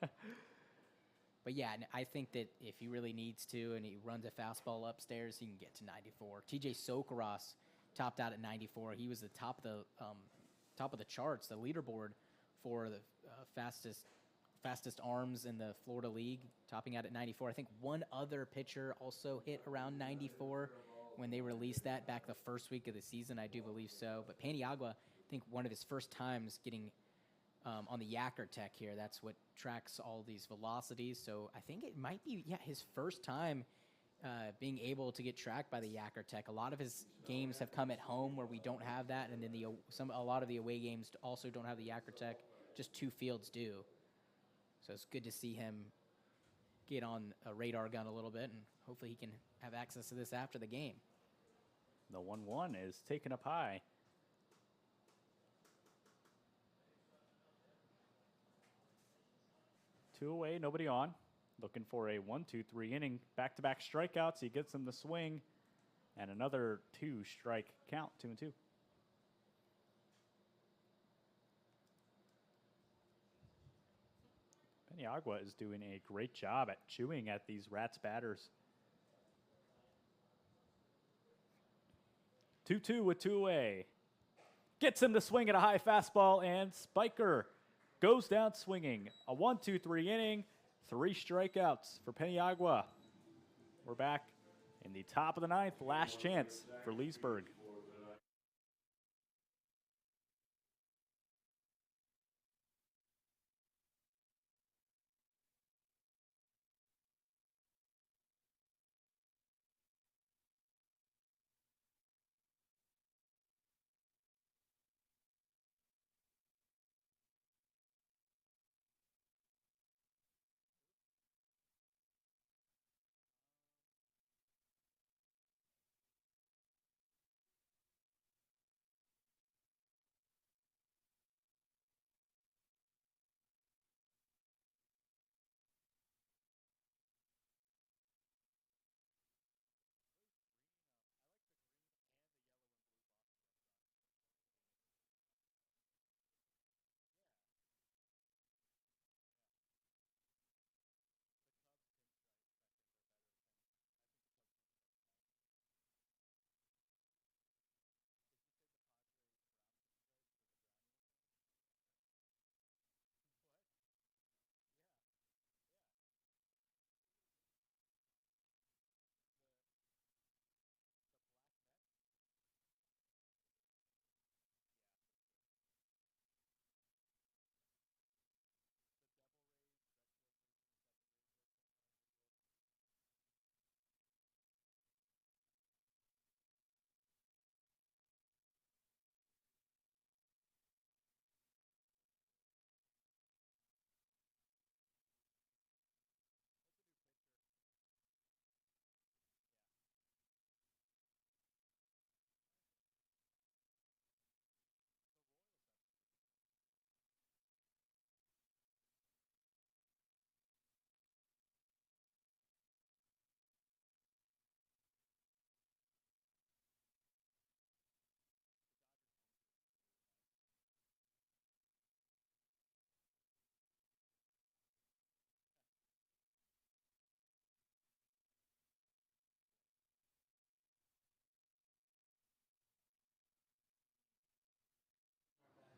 But yeah, I think that if he really needs to and he runs a fastball upstairs, he can get to 94. TJ Sokoros topped out at 94. He was the top of the charts, the leaderboard for the fastest arms in the Florida League, topping out at 94. I think one other pitcher also hit around 94 when they released that back the first week of the season. I do believe so. But Peniagua, I think one of his first times getting on the Yacker Tech here. That's what tracks all these velocities. So I think it might be, his first time being able to get tracked by the Yacker Tech. A lot of his games have come at home where we don't have that, and then a lot of the away games also don't have the Yacker Tech. Just 2 fields do. So it's good to see him get on a radar gun a little bit, and hopefully he can have access to this after the game. The 1-1 is taken up high. Two away, nobody on. Looking for a 1-2-3 inning. Back-to-back strikeouts. He gets him the swing. And another 2-strike count, 2-2. Paniagua is doing a great job at chewing at these Rats batters. 2-2 with 2 away. Gets him to swing at a high fastball, and Spiker goes down swinging. A 1-2-3 inning, 3 strikeouts for Paniagua. We're back in the top of the 9th, last chance for Leesburg.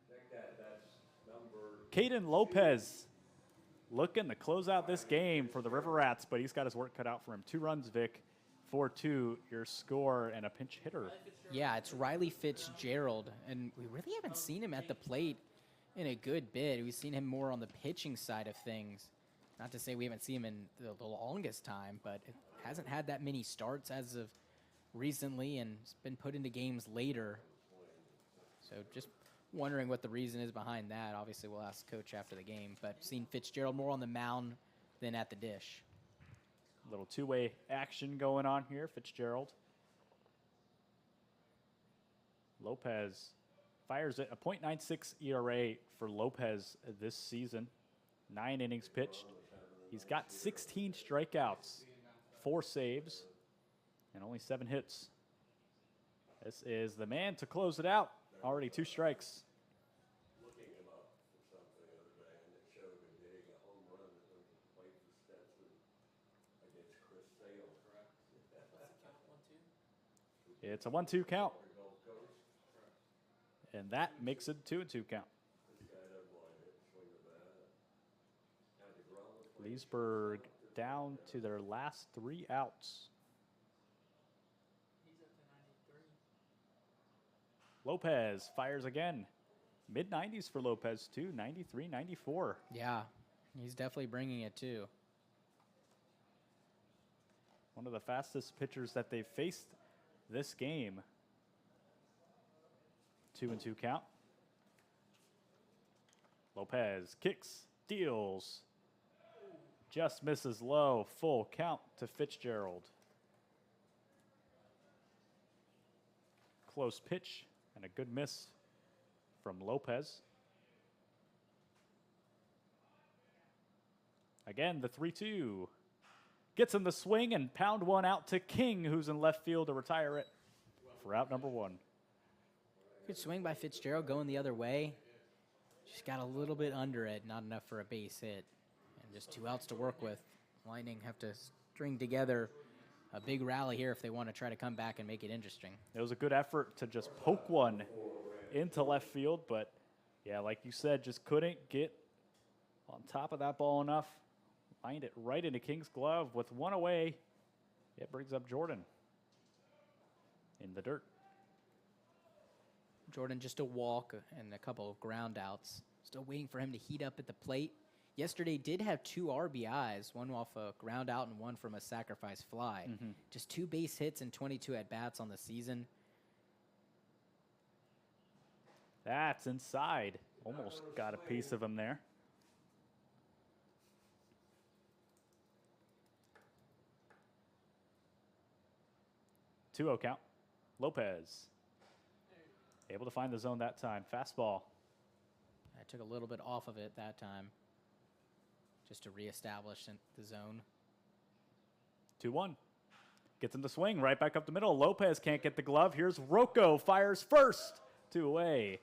Check that. That's number. Caden Lopez looking to close out this game for the River Rats, but he's got his work cut out for him. 2 runs, Vic. 4-2, your score, and a pinch hitter. Yeah, it's Riley Fitzgerald, and we really haven't seen him at the plate in a good bit. We've seen him more on the pitching side of things. Not to say we haven't seen him in the longest time, but it hasn't had that many starts as of recently, and it's been put into games later. So just wondering what the reason is behind that. Obviously, we'll ask Coach after the game, but seen Fitzgerald more on the mound than at the dish. Little 2-way action going on here, Fitzgerald. Lopez fires it, a .96 ERA for Lopez this season. 9 innings pitched. He's got 16 strikeouts, 4 saves, and only 7 hits. This is the man to close it out. Already 2 strikes. Looking him up for something the other day, and it showed him hitting a home run that went to the plate for Stetson against Chris Sale. Correct. It's a 1-2 count, Gulf Coast. and that makes it 2-2 count. This guy doesn't want to hit, swing the bat. Had to ground the plate. Leesburg down to their last 3 outs. He's up to 93. Lopez fires again. Mid-90s for Lopez, too. 93, 94. Yeah, he's definitely bringing it too. One of the fastest pitchers that they've faced this game. 2-2 count. Lopez kicks, deals. Just misses low. Full count to Fitzgerald. Close pitch and a good miss from Lopez. Again, the 3-2. Gets him the swing and pound one out to King, who's in left field to retire it for out number 1. Good swing by Fitzgerald going the other way. Just got a little bit under it, not enough for a base hit. And just 2 outs to work with. Lightning have to string together a big rally here if they want to try to come back and make it interesting. It was a good effort to just poke one into left field, but yeah, like you said, just couldn't get on top of that ball enough. Lined it right into King's glove with 1 away. It brings up Jordan in the dirt. Jordan just a walk and a couple of ground outs. Still waiting for him to heat up at the plate. Yesterday did have 2 RBIs, one off a ground out and one from a sacrifice fly. Just 2 base hits and 22 at-bats on the season. That's inside. Almost got a piece of him there. Two-oh count. Lopez. Able to find the zone that time. Fastball. I took a little bit off of it that time just to reestablish the zone. 2-1. Gets him to swing right back up the middle. Lopez can't get the glove. Here's Rocco. Fires first. 2 away.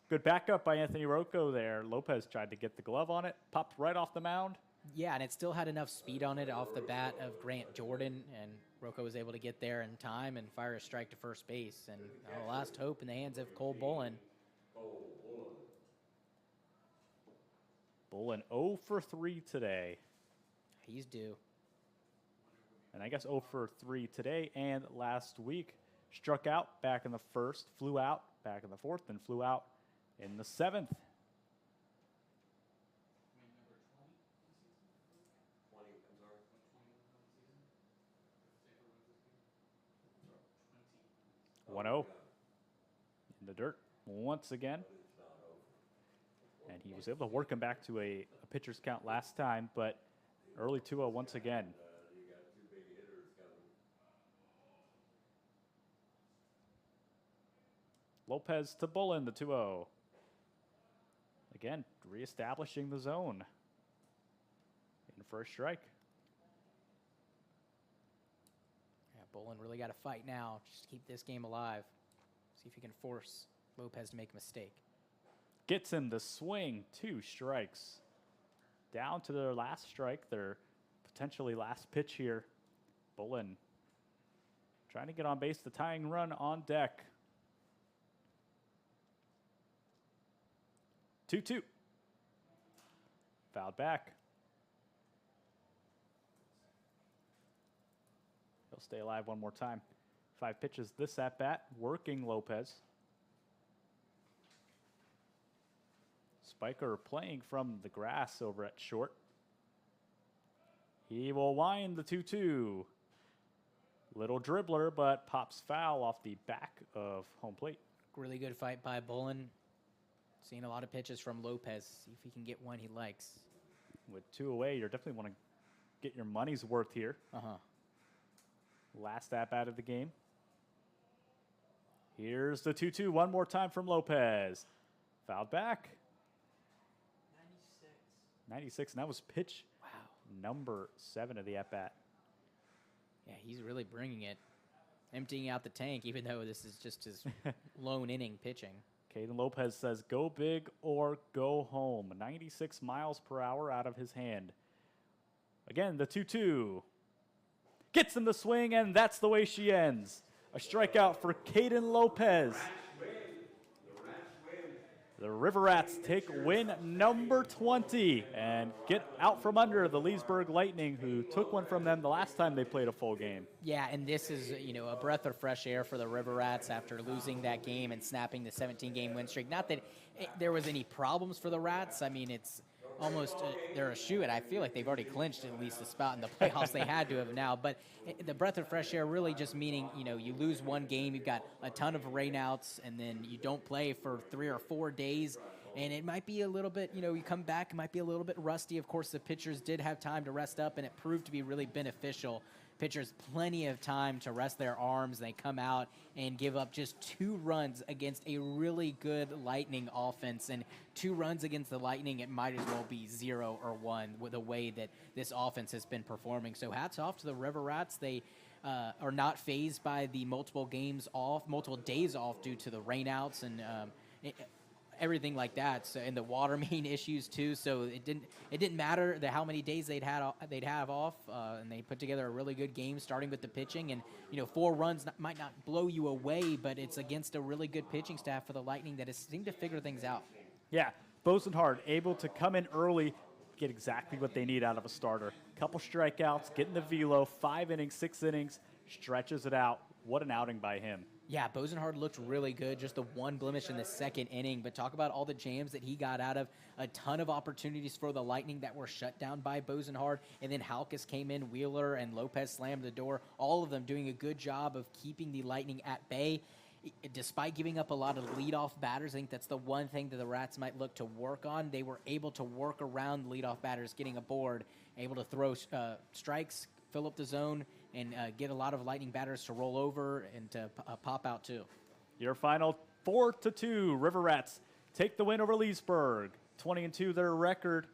Good backup by Anthony Rocco there. Lopez tried to get the glove on it. Popped right off the mound. Yeah, and it still had enough speed on it off the bat of Grant Jordan, and Rocco was able to get there in time and fire a strike to first base. And last hope in the hands of Cole Bullen. Bullen 0 for 3 today. He's due. And I guess 0 for 3 today and last week. Struck out back in the first, flew out back in the fourth, and flew out in the 7th. One 0 in the dirt once again. And he was able to work him back to a pitcher's count last time, but early 2-0 once again. Lopez to Bullen, the 2-0. Again, reestablishing the zone. In first strike. Yeah, Bullen really got to fight now. Just keep this game alive. See if he can force Lopez to make a mistake. Gets him the swing, 2 strikes. Down to their last strike, their potentially last pitch here. Bullen trying to get on base, the tying run on deck. 2-2. Fouled back. He'll stay alive one more time. 5 pitches this at bat, working Lopez. Spiker playing from the grass over at short. He will wind the 2-2. Little dribbler, but pops foul off the back of home plate. Really good fight by Bullen. Seeing a lot of pitches from Lopez. See if he can get one he likes. With 2 away, you definitely want to get your money's worth here. Last at bat of the game. Here's the 2-2 one more time from Lopez. Fouled back. 96, and that was pitch number 7 of the at-bat. Yeah, he's really bringing it. Emptying out the tank, even though this is just his lone inning pitching. Caden Lopez says, go big or go home. 96 miles per hour out of his hand. Again, the 2-2. Gets him the swing, and that's the way she ends. A strikeout for Caden Lopez. The River Rats take win number 20 and get out from under the Leesburg Lightning, who took one from them the last time they played a full game. Yeah, and this is, a breath of fresh air for the River Rats after losing that game and snapping the 17-game win streak. Not that there was any problems for the Rats. I mean, almost they're a shoe, and I feel like they've already clinched at least a spot in the playoffs. They had to have now, but the breath of fresh air really just meaning, you lose one game, you've got a ton of rainouts, and then you don't play for 3 or 4 days, and it might be a little bit, you come back, it might be a little bit rusty. Of course, the pitchers did have time to rest up, and it proved to be really beneficial. Pitchers plenty of time to rest their arms. They come out and give up just 2 runs against a really good Lightning offense. And 2 runs against the Lightning, it might as well be 0 or 1 with the way that this offense has been performing. So hats off to the River Rats. They are not fazed by the multiple days off due to the rainouts and everything like that. So, and the water main issues too. So it didn't matter how many days they'd have off, and they put together a really good game, starting with the pitching. And 4 runs might not blow you away, but it's against a really good pitching staff for the Lightning that has seemed to figure things out. Yeah, Bosenhard able to come in early, get exactly what they need out of a starter. Couple strikeouts, getting the velo, 5 innings, 6 innings, stretches it out. What an outing by him. Yeah, Bosenhard looked really good. Just the one blemish in the 2nd inning. But talk about all the jams that he got out of. A ton of opportunities for the Lightning that were shut down by Bosenhard. And then Halkus came in, Wheeler and Lopez slammed the door. All of them doing a good job of keeping the Lightning at bay. Despite giving up a lot of leadoff batters, I think that's the one thing that the Rats might look to work on. They were able to work around the leadoff batters getting aboard, able to throw strikes, fill up the zone, and get a lot of Lightning batters to roll over and to pop out too. Your final 4-2. River Rats take the win over Leesburg. 20-2 their record.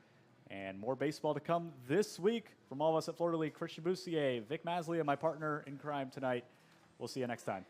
And more baseball to come this week. From all of us at Florida League, Christian Busse, Vic Maslia, my partner in crime tonight. We'll see you next time.